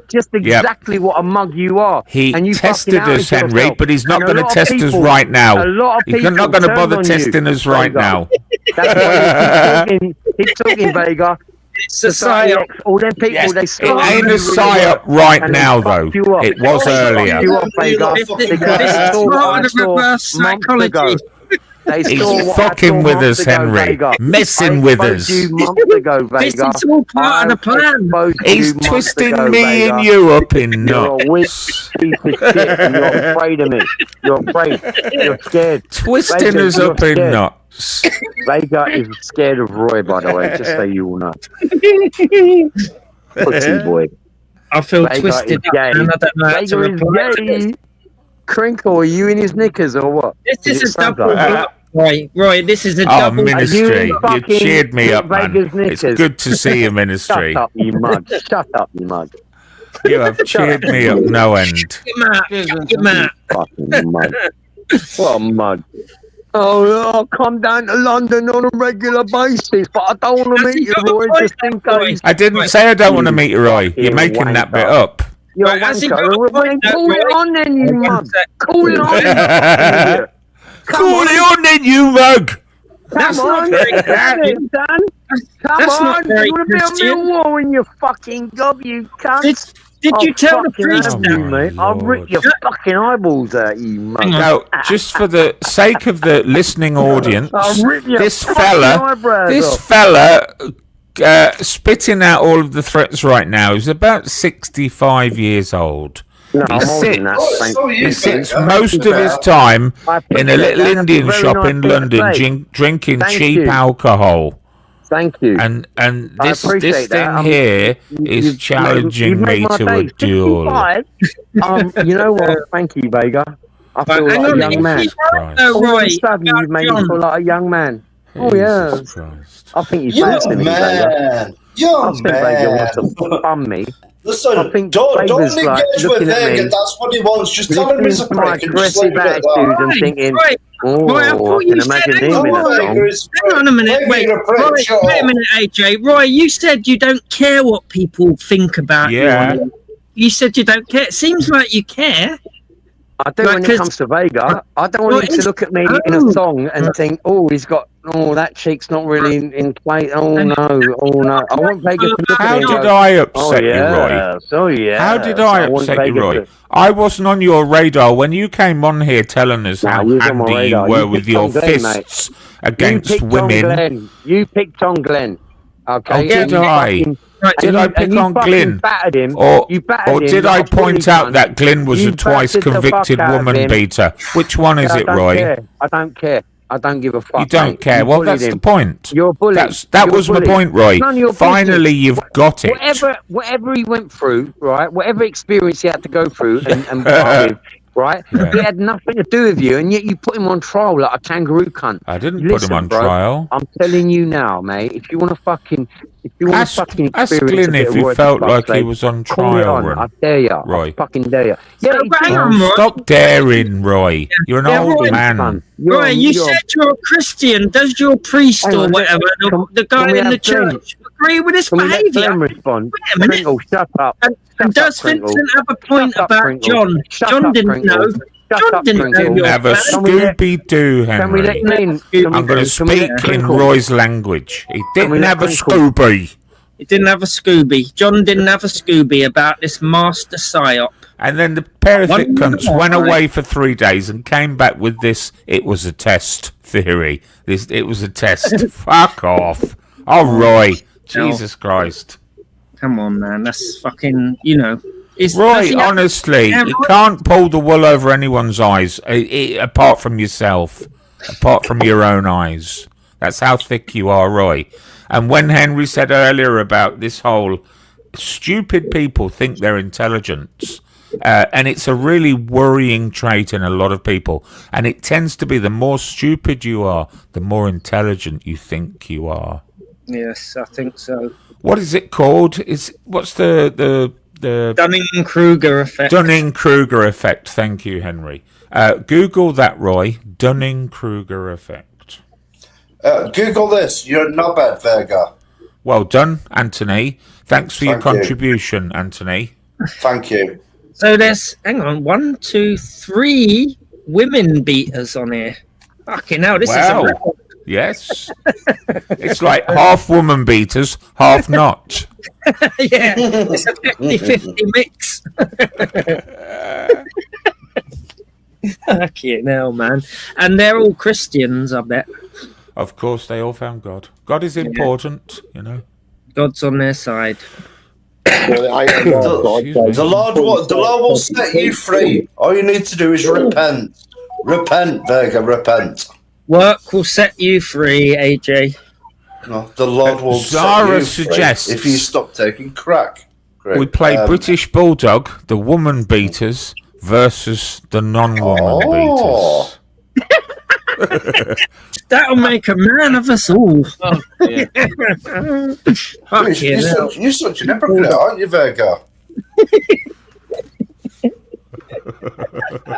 Just exactly what a mug you are. He tested us, Henry, but he's not going to test us right now. He's not going to bother testing us right now. That's what he's talking, Vega. It's a psyop. All them people, Yes, they it ain't a psyop right now, though. It was earlier. This is part of reverse psychology. He's fucking with us, Henry. Messing with us. This is all part of the plan. He's twisting me and you up in knots. You're a weak piece of shit, and you're afraid of me. You're afraid. You're scared. Twisting us up in knots. Vega is scared of Roy, by the way, just so you all know. Pussy boy. I feel twisted up, and I don't know how to reply to this. Crinkle, are you in his knickers or what? This is a double Roy, this is a double. Ministry, you cheered me up, man. It's good to see you, Ministry. Shut up, you mug. Shut up, you mug. You have cheered me up no end. Get Matt. Fucking mug. What a mug. Oh, I'll come down to London on a regular basis, but I don't want to meet you, Roy, just in case. I didn't say I don't want to meet you, Roy. You're making that bit up. You're a wanker. Call it on then, you mug. Call it on. Call it on then, you mug. That's Come not on, very Christian. Come That's on, not very you want to be Christian. on the wall in your fucking gob, you cunt. Did you tell the priest that? that? Mate? I'll rip your fucking eyeballs out, you mug. Now, just for the sake of the listening audience, I'll rip your this fucking fella spitting out all of the threats right now is about 65 years old. No, I'm older than that. He sits most of his time in a little Indian shop in London drinking cheap alcohol. Thank you. And this thing here is challenging me to a duel. You know what? Thank you, Vega. I feel like a young man. All of a sudden, you've made me feel like a young man. Oh, yeah. I think you're man. I think Vega wants to bum me. Listen, I think don't Vega's engage like with looking at him. me, That's what he wants. Just tell him he's a my prick and just leave aggressive it at attitude that. and thinking, Right, I I thought can you said, imagine him in a song. hang on a minute, wait a minute, AJ. Roy, you said you don't care what people think about you. You said you don't care. It seems like you care. I do when it comes to Vega. I don't want him to look at me in a song and think, oh, he's got, that cheek's not really in play. Oh, no. I want Vega to look at me. How did I upset you, Roy? Oh, yeah. How did I upset you, Roy? I wasn't on your radar when you came on here telling us how handy you were with your fists against women. You picked on Glenn. Okay. Oh, did I? Did I pick on Glyn? Or did I point out that Glyn was a twice convicted woman beater? Which one is it, Roy? I don't care. I don't give a fuck. You don't care? Well, that's the point. You're a bully. That was my point, Roy. Finally, you've got it. Whatever he went through, right? Whatever experience he had to go through and with, right? Yeah. It had nothing to do with you, and yet you put him on trial like a kangaroo cunt. I didn't put him on trial. I'm telling you now, mate. If you want to fucking experience ask Glyn if he felt like he was on trial. I dare you, Roy. I fucking dare you. Yeah, stop daring, Roy. You're an old man. Roy, you said you're a Christian. Does your priest or whatever, the guy in the church, agree with this behaviour? Respond. Crinkle, shut up. And does Vincent have a point about John? John didn't know. John didn't have a Scooby-Doo, Henry. I'm going to speak in Roy's language. He didn't have a Scooby. He didn't have a Scooby. John didn't have a Scooby about this master psyop. And then the pair of thick cunts went away for 3 days and came back with this, it was a test theory. It was a test. Fuck off. Oh, Roy. Jesus Christ. Come on, man. That's fucking, Roy, honestly, you can't pull the wool over anyone's eyes, apart from yourself, apart from your own eyes. That's how thick you are, Roy. And when Henry said earlier about this whole stupid people think they're intelligent, and it's a really worrying trait in a lot of people, and it tends to be the more stupid you are, the more intelligent you think you are. Yes, I think so. What is it called? What's the Dunning-Kruger effect. Dunning-Kruger effect. Thank you, Henry. Google that, Roy. Dunning-Kruger effect. Google this. You're not bad, Vega. Well done, Anthony. Thanks for your contribution, Anthony. Thank you. So there's, 1, 2, 3 women beaters on here. Fucking hell, this is a record. Yes. It's like half woman beaters, half not. Yeah, it's a 50-50 mix. Fucking hell, man. And they're all Christians, I bet. Of course, they all found God. God is important, you know. God's on their side. The Lord will set you free. All you need to do is repent. Repent, Vega, repent. Work will set you free, AJ. No, the Lord will Zara set you suggests free if you stop taking crack. We play British Bulldog, the woman beaters, versus the non-woman beaters. That'll make a man of us all. Oh, yeah. You're such an hypocrite, aren't you, Vega?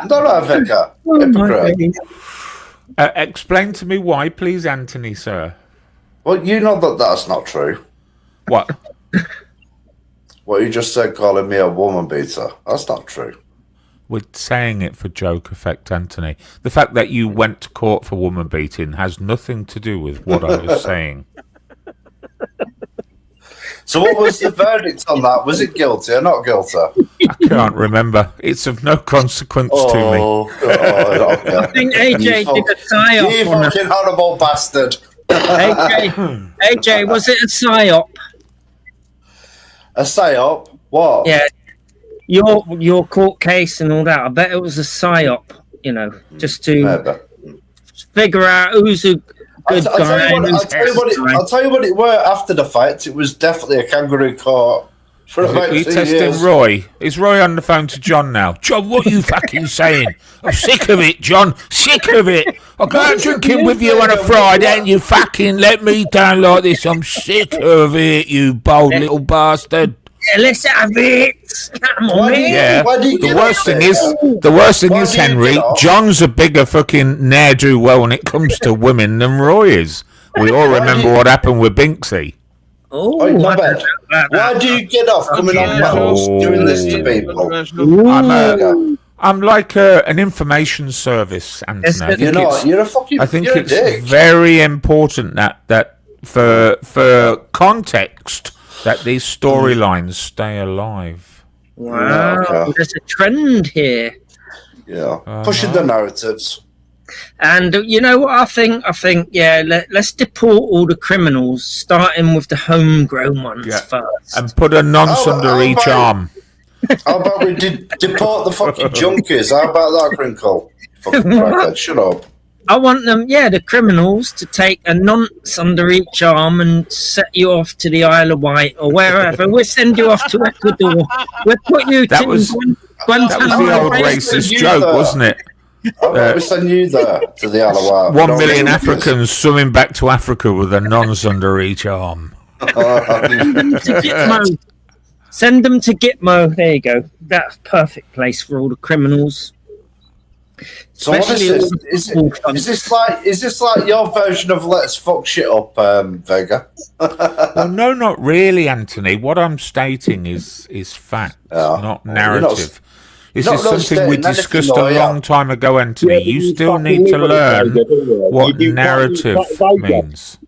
Don't know, Vega. Hypocrite. Explain to me why, please, Anthony, sir. Well, you know that's not true. What? What you just said, calling me a woman beater. That's not true. We're saying it for joke effect, Anthony. The fact that you went to court for woman beating has nothing to do with what I was saying. So what was the verdict on that? Was it guilty or not guilty? I can't remember. It's of no consequence to me. Okay. I think AJ did a psyop. You fucking horrible bastard. AJ, was it a psyop? A psyop? What? Yeah. Your court case and all that. I bet it was a psyop, you know, just to figure out who's a good guy. I'll tell you what it were after the fight. It was definitely a kangaroo court. For about 2 Are you testing years. Roy? Is Roy on the phone to John now? John, what are you fucking saying? I'm sick of it, John. Sick of it. I go out drinking with you on a Friday and you fucking let me down like this. I'm sick of it, you bold little bastard. Yeah, let's have it. Come on, man. Yeah. The worst thing is, Henry, John's a bigger fucking ne'er-do-well when it comes to women than Roy is. We all remember what happened with Binksy. Oh, why do you get off coming on panels doing this to people? I'm like an information service, Anthony. I think it's very important that for context that these storylines stay alive. Wow, there's a trend here. Yeah, pushing the narratives. And you know what I think? Yeah, let's deport all the criminals, starting with the homegrown ones first. And put a nonce under each arm. How about we deport the fucking junkies? How about that, Crinkle? Fucking crackhead, shut up. I want them, the criminals, to take a nonce under each arm and set you off to the Isle of Wight or wherever. We'll send you off to Ecuador. We'll put you that was the old racist joke, wasn't it? We send you there to the Isle of Wight. 1 million Africans swimming back to Africa with a nonce under each arm. Send them to Gitmo. There you go. That's a perfect place for all the criminals. So what is this like your version of let's fuck shit up, Vega? Well, no, not really, Anthony. What I'm stating is fact, not narrative. This is something we discussed a long time ago, Anthony. You still need to learn what narrative means.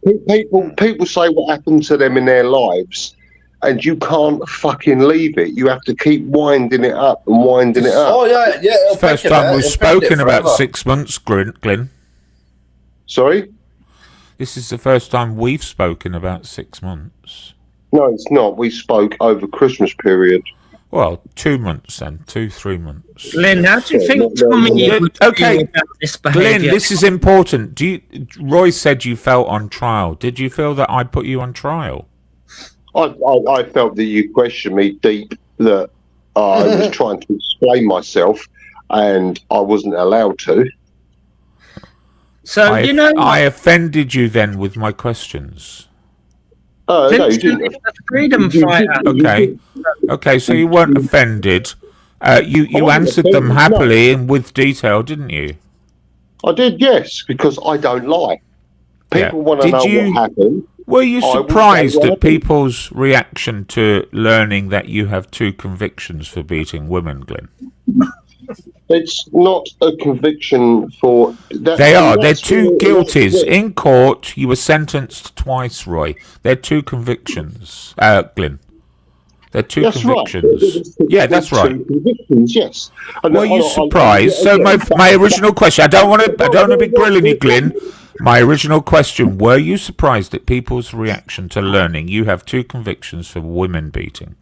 People say what happened to them in their lives, and you can't fucking leave it. You have to keep winding it up and winding it up. Oh, yeah. It's the first time we've spoken about 6 months, Glyn. Sorry? This is the first time we've spoken about 6 months. No, it's not. We spoke over Christmas period. Well, 2 months then, 3 months. Glyn, how do you think Tommy would feel about this behaviour? Glyn, this is important. Roy said you felt on trial. Did you feel that I put you on trial? I felt that you questioned me deep, that I was trying to explain myself and I wasn't allowed to. So, I offended you then with my questions. No, you didn't. A freedom fighter. Okay, so you weren't offended. You answered them happily and with detail, didn't you? I did, yes, because I don't lie. People want to know what happened. Were you surprised at people's reaction to learning that you have 2 convictions for beating women, Glyn? It's not a conviction for that. They are. They're two guilties. In court, you were sentenced twice, Roy. They're two convictions, Glyn. They're two convictions. Right. Yeah, that's right. Two convictions, yes. And were you surprised? So my original question. I don't want to be grilling you, Glyn. My original question: were you surprised at people's reaction to learning you have two convictions for women beating?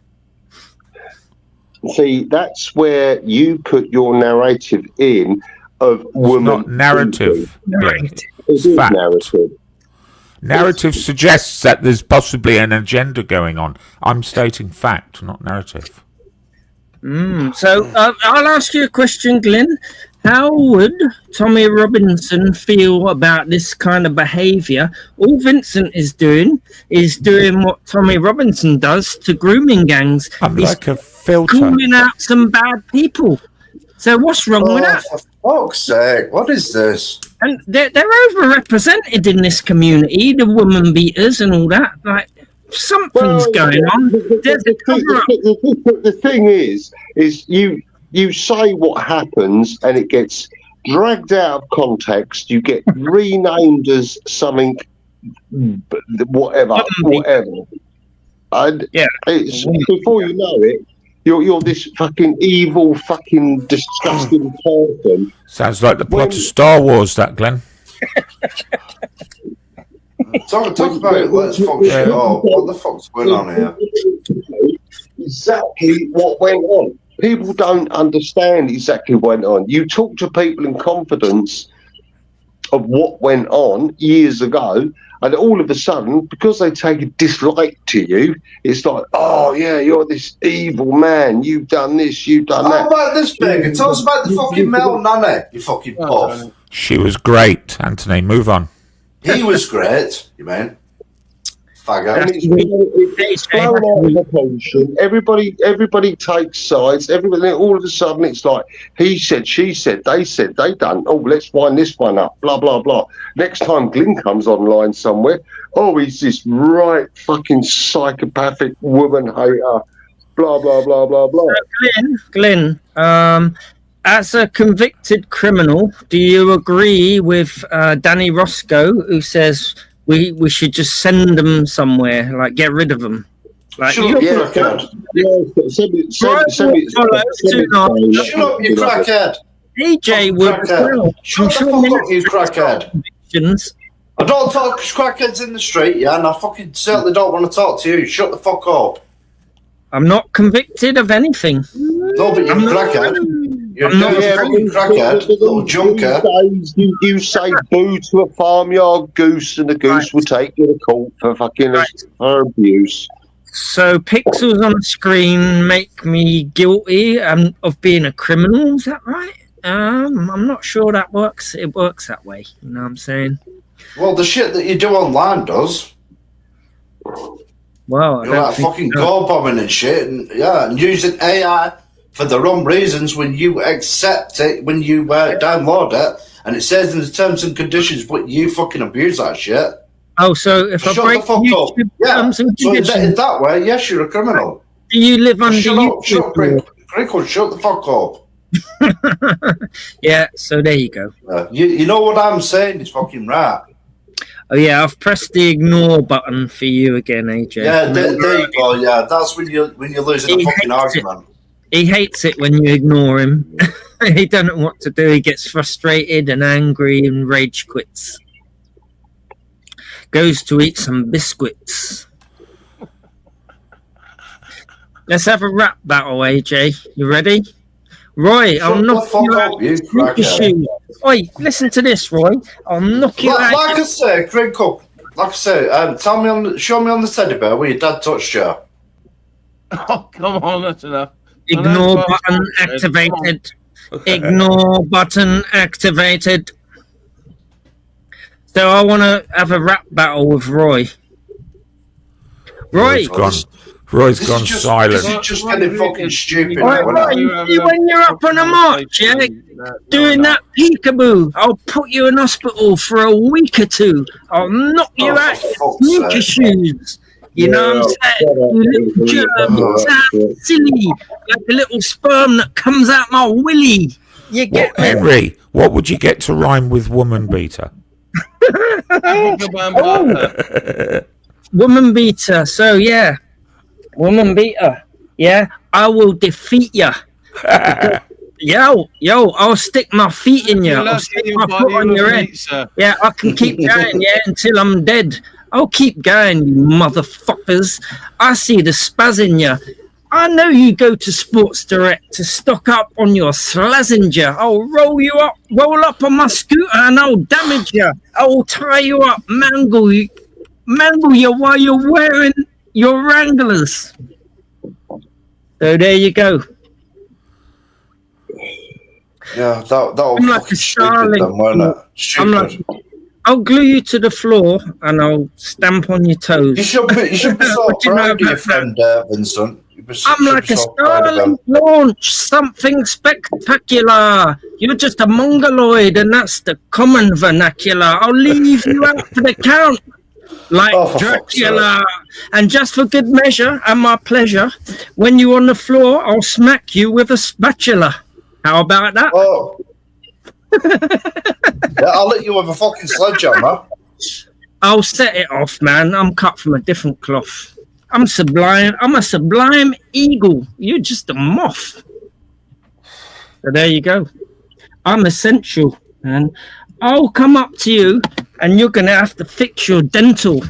See, that's where you put your narrative in of women. It's not narrative. It's fact. Narrative. Narrative suggests that there's possibly an agenda going on. I'm stating fact, not narrative. So I'll ask you a question, Glyn. How would Tommy Robinson feel about this kind of behaviour? All Vincent is doing what Tommy Robinson does to grooming gangs. I'm like a filter. Calling out some bad people. So what's wrong with that? For fuck's sake, what is this? And they're overrepresented in this community, the woman beaters and all that. Like, something's going on. The thing is you say what happens and it gets dragged out of context. You get renamed as something, whatever. And it's, before you know it, you're this fucking evil, fucking disgusting person. Sounds like the plot of Star Wars, that, Glenn. Talk about it. Let's fuck shit up. What the fuck's going on here? Exactly what went on. People don't understand exactly what went on. You talk to people in confidence of what went on years ago, and all of a sudden, because they take a dislike to you, it's like, oh yeah, you're this evil man. You've done this, you've done that. How about this, Big? Tell us about the fucking Mel Nanny, you fucking puff. She was great, Anthony. Move on. He was great, you mean? Faggot. It's blown out of proportion. Everybody takes sides. Everybody, all of a sudden, it's like he said, she said, they done. Oh, let's wind this one up. Blah blah blah. Next time Glyn comes online somewhere, oh, he's this right fucking psychopathic woman hater. Blah blah blah blah blah. Glyn, as a convicted criminal, do you agree with Danny Roscoe, who says we should just send them somewhere, like get rid of them? Like, shut up, you crackhead. Shut up, you crackhead. DJ would. Shut the fuck up, you crackhead. I don't talk to crackheads in the street, yeah, and I fucking certainly don't want to talk to you. Shut the fuck up. I'm not convicted of anything. No, but you're a crackhead. You're a fucking crackhead, little junker. You say boo to a farmyard goose, and the goose will take you to court for fucking for abuse. So pixels on the screen make me guilty of being a criminal. Is that right? I'm not sure that works. It works that way. You know what I'm saying? Well, the shit that you do online does. Well, you're like fucking go bombing and shit, and using AI for the wrong reasons when you accept it, when you download it, and it says in the terms and conditions, but you fucking abuse that shit. Oh, so if I break YouTube terms and conditions, so in that way, yes, you're a criminal. Do you live under YouTube? Shut the fuck up. Yeah, so there you go. You know what I'm saying is fucking right. Oh yeah, I've pressed the ignore button for you again, AJ. Yeah, there you go. Yeah, that's when you're losing a fucking argument. He hates it when you ignore him. He doesn't know what to do. He gets frustrated and angry and rage quits. Goes to eat some biscuits. Let's have a rap battle, AJ. You ready? Roy, I'll knock you out. Oi, listen to this, Roy. I'll knock you out. Like I say, Craig Cook. Like I say, show me on the teddy bear where your dad touched you. Oh, come on, that's enough. Ignore button activated. Ignore button activated. So I want to have a rap battle with Roy. Roy, Roy's gone silent. This is just getting fucking stupid. When you're up on a march, yeah, doing that peekaboo, I'll put you in hospital for a week or two. I'll knock you out sneaker shoes. You know what I'm saying? You little germ, silly, like a little sperm that comes out my willy. You get me? Henry, what would you get to rhyme with woman beater? Woman beater. So yeah, woman beater. Yeah, I will defeat you. Yo, I'll stick my feet in you. I'll stick my foot on your head. Yeah, I can keep going, until I'm dead. I'll keep going, you motherfuckers. I see the spaz in you. I know you go to Sports Direct to stock up on your Slazenger. I'll roll up on my scooter and I'll damage you. I'll tie you up, mangle you while you're wearing your Wranglers. So there you go. Yeah, that'll I'm like a starling. I'll glue you to the floor and I'll stamp on your toes. You should be so proud of your friend, Vincent. I'm like a starling launch, something spectacular. You're just a mongoloid, and that's the common vernacular. I'll leave you out for the count, like Dracula. And just for good measure and my pleasure, when you're on the floor, I'll smack you with a spatula. How about that? Oh. Yeah, I'll let you have a fucking sledgehammer. I'll set it off, man. I'm cut from a different cloth. I'm sublime. I'm a sublime eagle. You're just a moth. So there you go. I'm essential, man. I'll come up to you and you're going to have to fix your dental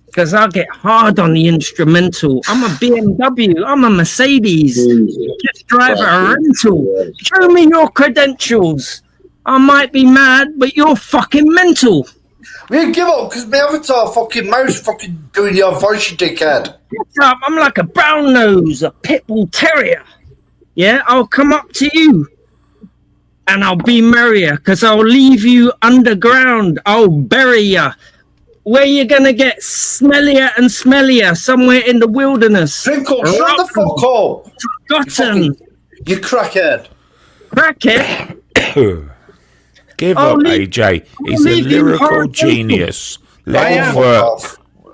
because I'll get hard on the instrumental. I'm a BMW. I'm a Mercedes. Just drive a rental. Show me your credentials. I might be mad, but you're fucking mental. We give up because my avatar fucking mouse fucking doing your voice, you dickhead. What's up? I'm like a brown nose, a pit bull terrier. Yeah, I'll come up to you and I'll be merrier because I'll leave you underground. I'll bury you. Where you gonna get smellier and smellier? Somewhere in the wilderness. Trinkle, shut the fuck up. Forgotten. You crackhead. Crackhead? Give up, AJ. He's a lyrical genius. Let him work.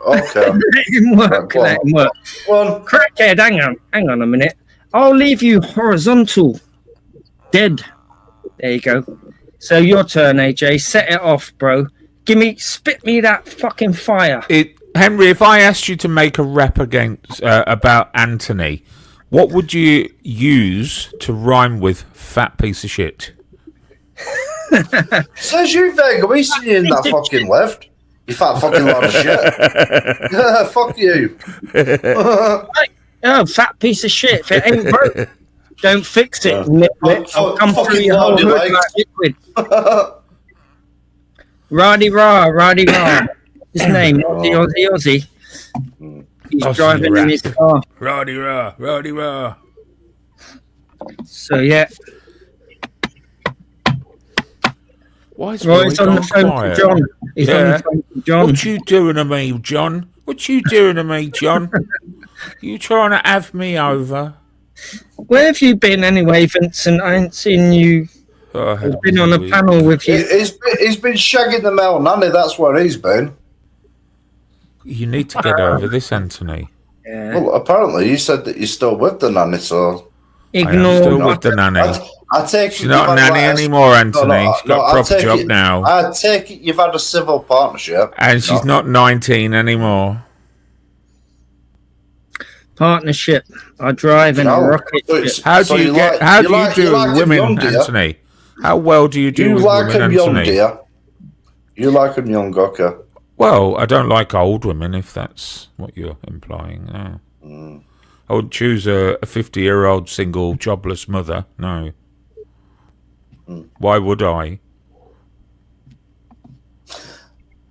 Okay. Let him work. Crackhead, hang on a minute. I'll leave you horizontal. Dead. There you go. So your turn, AJ. Set it off, bro. Spit me that fucking fire. Henry, if I asked you to make a rap about Anthony, what would you use to rhyme with fat piece of shit? Says you, Vega. We seen you in that fucking lift. You fat fucking lot of shit. Fuck you. Fat piece of shit. If it ain't broke, don't fix it. I'll come through your whole hood like liquid. Roddy Rah. His name, Aussie. He's driving in his car. Roddy Rah. So yeah. Why is Roy's on the phone to John? He's on the phone to John. What you doing to me, John? You trying to have me over? Where have you been anyway, Vincent? I ain't seen you. I've been on a panel with you. He's been shagging the male nanny. That's where he's been. You need to get over this, Anthony. Yeah. Well, apparently you said that you're still with the nanny, so ignore. Still with the nanny. I take she's not a nanny anymore, Anthony. She's got a proper job now. I take it you've had a civil partnership. And she's not 19 anymore. Partnership. I drive in a rocket ship. How do you do women, Anthony? How well do you do with women, Anthony? Young, dear? You like them young, okay? Well, I don't like old women, if that's what you're implying. No. I would choose a 50-year-old single jobless mother. No. Why would I?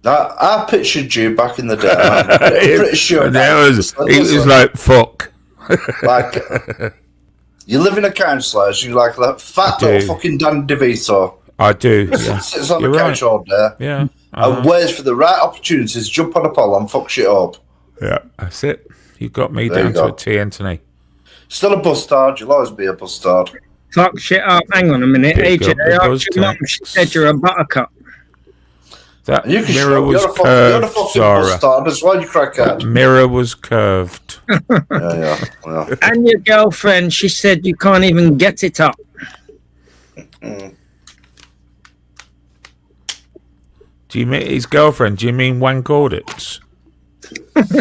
I pictured you back in the day. I'm pretty sure he was like, fuck. Like, you live in a council house, you like that fat little fucking Dan DeVito. I do. Yeah. Sits on the couch all day. Yeah. And waits for the right opportunities, jump on a pole and fuck shit up. Yeah, that's it. You got me down to a T, Anthony. Still a bustard. You'll always be a bustard. Fuck shit up. Hang on a minute. AJ, your mum, she said you're a buttercup. That mirror was curved, you're a fucking Zara. Bustard as well, you crackhead. The mirror was curved. Yeah. And your girlfriend, she said you can't even get it up. Do you mean his girlfriend? Do you mean wank audits? It's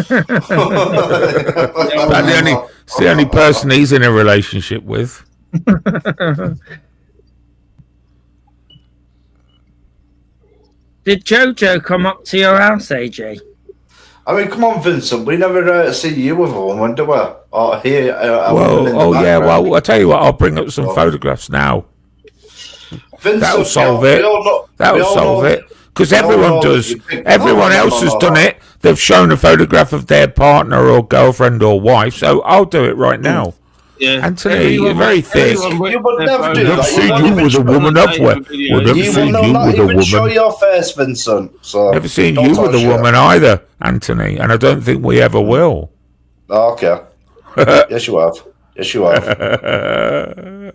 the only person he's in a relationship with. Did Jojo come up to your house, AJ? I mean, come on, Vincent. We never see you with a woman, do we? Or hear well, I tell you what. I'll bring up some photographs now. Vincent, that'll solve it. That'll solve it. Because everyone does. Everyone else has done it. They've shown a photograph of their partner or girlfriend or wife. So I'll do it right now. Yeah. Anthony, you're very thick. You would never do I've that. seen you with a woman up where. We've never seen you with a woman. Show your face, Vincent. So never seen you with a woman either, Anthony, and I don't think we ever will. Okay. Yes, you have. Yes, you have.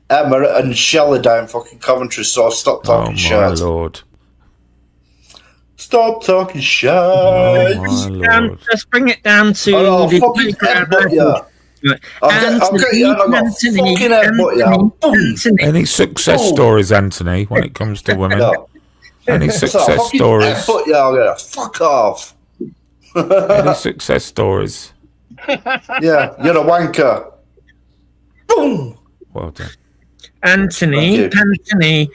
Emma and Shelley down fucking Coventry, so stop talking shit. Oh, my Lord. Stop talking shit. Let's bring it down to the Any success stories, Anthony, when it comes to women? Any success stories? Fuck off. Any success stories? Yeah, you're a wanker. Boom. Well done. Anthony, Pantony.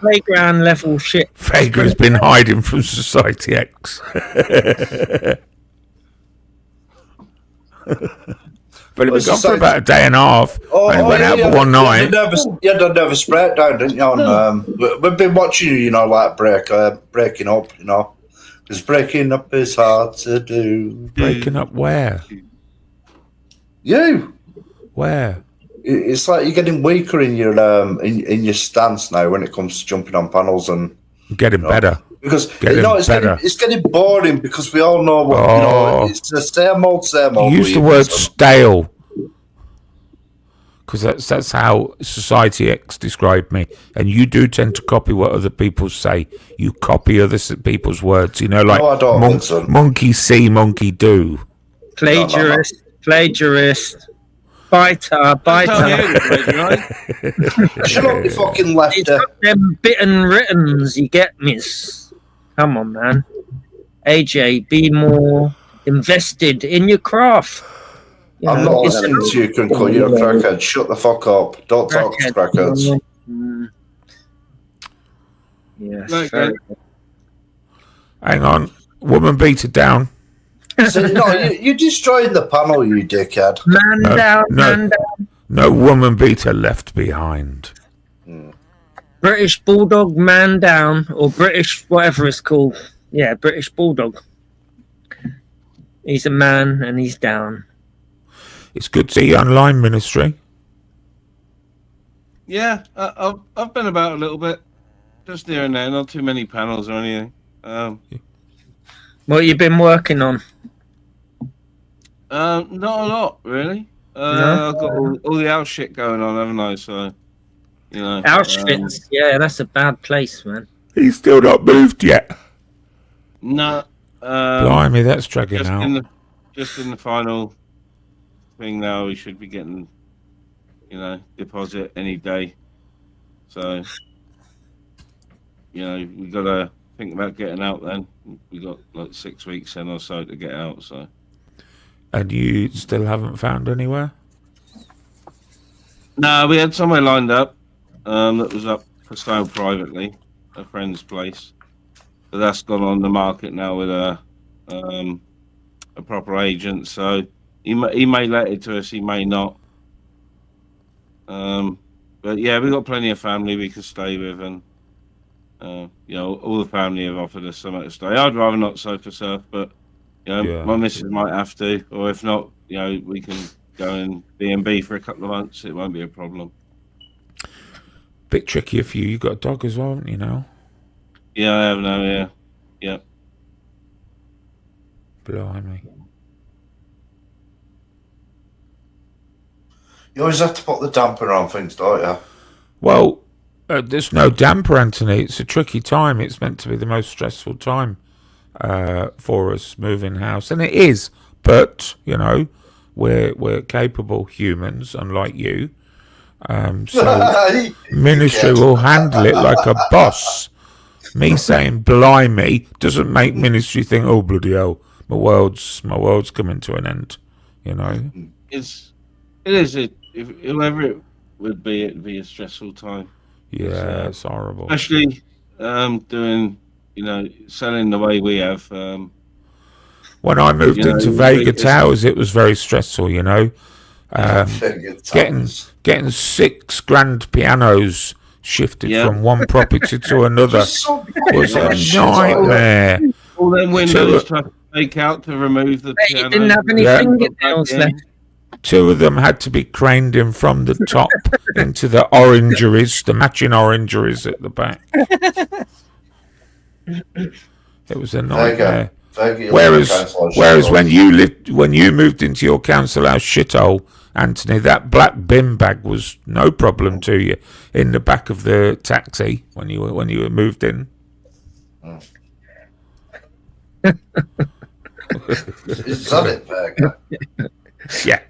Playground level shit. Vagra's been hiding from Society X. But it was gone for about a day and a half. And went out for one night. You had a nervous breakdown, didn't you? We've been watching you, like breaking up, because breaking up is hard to do. Breaking up where? You. Where? It's like you're getting weaker in your in your stance now when it comes to jumping on panels and getting better. Because it's getting boring because we all know what it's the same old. Use the word stale. Because that's how Society X described me, and you do tend to copy what other people say. You copy other people's words, like no, I don't, monkey see, monkey do. Plagiarist. Biter. Shut up, you fucking lefty. It's got them bitten writtens, you get miss. Come on, man. AJ, be more invested in your craft. I'm not listening to you, Crinkle. You're a crackhead. Shut the fuck up. Don't talk to crackheads. Yes. Hang on. Woman beater down. So, you're destroying the panel, you dickhead. Man down. No woman beater left behind. British Bulldog man down, or British whatever it's called. Yeah, British Bulldog. He's a man and he's down. It's good to see you online, Ministry. Yeah, I've been about a little bit. Just here and there, not too many panels or anything. What you been working on? Not a lot, really. I've got all the house shit going on, haven't I? So, Auschwitz, yeah, that's a bad place, man. He's still not moved yet. No. Blimey, that's dragging out. Just in the final thing now, we should be getting, deposit any day. So, we got to think about getting out then. We got like 6 weeks then or so to get out, so. And you still haven't found anywhere? No, we had somewhere lined up that was up for sale privately, a friend's place. But that's gone on the market now with a proper agent. So he may let it to us, he may not. But yeah, we've got plenty of family we can stay with, and all the family have offered us somewhere to stay. I'd rather not sofa surf, but my missus might have to, or if not, we can go and B&B for a couple of months. It won't be a problem. Bit trickier for you. You've got a dog as well, haven't you now? Yeah, I have now. Yeah. Blimey. You always have to put the damper on things, don't you? Well, there's no damper, Anthony. It's a tricky time. It's meant to be the most stressful time for us moving house, and it is. but you know, we're capable humans, unlike you. So ministry will handle it like a boss. Me saying blimey doesn't make ministry think, oh bloody hell, my world's coming to an end. You know, whoever it would be, it'd be a stressful time. Yeah, it's horrible. Especially doing, selling the way we have. When I moved into Vega Towers, it was very stressful. Getting 6 grand pianos shifted from one property to another was a nightmare. All them windows tried to take out to remove the piano. Didn't have any fingernails left. 2 of them had to be craned in from the top into the orangeries, the matching orangeries at the back. It was a nightmare. Whereas when you moved into your council house shithole, Anthony, that black bin bag was no problem to you in the back of the taxi when you were moved in. Is that it, Vega? Yeah.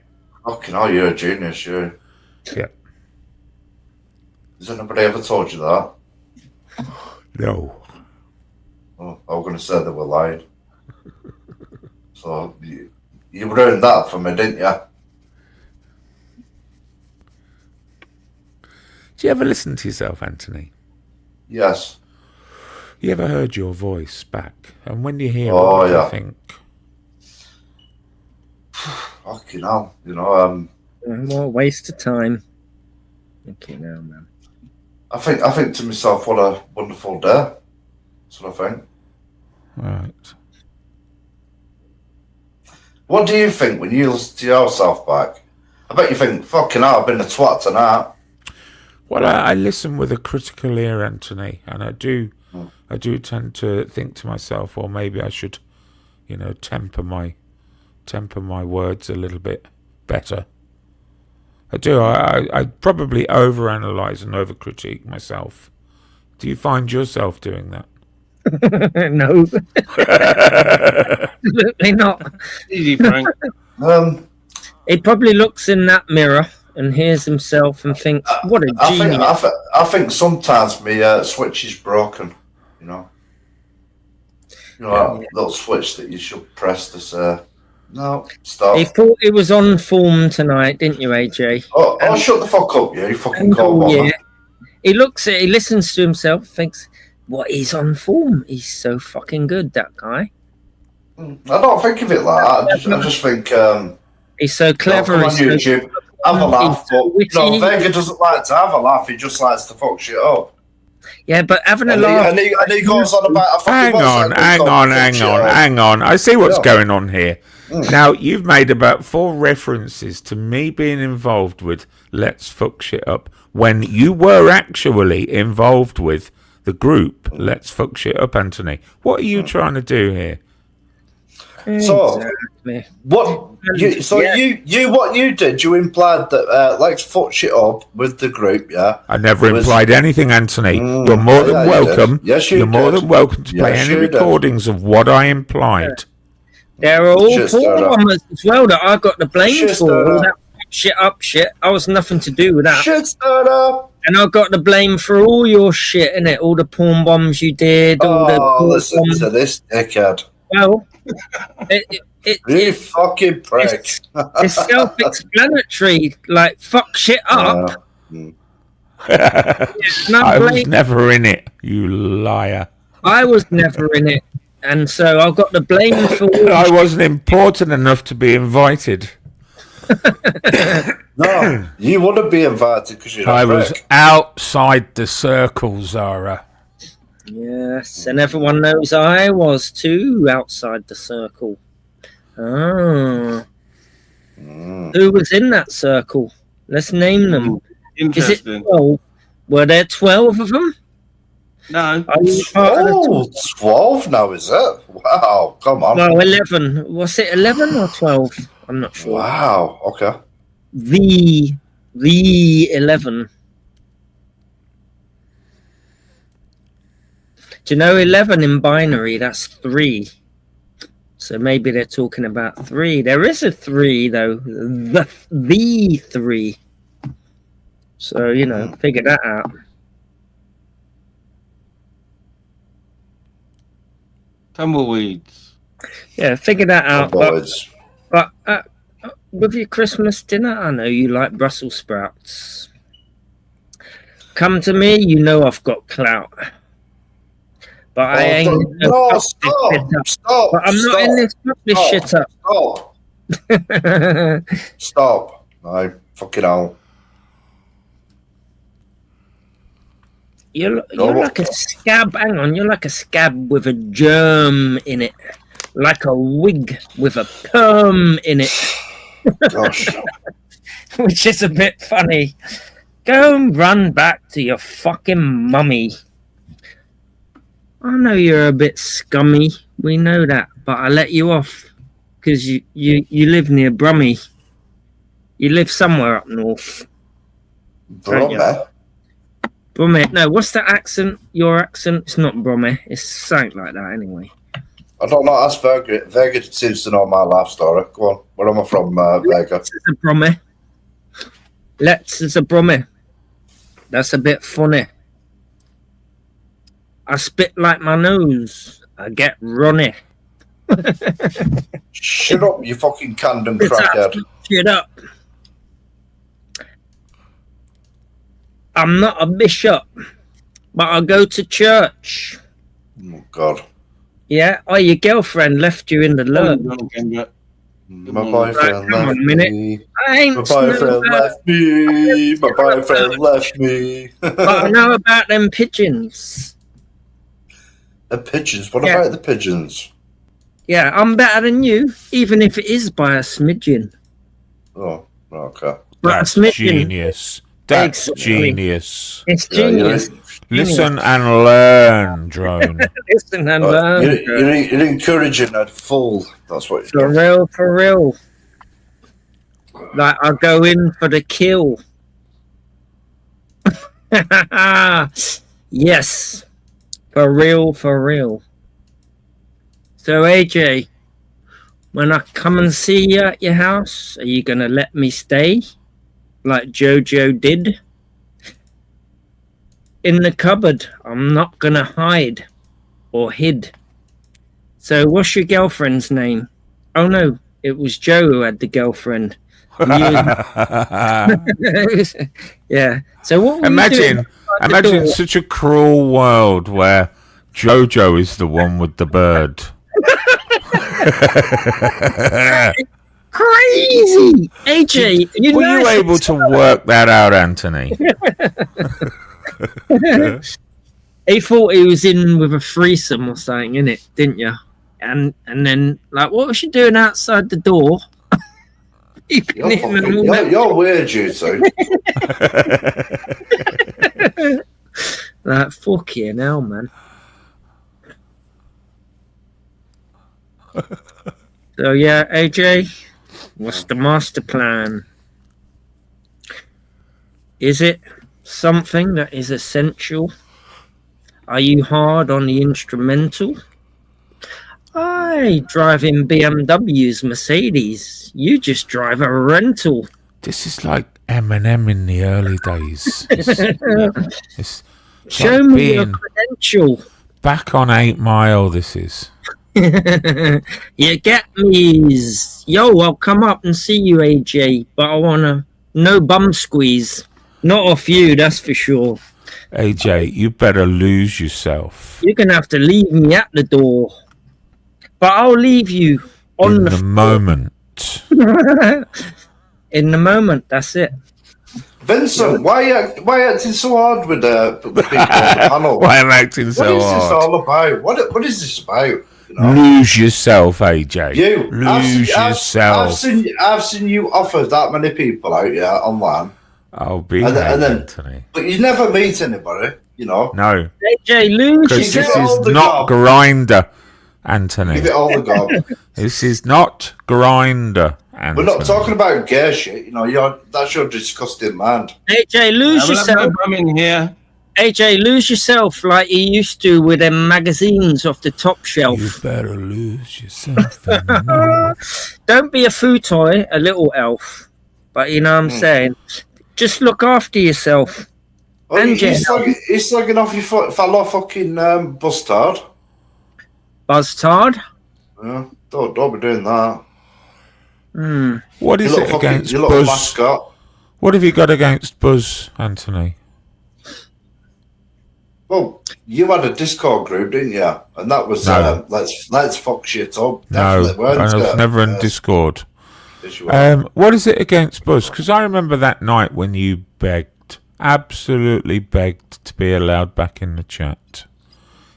Fucking hell, you're a genius, you. Yeah. Has anybody ever told you that? No. Oh, I was going to say they were lying. So, you ruined that for me, didn't you? Do you ever listen to yourself, Anthony? Yes. You ever heard your voice back? And when you hear it, what do you think? Fucking hell, What a waste of time. Okay, now, man. I think to myself, what a wonderful day. That's what I think. Right. What do you think when you listen to yourself back? I bet you think, fucking hell, I've been a twat tonight. Well, I listen with a critical ear, Anthony, and I do tend to think to myself, well, maybe I should, temper my words a little bit better. I do. I probably overanalyze and overcritique myself. Do you find yourself doing that? No. Absolutely not. Easy, Frank. He probably looks in that mirror and hears himself and thinks, what a genius. I think sometimes my switch is broken, that little switch that you should press to say, no, stop. He thought it was on form tonight, didn't you, AJ? Oh, shut the fuck up, you fucking cold woman. He listens to himself, thinks, what is on form? He's so fucking good, that guy. I don't think of it like that. I just think... he's so clever. On YouTube, have a laugh, but Vega doesn't like to have a laugh, he just likes to fuck shit up. Yeah, but having a laugh... And he goes on about... Hang on. I see what's going on here. Now, you've made about 4 references to me being involved with Let's Fuck Shit Up when you were actually involved with the group Let's Fuck Shit Up, Anthony. What are you trying to do here? So, what you did, you implied that Let's Fuck Shit Up with the group, yeah? I never implied anything, Anthony. You're more than welcome. You're more than welcome to play any recordings of what I implied. There are all 4 bombers as well that I got the blame for. All that shit up shit. I was nothing to do with that. Shit up. And I got the blame for all your shit, innit? All the porn bombs you did. Listen to this dickhead. Well, you fucking prick. It's self-explanatory. Like, fuck shit up. I was never in it, you liar. I was never in it. And so I got the blame for all I wasn't important enough to be invited. No, you wouldn't be invited because you're I was outside the circle, Zara. Yes, and everyone knows I was too outside the circle. Oh. Who was in that circle? Let's name them. Interesting. Is it 12? Were there 12 of them? No. 12 now, is it? Wow, come on. No, 11. Was it 11 or 12? I'm not sure. Wow, okay. The 11. Do you know 11 in binary? That's 3. So maybe they're talking about 3. There is a 3 though, the 3. So you know, figure that out. Tumbleweeds. Yeah, figure that out. But with your Christmas dinner, I know you like Brussels sprouts. Come to me, you know I've got clout. But I ain't. No, stop. But I'm not in this. Fuck this shit up. Stop. No, fucking hell. You're like a scab. Hang on, you're like a scab with a germ in it, like a wig with a perm in it. Gosh. Which is a bit funny. Go and run back to your fucking mummy. I know you're a bit scummy. We know that, but I let you off because you live near Brummie. You live somewhere up north. Brummie? Brummie. No, what's that accent? Your accent? It's not Brummie. It's something like that anyway. I don't know. That's Vega. Vega seems to know my life story. Go on. Where am I from, Vega? Let's is a Brummie. Let's is a Brummie. That's a bit funny. I spit like my nose. I get runny. Shut up, you fucking condom crackhead. Shut up. I'm not a bishop, but I go to church. Oh, God. Yeah? Oh, your girlfriend left you in the lurch. My boyfriend left me. I ain't My boyfriend left me. My boyfriend left me. But I know about them pigeons. The pigeons? What about the pigeons? Yeah, I'm better than you, even if it is by a smidgen. Oh, okay. That's genius. That's genius. It's genius. Listen and learn, Drone. Listen and learn. You're encouraging a fool. That's what you're doing. For real. Like, I go in for the kill. Yes. For real. So, AJ, when I come and see you at your house, are you going to let me stay? Like Jojo did? In the cupboard. I'm not going to hide. Or hid. So, what's your girlfriend's name? Oh, no. It was Joe who had the girlfriend. Yeah. So, what imagine such a cruel world where Jojo is the one with the bird. Crazy! AJ, were you able to work that out, Anthony? He thought he was in with a threesome or something, innit? Didn't you? And then, like, what was she doing outside the door? You're weird, you two. Like, fucking hell, man. So, yeah, AJ, what's the master plan? Is it something that is essential? Are you hard on the instrumental? I drive in BMWs, Mercedes. You just drive a rental. This is like Eminem in the early days. It's show like me your credential. Back on 8 Mile, this is. You get me. Yo, I'll come up and see you, AJ, but I wanna no bum squeeze. Not off you, that's for sure. AJ, you better lose yourself. You're gonna have to leave me at the door. But I'll leave you on in the moment. In the moment, that's it. Vincent, why are you acting so hard with people on the panel? Why am I acting so hard? What is this all about? What is this about? You know? Lose yourself, AJ. You lose yourself. I've seen you offer that many people out, online. I'll be Anthony. But you never meet anybody, you know. No. AJ, lose because this is not Grindr, Anthony. Give it all the gob. This is not Grindr, Anthony. We're not talking about gay shit, you know. That's your disgusting mind. AJ, lose yourself. I'm in here. AJ, lose yourself like you used to with them magazines off the top shelf. You better lose yourself. Don't be a futoy, a little elf. But you know what I'm saying? Just look after yourself. Oh, and he's slugging off your fellow fucking bustard. Buzztard? Yeah, don't be doing that. What is it against Buzz? Mascot. What have you got against Buzz, Anthony? Well, you had a Discord group, didn't you? And that was let's fuck shit up. Definitely I was never in Discord. What is it against Buzz? Because I remember that night when you absolutely begged to be allowed back in the chat,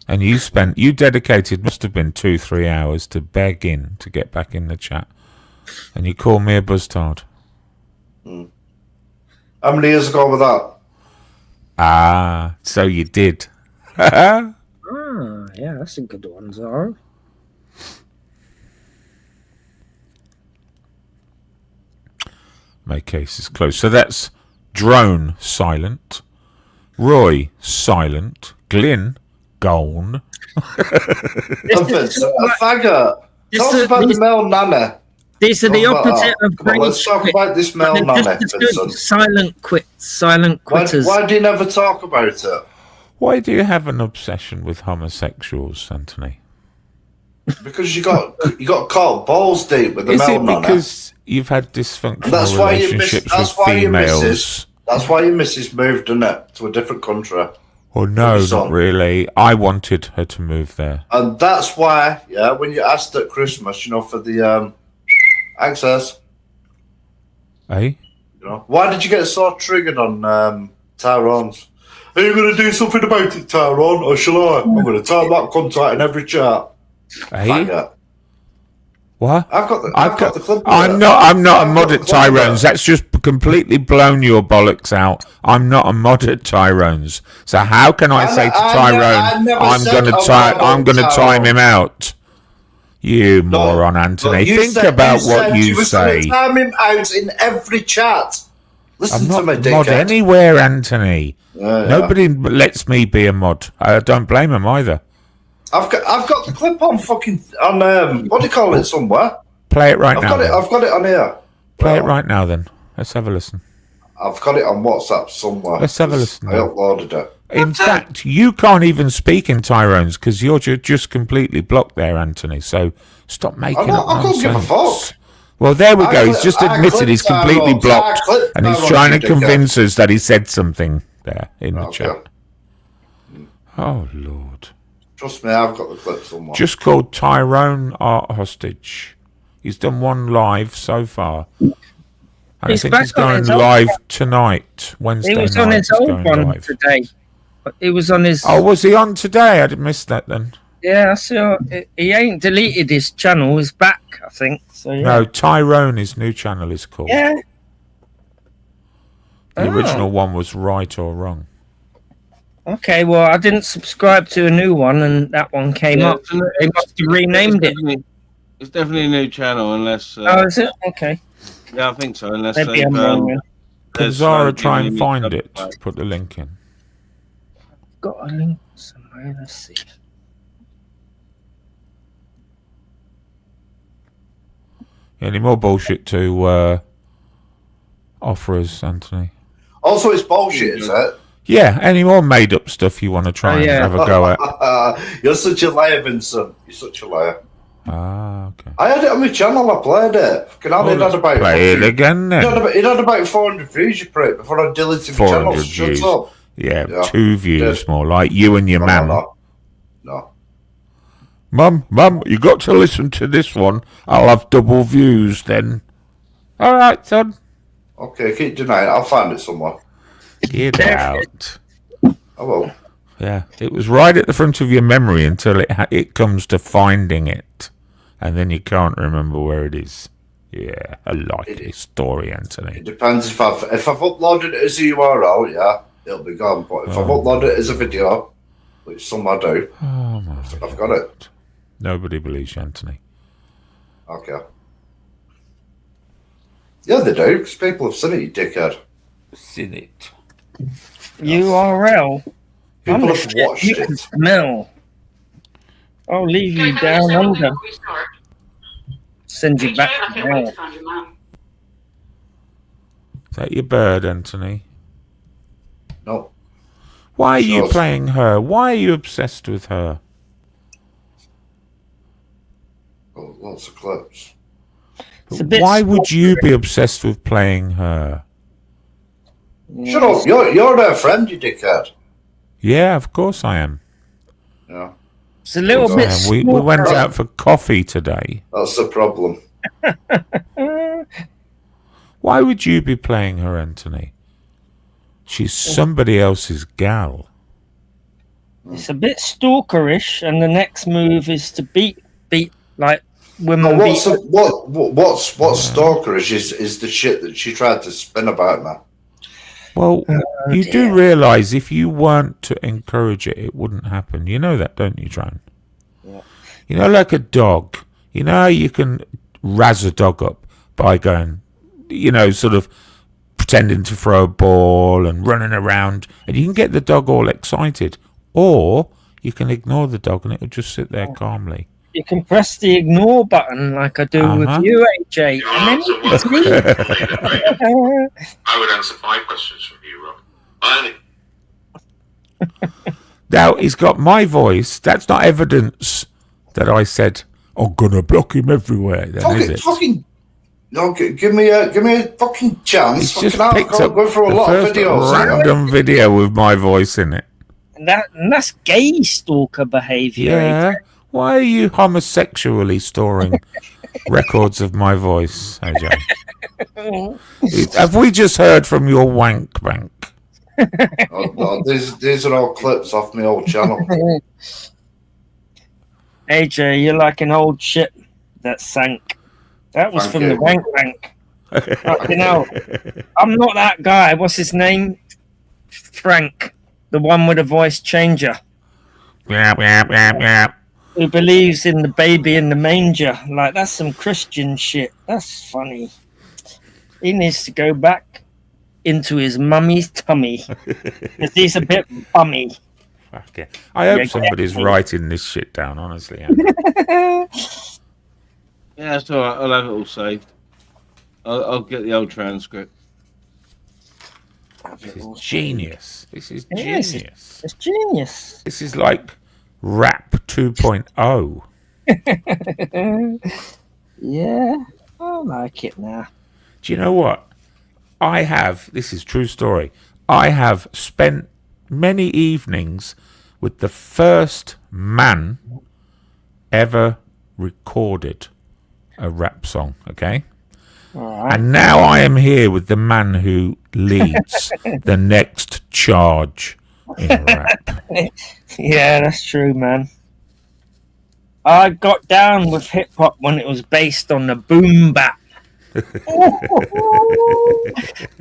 and you dedicated must have been 2-3 hours to beg in to get back in the chat, and you called me a buzztard. How many years ago was that? Ah, so you did. Yeah, that's a good one, Zara. My case is closed. So that's Drone silent, Roy silent, Glyn gone. A faggot. Tell us about the male nana. These are the opposite of brain. Let's talk about this male nana. Silent quitters. Why do you never talk about it? Why do you have an obsession with homosexuals, Anthony? Because you got caught balls deep with the male nana. Because you've had dysfunctional relationships with females? That's why your missus moved, isn't it, to a different country. Well, no, not really. I wanted her to move there. And that's why, when you asked at Christmas, for the access. Why did you get so triggered on Tyrone's? Are you going to do something about it, Tyrone, or shall I? I'm going to tell that contact in every chat. What? I've got the clip. I'm not a mod at Tyrone's. That's just completely blown your bollocks out. I'm not a mod at Tyrone's. So how can I say to Tyrone, I'm going to time him out? You moron, Anthony. Think about what you say. You time him out in every chat. Listen to me, dickhead. Mod anywhere, Anthony. Nobody lets me be a mod. I don't blame him either. I've got the clip on what do you call it somewhere? Play it right now. I've got it on here. Play it right now then. Let's have a listen. I've got it on WhatsApp somewhere. Let's have a listen. I uploaded it. In fact, you can't even speak in Tyrone's because you're just completely blocked there, Anthony. So stop making up nonsense. I couldn't give a fuck. Well, there we go. He's just admitted he's completely blocked, and he's trying to convince us that he said something there in the chat. Oh, Lord. Trust me, I've got the clip somewhere. Just called Tyrone Art Hostage. He's done one live so far. And I think he's going live tonight, Wednesday night. He was on his old one today. He was on his... Oh, was he on today? I didn't miss that then. Yeah, I saw. He ain't deleted his channel. He's back, I think. So, yeah. No, Tyrone, his new channel is called. Yeah. The original one was Right or Wrong. Okay, well, I didn't subscribe to a new one, and that one came up. They must have renamed it. It's definitely a new channel, unless... oh, is it? Okay. Yeah, I think so, unless maybe I'm wrong. Can Zara try and find it? Put the link in. Got a link somewhere, let's see. Any more bullshit to offer us, Anthony? Also, it's bullshit, is it? Yeah, any more made-up stuff you want to try and have a go at? You're such a liar, Vincent. You're such a liar. Ah, okay. I had it on my channel. I played it. Play it again, then. It had about 400 views, you prick, before I deleted my channel. Views. Shut up. Yeah, 2 views more, like you and your mum. No. Mum, you got to listen to this one. I'll have double views then. All right, son. Okay, keep denying it. I'll find it somewhere. Get out. I will. Yeah, it was right at the front of your memory until it comes to finding it. And then you can't remember where it is. Yeah, I like this story, Anthony. It depends if I've uploaded it as a URL, yeah, it'll be gone. But if I've uploaded it as a video, which some I do, I've got it. Nobody believes you, Anthony. Okay. Yeah, they do, because people have seen it, you dickhead. Seen it. URL? People have watched it. Smell. I'll leave you down under. Send you back to hell. Is that your bird, Anthony? No. Why are you playing her? Why are you obsessed with her? Oh, lots of clips. Why would you be obsessed with playing her? Shut up! You're their friend, you dickhead. Yeah, of course I am. Yeah. It's a little bit. We went out for coffee today. That's the problem. Why would you be playing her, Anthony? She's somebody else's gal. It's a bit stalkerish, and the next move is to beat like women. What's stalkerish is the shit that she tried to spin about me. Well, you do realise if you weren't to encourage it, it wouldn't happen. You know that, don't you, Drone? Yeah. You know, like a dog. You know how you can razz a dog up by going, you know, sort of pretending to throw a ball and running around, and you can get the dog all excited. Or you can ignore the dog and it'll just sit there calmly. You can press the ignore button like I do with you, AJ. And then it's me. I would answer 5 questions from you, Rob. Now, he's got my voice. That's not evidence that I said, I'm going to block him everywhere, then, is it? No, give me a fucking chance. He's just picked up go through a lot of videos. Random video with my voice in it. And that's gay stalker behaviour. Yeah. Why are you homosexually storing records of my voice, AJ? Have we just heard from your wank bank? No, these are all clips off my old channel. AJ, you're like an old ship that sank. That was from the wank bank. You know, I'm not that guy. What's his name? Frank, the one with a voice changer. Yeah. Who believes in the baby in the manger. Like, that's some Christian shit. That's funny. He needs to go back into his mummy's tummy. Because he's a bit bummy. Okay. I hope somebody's writing this shit down, honestly. Yeah, it's all right. I'll have it all saved. I'll get the old transcript. This is genius. This is genius. It's genius. This is like Rap 2.0. Yeah, I like it now. Do you know what? This is true story. I have spent many evenings with the first man ever recorded a rap song, okay? Right. And now I am here with the man who leads the next charge in rap. Yeah, that's true, man. I got down with hip hop when it was based on the boom bap.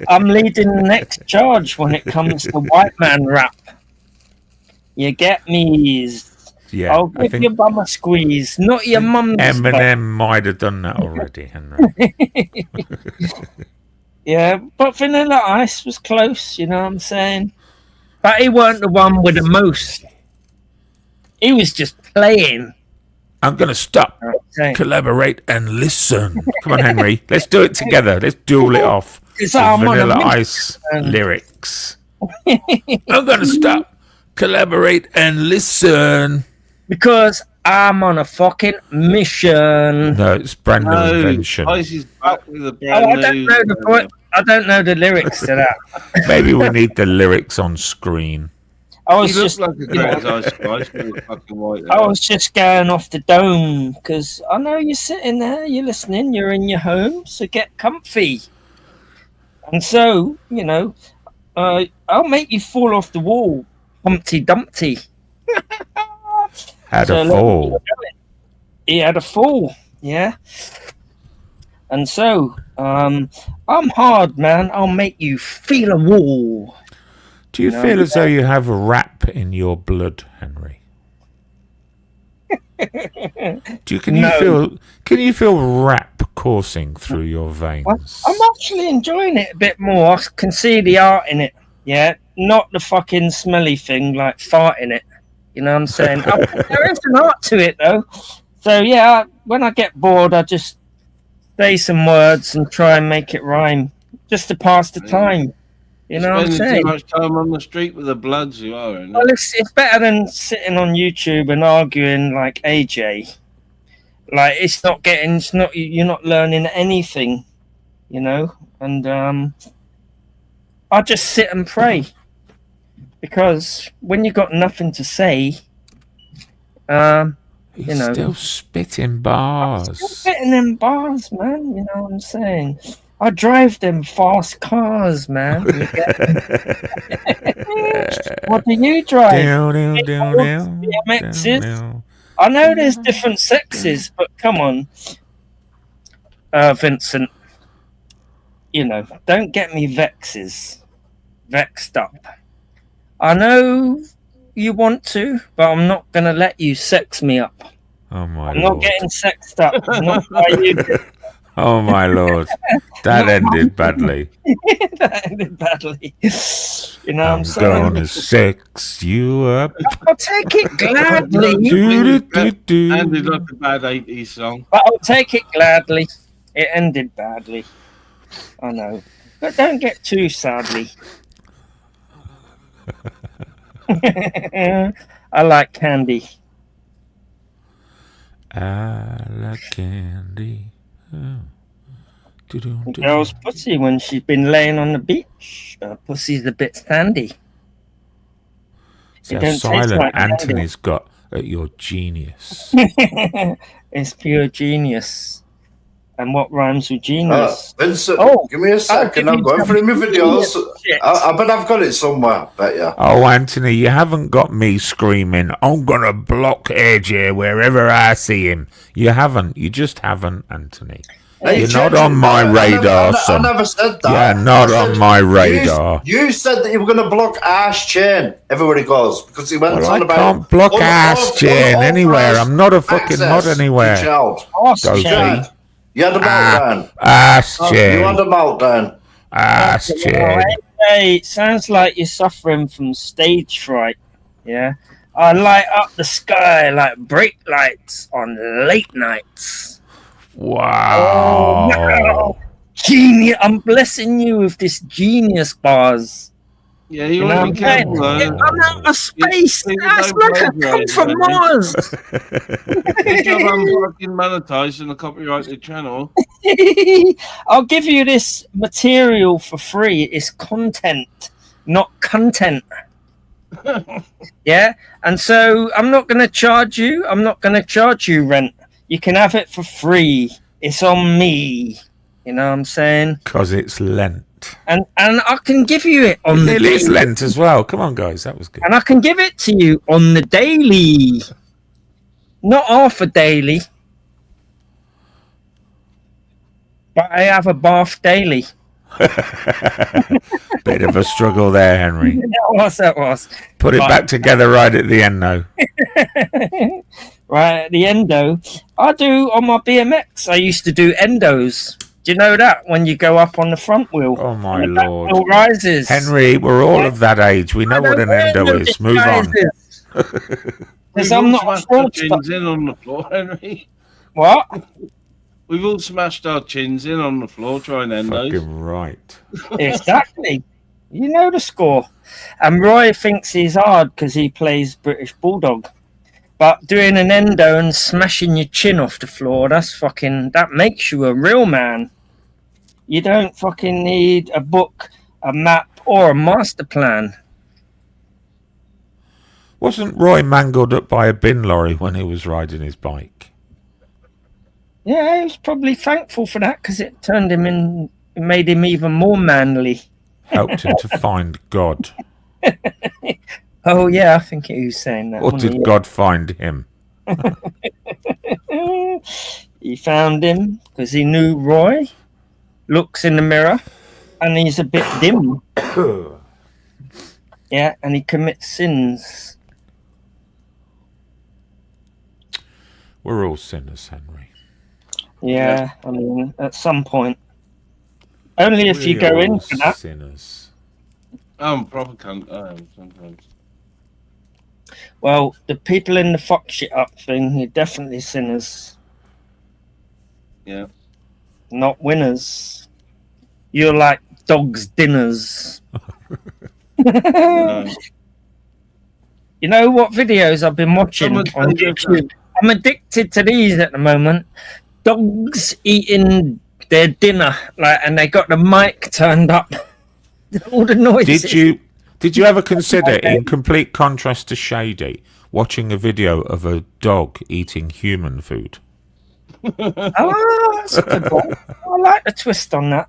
I'm leading the next charge when it comes to white man rap. You get me? Yeah, I'll give your bum a squeeze, not your mum's. Eminem might have done that already, Henry. Yeah, but Vanilla Ice was close, you know what I'm saying? But he weren't the one with the most. He was just playing. I'm going to stop, collaborate, and listen. Come on, Henry. Let's do it together. Let's duel it off. Vanilla Ice lyrics. I'm going to stop, collaborate, and listen. Because I'm on a fucking mission. No, it's brand new invention. Ice is back with a brand I don't know the lyrics to that. Maybe we need the lyrics on screen. I was just going off the dome because I know you're sitting there, you're listening, you're in your home, so get comfy. And so, you know, I'll make you fall off the wall, Humpty Dumpty. Had a fall. He had a fall, yeah. And so, I'm hard, man. I'll make you feel a wall. Do you feel as though you have rap in your blood, Henry? Can you feel rap coursing through your veins? I'm actually enjoying it a bit more. I can see the art in it. Yeah, not the fucking smelly thing like farting it. You know what I'm saying? There is an art to it though. So yeah, when I get bored, I just say some words and try and make it rhyme, just to pass the time. You know what I'm saying? Too much time on the street with the bloods you are. Isn't it? Well, it's better than sitting on YouTube and arguing like AJ. Like you're not learning anything, you know. And I just sit and pray, because when you've got nothing to say, He's still spitting bars. I'm still spitting them bars, man. You know what I'm saying? I drive them fast cars, man. What do you drive? BMXs? I know there's different sexes, but come on, Vincent. You know, don't get me vexed up. I know you want to, but I'm not going to let you sex me up. Oh my I'm Lord. not getting sexed up. Not by you. Oh my Lord. That ended badly. That ended badly. You know what I'm saying? I'm gonna sex you up. I'll take it gladly. Ended like a bad 80s song. But I'll take it gladly. It ended badly. I know. But don't get too sadly. I like candy. I like candy. Oh. The girl's pussy when she's been laying on the beach. Her pussy's a bit sandy. See how silent like Anthony's got at your genius. It's pure genius. And what rhymes with genius? Vincent, give me a second. I'm going through my videos. I bet I've got it somewhere. Bet you. Oh, Anthony, you haven't got me screaming, I'm going to block AJ wherever I see him. You haven't. You just haven't, Anthony. You're not on my radar, son. I never said that. Yeah, not on my radar. You said that you were going to block Ash Chain everywhere he goes, because he went on about... I can't block Ash Chain anywhere. I'm not a fucking mod anywhere. Sophie. You had a meltdown. Ash Chain. You had a meltdown. Ash Chain. Hey, it sounds like you're suffering from stage fright. Yeah? I light up the sky like brake lights on late nights. Wow. Oh, no. Genius. I'm blessing you with this genius bars. Yeah, you want to be careful, though. I'm out of space. That's like I come from Mars. Good job I'm fucking monetizing a copyrighted channel. I'll give you this material for free. It's content, not content. Yeah? And so I'm not going to charge you. I'm not going to charge you rent. You can have it for free. It's on me. You know what I'm saying? Because it's Lent. And I can give you it on the daily. It is Lent as well. Come on, guys. That was good. And I can give it to you on the daily. Not half a daily. But I have a bath daily. Bit of a struggle there, Henry. That was. Put it back together right at the end, though. Right at the end, though. I do on my BMX. I used to do endos. Do you know that? When you go up on the front wheel. Oh, my Lord. Wheel rises. Henry, we're all of that age. We know what an endo is. Move on. Because I'm not chins in on the floor, Henry. What? We've all smashed our chins in on the floor trying endos. Fucking right. Exactly. You know the score. And Roy thinks he's hard because he plays British Bulldog. But doing an endo and smashing your chin off the floor, that makes you a real man. You don't fucking need a book, a map, or a master plan. Wasn't Roy mangled up by a bin lorry when he was riding his bike? Yeah, he was probably thankful for that because it turned him in, it made him even more manly. Helped him to find God. Oh, yeah, I think he was saying that. Or did God find him? He found him because he knew Roy looks in the mirror and he's a bit dim. Yeah, and he commits sins. We're all sinners, Henry. Yeah, I mean, at some point. Only if you go in for that. Sinners. I'm a proper cunt. I am sometimes. Well, the people in the fuck shit up thing, you're definitely sinners. Yeah. Not winners. You're like dogs' dinners. No. You know what videos I've been watching on YouTube? I'm addicted to these at the moment. Dogs eating their dinner, like, and they got the mic turned up. All the noises. Did you ever consider, in complete contrast to Shady, watching a video of a dog eating human food? Oh, that's a good one. I like the twist on that.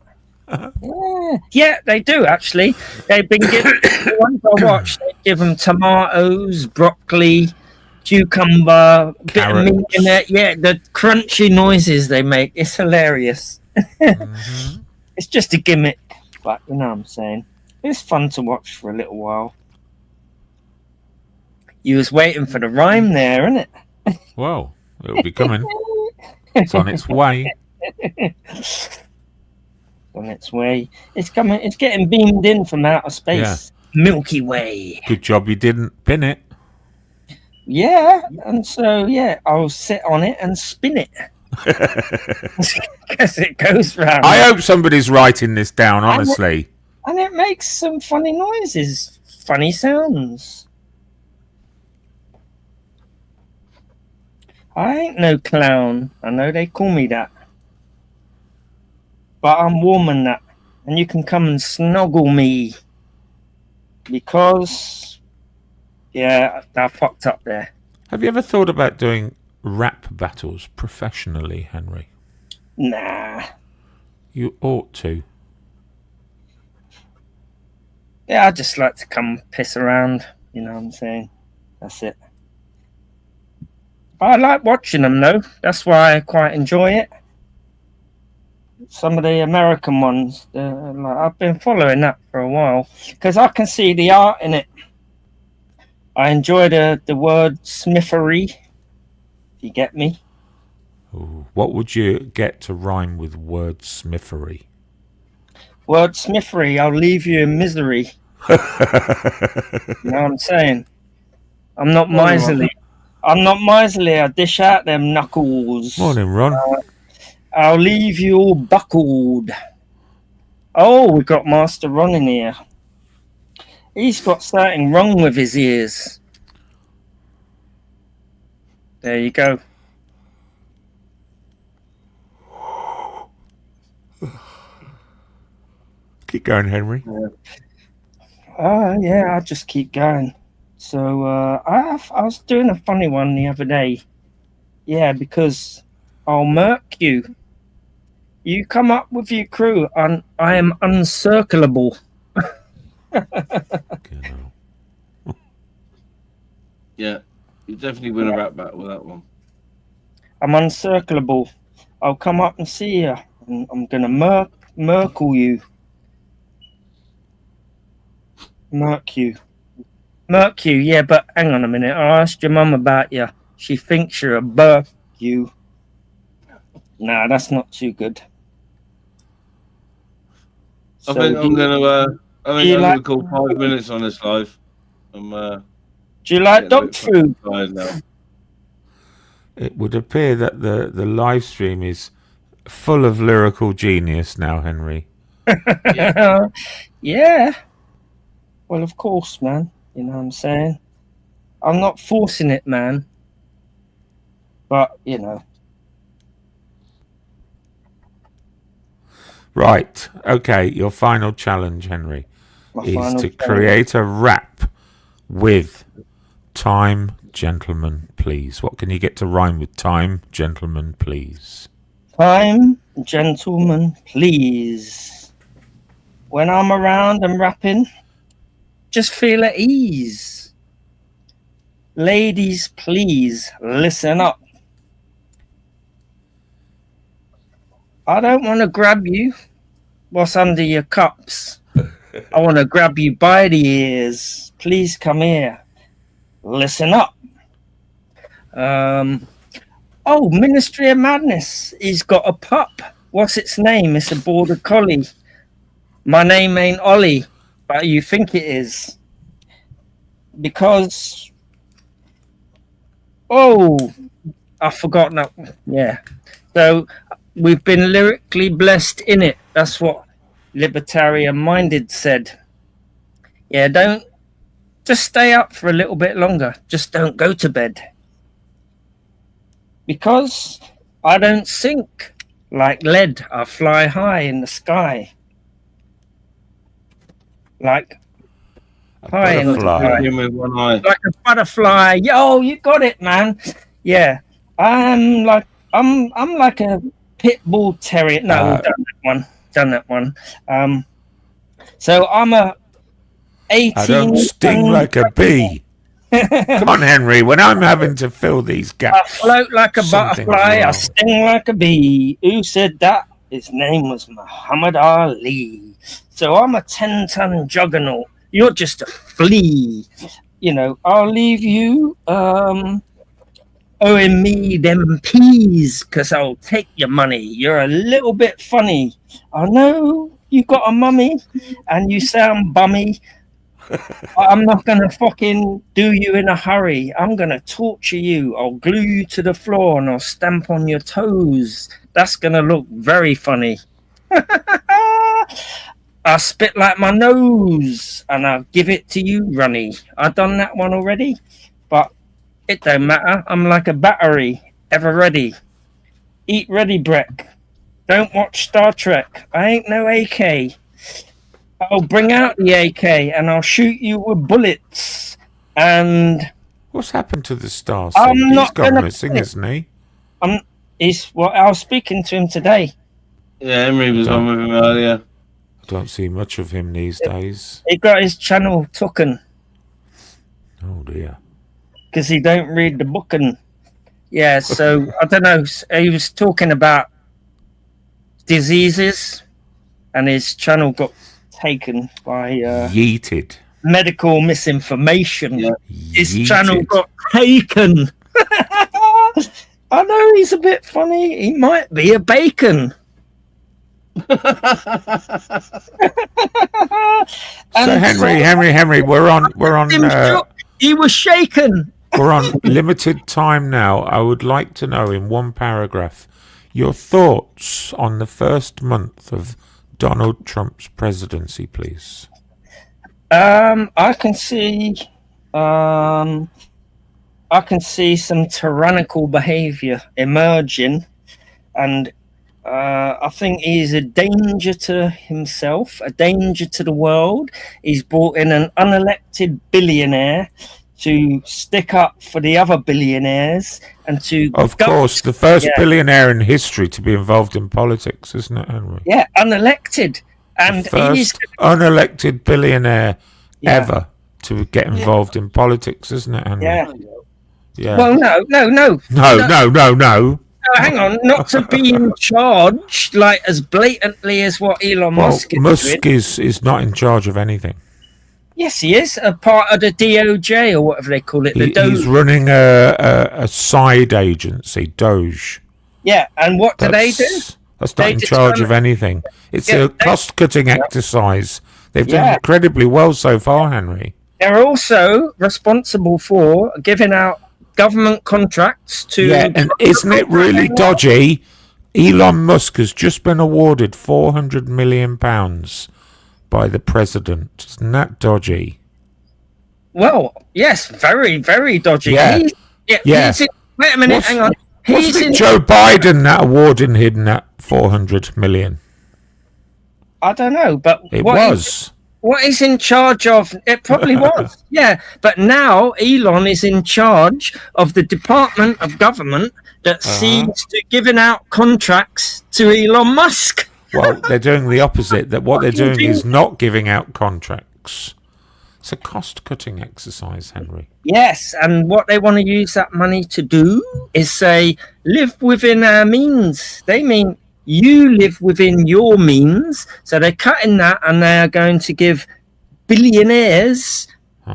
Yeah, they do actually. They've been given the ones I watched. They give them tomatoes, broccoli, cucumber, bit of meat in it. Yeah, the crunchy noises they make. It's hilarious. It's just a gimmick, but you know what I'm saying. It's fun to watch for a little while. You was waiting for the rhyme there, isn't it? Well, it'll be coming. It's on its way. On its way. It's coming. It's getting beamed in from outer space. Yeah. Milky Way. Good job you didn't pin it. Yeah, and so yeah, I'll sit on it and spin it. Because it goes round. I hope somebody's writing this down, honestly. And it makes some funny noises, funny sounds. I ain't no clown. I know they call me that. But I'm warm and that. And you can come and snuggle me. Because, yeah, I fucked up there. Have you ever thought about doing rap battles professionally, Henry? Nah. You ought to. Yeah, I just like to come piss around. You know what I'm saying? That's it. I like watching them, though. That's why I quite enjoy it. Some of the American ones, like, I've been following that for a while because I can see the art in it. I enjoy the word smithery. If you get me. Ooh, what would you get to rhyme with word smithery? Word smithery, I'll leave you in misery. You know what I'm saying? I'm not miserly. I'm not miserly. I dish out them knuckles. Morning, Ron. I'll leave you all buckled. Oh, we've got Master Ron in here. He's got something wrong with his ears. There you go. Keep going, Henry. Yeah, I'll just keep going. So I was doing a funny one the other day. Yeah, because I'll murk you. You come up with your crew, and I am uncirclable. Yeah, you definitely win a rap battle with that one. I'm uncirclable. I'll come up and see you, and I'm gonna merkle you. Murk you, yeah, but hang on a minute. I asked your mum about you. She thinks you're a burp, you. Nah, that's not too good. I think I'm gonna call 5 minutes on this live. Do you like dog food? It would appear that the live stream is full of lyrical genius now, Henry. Yeah. Well, of course, man. You know what I'm saying? I'm not forcing it, man. But, you know. Right. Okay. Your final challenge, Henry, is to create a rap with time, gentlemen, please. What can you get to rhyme with time, gentlemen, please? Time, gentlemen, please. When I'm around and rapping, just feel at ease. Ladies, please listen up. I don't want to grab you what's under your cups. I want to grab you by the ears. Please come here. Listen up. Oh, Ministry of Madness. He's got a pup. What's its name? It's a border collie. My name ain't Ollie. but you think it is. Because, I forgot now. Yeah. So we've been lyrically blessed in it. That's what Libertarian Minded said. Yeah, don't just stay up for a little bit longer. Just don't go to bed. Because I don't sink like lead. I fly high in the sky. Like high in the sky. Like a butterfly. Yo, you got it, man. Yeah. I'm like a pit bull terrier. No, we've done that one. So I'm a 18. I don't sting like a bee. Come on, Henry. When I'm having to fill these gaps, I float like a butterfly. I sting like a bee. Who said that? His name was Muhammad Ali. So I'm a 10-ton juggernaut. You're just a flea. You know, I'll leave you owing me them peas, because I'll take your money. You're a little bit funny. I know you got a mummy and you sound bummy. I'm not going to fucking do you in a hurry. I'm going to torture you. I'll glue you to the floor and I'll stamp on your toes. That's going to look very funny. I spit like my nose and I'll give it to you, Runny. I've done that one already, but it don't matter. I'm like a battery, ever ready. Eat ready, Breck. Don't watch Star Trek. I ain't no AK. I'll bring out the AK and I'll shoot you with bullets. And what's happened to the Star? He's gone missing, isn't he? I was speaking to him today. Yeah, Henry was on with him earlier. I don't see much of him these days. He got his channel taken. Oh dear. Because he don't read the book. And yeah, so I don't know. He was talking about diseases and his channel got taken by yeeted medical misinformation. Yeah. His channel got taken. I know he's a bit funny. He might be a bacon. So Henry, we're on. He was shaken. We're on limited time now. I would like to know in one paragraph your thoughts on the first month of Donald Trump's presidency, please. I can see some tyrannical behavior emerging, and I think he's a danger to himself, a danger to the world. He's brought in an unelected billionaire to stick up for the other billionaires and to... Of course, the first billionaire in history to be involved in politics, isn't it, Henry? Yeah, unelected. And the first unelected billionaire ever to get involved in politics, isn't it, Henry? Yeah. Well, no. No. Hang on, not to be in charge, like as blatantly as what Elon Musk is. Musk is not in charge of anything. Yes, he is a part of the DOJ or whatever they call it. He's running a side agency, DOGE. Yeah, and what do they do? That's not in charge of anything. It's a cost-cutting exercise. They've done incredibly well so far, Henry. They're also responsible for giving out government contracts to... Yeah, and isn't it really dodgy? Elon Musk has just been awarded £400 million by the president. Isn't that dodgy? Well, yes, very, very dodgy. Yeah. Wait a minute, hang on. Wasn't it Joe Biden that awarded him that $400 million? I don't know, but... It was. What he's in charge of, it probably was, yeah. But now Elon is in charge of the Department of Government that sees to giving out contracts to Elon Musk. Well, they're doing the opposite. That what they're doing is not giving out contracts. It's a cost-cutting exercise, Henry. Yes, and what they want to use that money to do is say, live within our means. They mean... you live within your means, so they're cutting that and they are going to give billionaires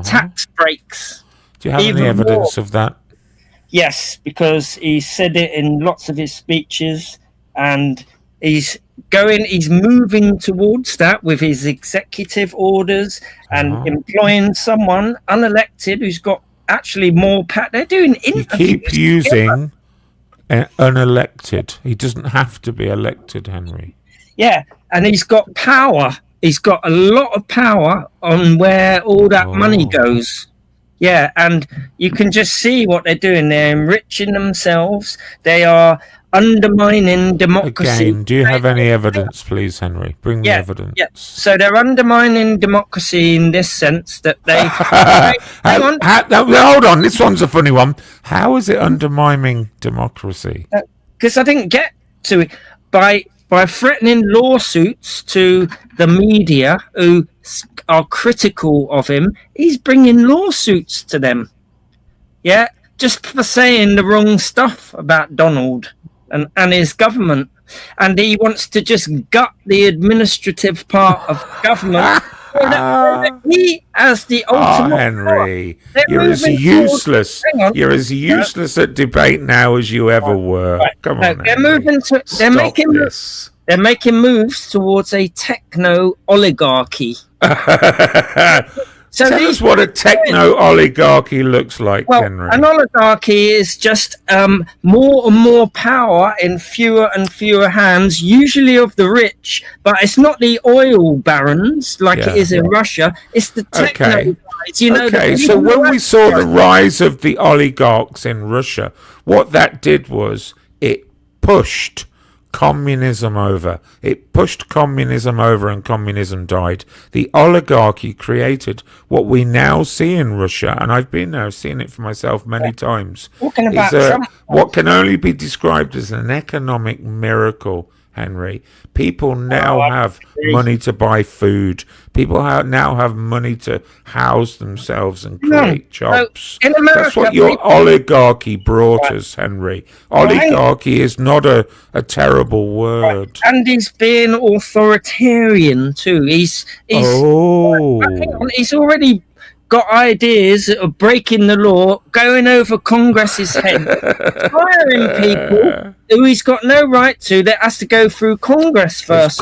tax breaks. Do you have any evidence of that? Yes, because he said it in lots of his speeches, and He's moving towards that with his executive orders and employing someone unelected who's got actually more They're doing interviews. You keep using unelected. He doesn't have to be elected, Henry. Yeah, and he's got power. He's got a lot of power on where all that money goes. Yeah, and you can just see what they're doing. They're enriching themselves. They are undermining democracy. Again, do you have any evidence, please, Henry? Bring the evidence. Yeah. So they're undermining democracy in this sense that they... hang on. Hold on, this one's a funny one. How is it undermining democracy? Because I didn't get to it. By threatening lawsuits to the media who are critical of him, he's bringing lawsuits to them. Yeah, just for saying the wrong stuff about Donald and his government. And he wants to just gut the administrative part of government. He has the ultimate Henry, you're as useless. You're as useless at debate now as you ever were. Right. Come on, they're making moves towards a techno oligarchy. So tell us what a techno oligarchy looks like, Henry. An oligarchy is just more and more power in fewer and fewer hands, usually of the rich, but it's not the oil barons like it is in Russia. It's the techno guys. You know, so when we saw the rise of the oligarchs in Russia, what that did was it pushed communism over. It pushed communism over and communism died. The oligarchy created what we now see in Russia, and I've been there, seeing it for myself many times, is what can only be described as an economic miracle, Henry. People now have money to buy food. People now have money to house themselves and create jobs. In America, that's what your oligarchy brought us, Henry. Oligarchy is not a terrible word. And he's being authoritarian too. He's already got ideas of breaking the law, going over Congress's head, firing people who he's got no right to. That has to go through Congress first.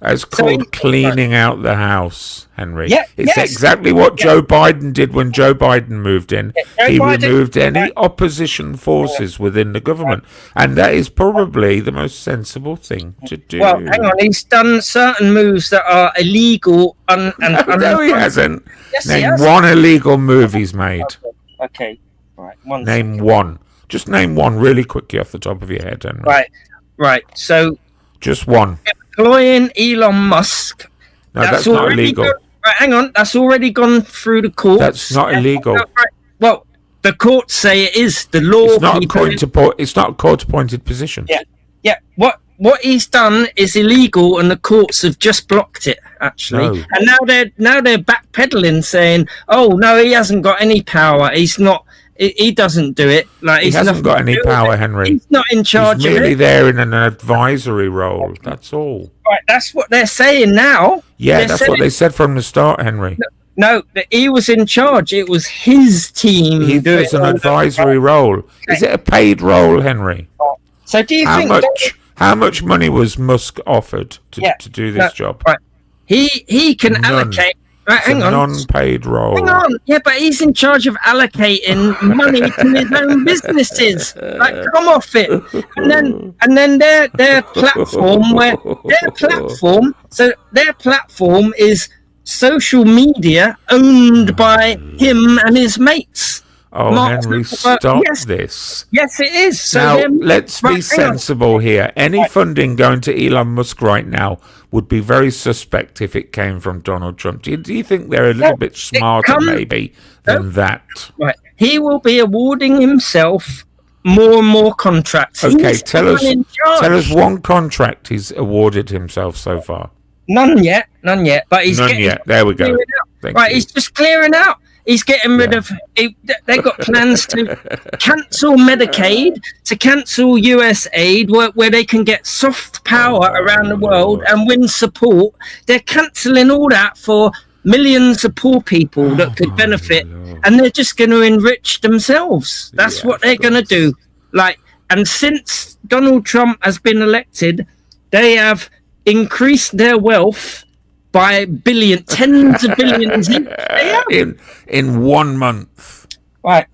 It's called cleaning out the house, Henry. It's exactly what Joe Biden did when Joe Biden moved in. He removed any opposition forces within the government, and that is probably the most sensible thing to do. Well, hang on, he's done certain moves that are illegal. No, he hasn't. Yes, Name one illegal move he's made. Okay, right. Name one. Just name one really quickly off the top of your head, Henry. Right. So, just one. Employing Elon Musk. No, that's not illegal. Hang on, that's already gone through the courts. That's not illegal. Well, the courts say it is. The law. It's not a court-appointed position. Yeah. What he's done is illegal, and the courts have just blocked it. Actually, and now they're backpedaling, saying, "Oh no, he hasn't got any power. He's not. He doesn't do it. Like he hasn't got any power, Henry. He's not in charge. He's merely there in an advisory role. That's all. Right, that's what they're saying now. Yeah, that's what they said from the start, Henry. No, he was in charge. It was his team. He does an advisory role. Is it a paid role, Henry? So do you think how much money was Musk offered to do this job? Right. He can allocate. Right, hang on. Non-paid role. Hang on. Yeah, but he's in charge of allocating money to his own businesses. Like, come off it. And then their platform is social media owned by him and his mates. Henry, stop this. Yes, it is. So now, let's be sensible here. Any funding going to Elon Musk right now would be very suspect if it came from Donald Trump. Do you think they're a little bit smarter, maybe, than that? Right. He will be awarding himself more and more contracts. Okay, tell us one contract he's awarded himself so far. None yet. But he's There we go. He's just clearing out. He's getting rid of. They've got plans to cancel Medicaid, to cancel US aid, where they can get soft power around the world and win support. They're cancelling all that for millions of poor people that could benefit, and they're just going to enrich themselves. That's what they're going to do. And since Donald Trump has been elected, They have increased their wealth by tens of billions. In 1 month. Right.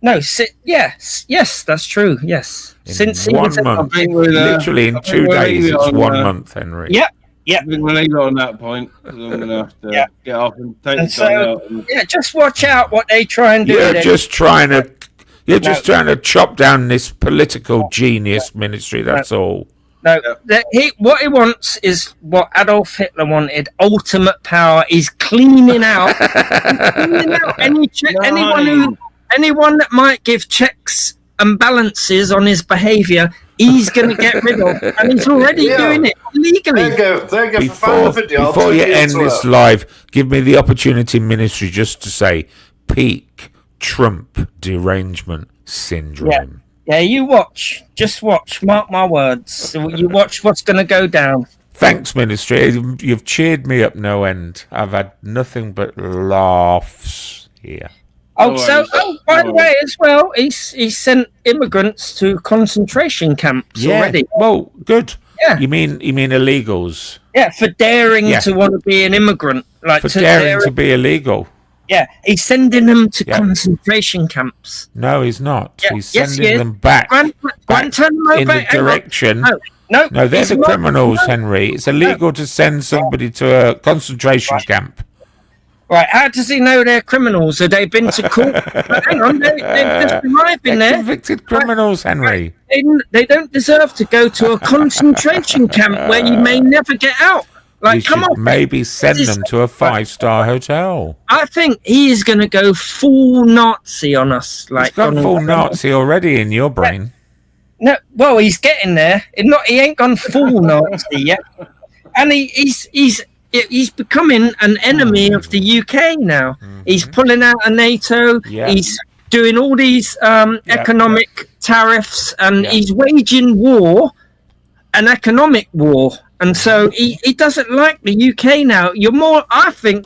No, yes, that's true. Yes. Since 1 month. Literally in 2 days, it's 1 month, Henry. Yeah. Yeah, I think we'll leave it on that point. I'm going to have to get off and take the gun out. Yeah, just watch out what they try and do. You're just trying to chop down this political genius ministry. That's all. No, what he wants is what Adolf Hitler wanted: ultimate power. He's cleaning out, anyone that might give checks and balances on his behaviour. He's going to get rid of, and he's already doing it legally. Before you end this live, give me the opportunity, ministry, just to say peak Trump derangement syndrome. Yeah, you watch. Just watch. Mark my words. So you watch what's going to go down. Thanks, ministry. You've cheered me up no end. I've had nothing but laughs here. By the way, as well, he's sent immigrants to concentration camps already. Well, good. Yeah. You mean illegals? Yeah, for daring to want to be an immigrant, daring to be illegal. Yeah, he's sending them to concentration camps. No, he's not. Yeah. He's sending them back in the direction. No, they're the criminals, Henry. It's illegal to send somebody to a concentration camp. Right, how does he know they're criminals? Have they been to court? Hang on, they've just arrived in there. Convicted criminals, Henry. They don't deserve to go to a concentration camp where you may never get out. Come on. Maybe send them to a 5-star hotel. I think he is going to go full Nazi on us. He's gone full Nazi already in your brain. No, well, he's getting there. He ain't gone full Nazi yet. And he's becoming an enemy of the UK now. Mm-hmm. He's pulling out of NATO. Yeah. He's doing all these economic tariffs, and he's waging an economic war. And so he doesn't like the UK now. I think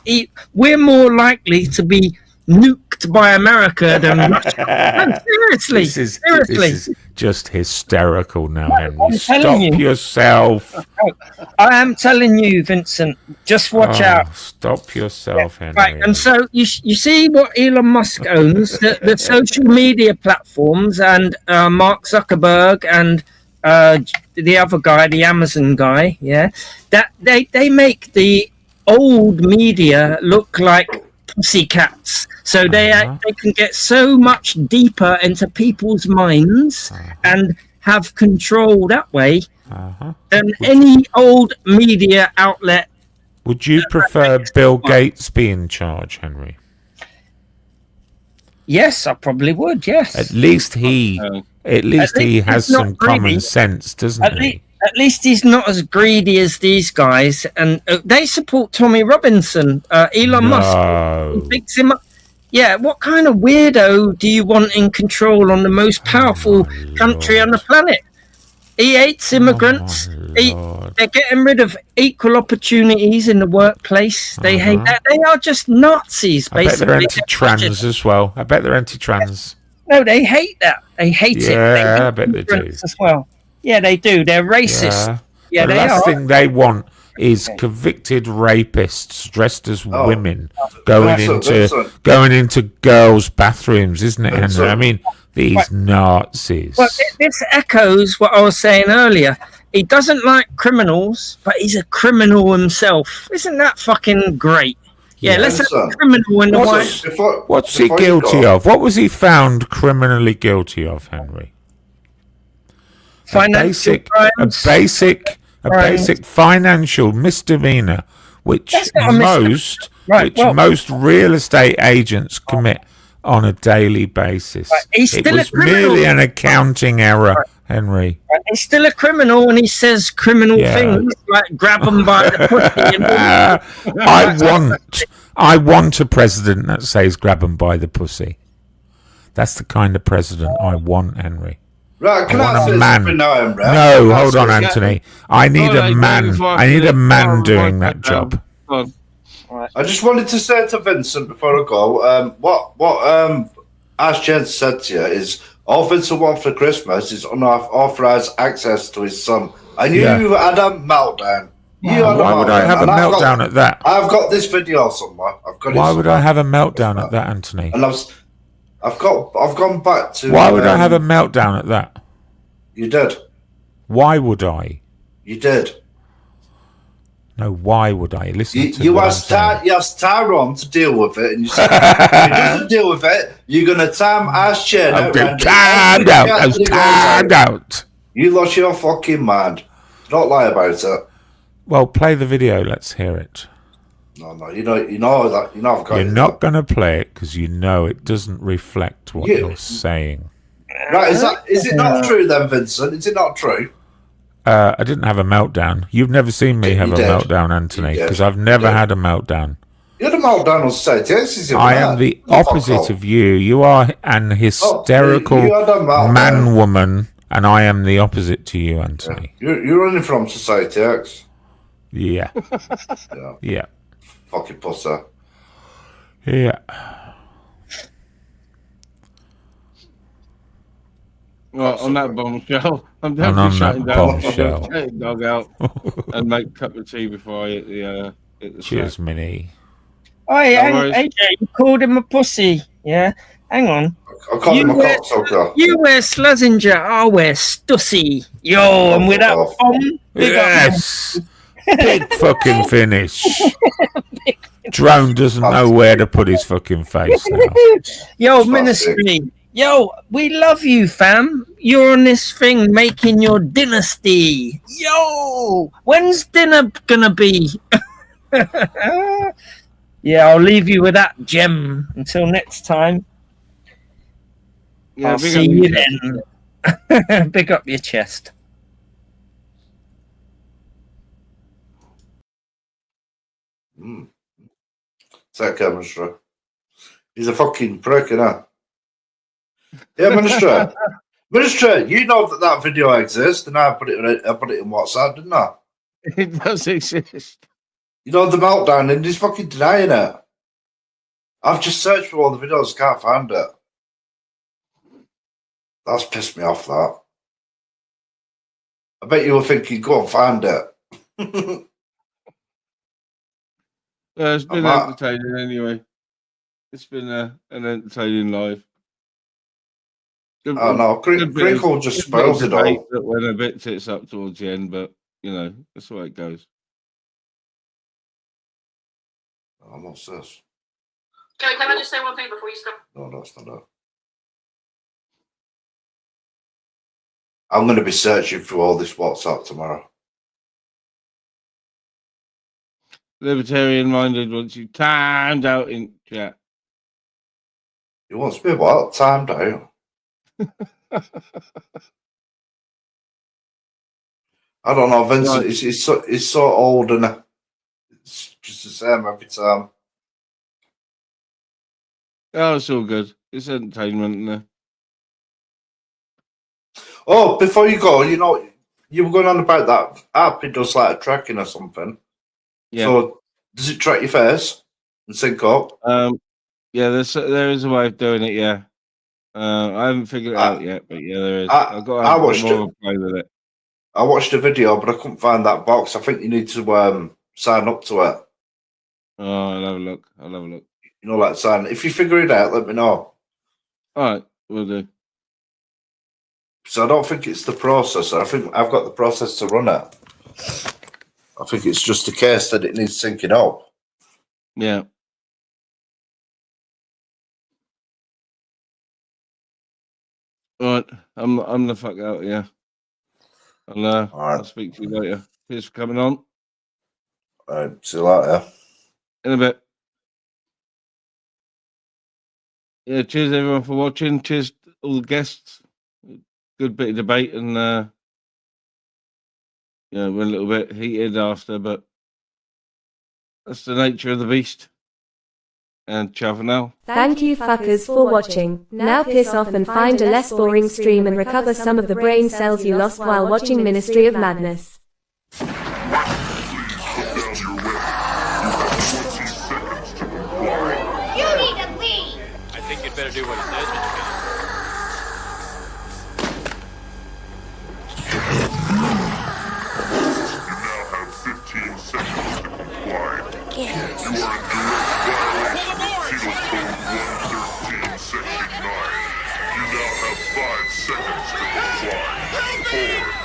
we're more likely to be nuked by America than Russia. No, seriously. This is just hysterical now, Henry. Stop yourself. I am telling you, Vincent, just watch out. Stop yourself, Henry. Right, and so you see what Elon Musk owns, the social media platforms, and Mark Zuckerberg and the other guy, the Amazon guy, that they make the old media look like pussycats, so they can get so much deeper into people's minds and have control that way than any old media outlet. Would you prefer Bill Gates be in charge, Henry? Yes, I probably would. Yes, at least he has some common sense, doesn't he? At least he's not as greedy as these guys, and they support Tommy Robinson. Elon Musk picks him up. Yeah, what kind of weirdo do you want in control on the most powerful country on the planet? He hates immigrants. They're getting rid of equal opportunities in the workplace. They hate that. They are just Nazis, basically. I bet they're anti-trans as well. I bet they're anti-trans. No, they hate that. They hate it. Yeah, I bet they do. As well. Yeah, they do. They're racist. Yeah, the last thing they want is convicted rapists dressed as women going into girls' bathrooms, isn't it, Henry? I mean, these Nazis. Well, this echoes what I was saying earlier. He doesn't like criminals, but he's a criminal himself. Isn't that fucking great? Yeah, let's have a criminal in the White. What's he guilty of? What was he found criminally guilty of, Henry? A basic financial misdemeanor, which most real estate agents commit on a daily basis. It was merely an accounting error, Henry. He's still a criminal, and he says criminal things like grab him by the pussy. I want a president that says grab him by the pussy. That's the kind of president I want, Henry. Right, can I say something now, Emre? No, hold on, Anthony. I need a man. I need a man doing that job. I just wanted to say to Vincent before I go, what Ash Jens said to you is all Vincent wants for Christmas is unauthorized access to his son And you had a meltdown. Why would I have a meltdown at that? I've got this video somewhere. Why would I have a meltdown at that, Anthony? And I've gone back to. Why would I have a meltdown at that? You did. Why would I? You did. No, why would I? Listen to you asked Tyrone to deal with it, and you said, if he doesn't deal with it, you're going to time ass chair. I'm timed out. I was timed out. You lost your fucking mind. Don't lie about it. Well, play the video. Let's hear it. No, you know that. You know I've got You're not going to play it because you know it doesn't reflect what you're saying. Right, is it not true then, Vincent? Is it not true? I didn't have a meltdown. You've never seen me have a meltdown, Anthony, because I've never had a meltdown. You had a meltdown on stage. I am the opposite of you. You are an hysterical man-woman, and I am the opposite to you, Anthony. You're running from Society X. Yeah. Yeah. Fucking pussy. Yeah. Well, on that bombshell, I'm definitely shutting down. Take dog out and make a cup of tea before I hit the Cheers, snack. Minnie. Oh, yeah, AJ, you called him a pussy. Yeah, hang on. I called him a cocksucker. You wear Slazenger, I wear Stussy. Yo, and with that bomb. Yes. Big fucking finish. Drone doesn't know where to put his fucking face now. Yo, Ministry. Yo, we love you, fam. You're on this thing making your dynasty. Yo, when's dinner gonna be? Yeah, I'll leave you with that gem until next time. Yeah, I'll see you then. Big up your chest. That chemistry. He's a fucking prick, innit? Yeah, Minister. Minister, you know that video exists, and I put it in WhatsApp, didn't I? It does exist. You know the meltdown, and he's fucking denying it. I've just searched for all the videos, can't find it. That's pissed me off, that. I bet you were thinking, go and find it. It's been entertaining anyway. It's been an entertaining live. Oh no, Crinkle just spoils it all. When a bit sits up towards the end, but you know, that's the way it goes. Oh, what's this? Okay, can I just say one thing before you stop? No, that's not it. I'm going to be searching through all this WhatsApp tomorrow. Libertarian-minded wants you timed out in chat. He wants to be what? Timed out? I don't know, Vincent. It's so old and it's just the same every time. Oh, it's all good. It's entertainment, isn't it? Oh, before you go, you know, you were going on about that app. It does like a tracking or something. Yeah. So does it track your face and sync up? Yeah, there is a way of doing it. Yeah. I haven't figured it out yet, but yeah, there is. I've got to have more of a play with it. I watched a video, but I couldn't find that box. I think you need to sign up to it. Oh, I'll have a look. You know, like sign. If you figure it out, let me know. All right, we'll do. So I don't think it's the processor. I think I've got the process to run it. I think it's just a case that it needs syncing up. Yeah. All right, I'm the fuck out. Yeah. I'll speak to you later. Cheers for coming on. All right, see you later. In a bit. Yeah, cheers everyone for watching. Cheers all the guests. Good bit of debate and yeah, we're a little bit heated after, but that's the nature of the beast. And ciao for now. Thank you fuckers for watching. Now piss off and find a less boring stream and recover some of the brain cells you lost while watching Ministry of Madness. You need to leave! I think you'd better do what he says, Mr. Kennedy. You are in direct violation of Penal Code 113, Section 9. You now have 5 seconds to comply. 4,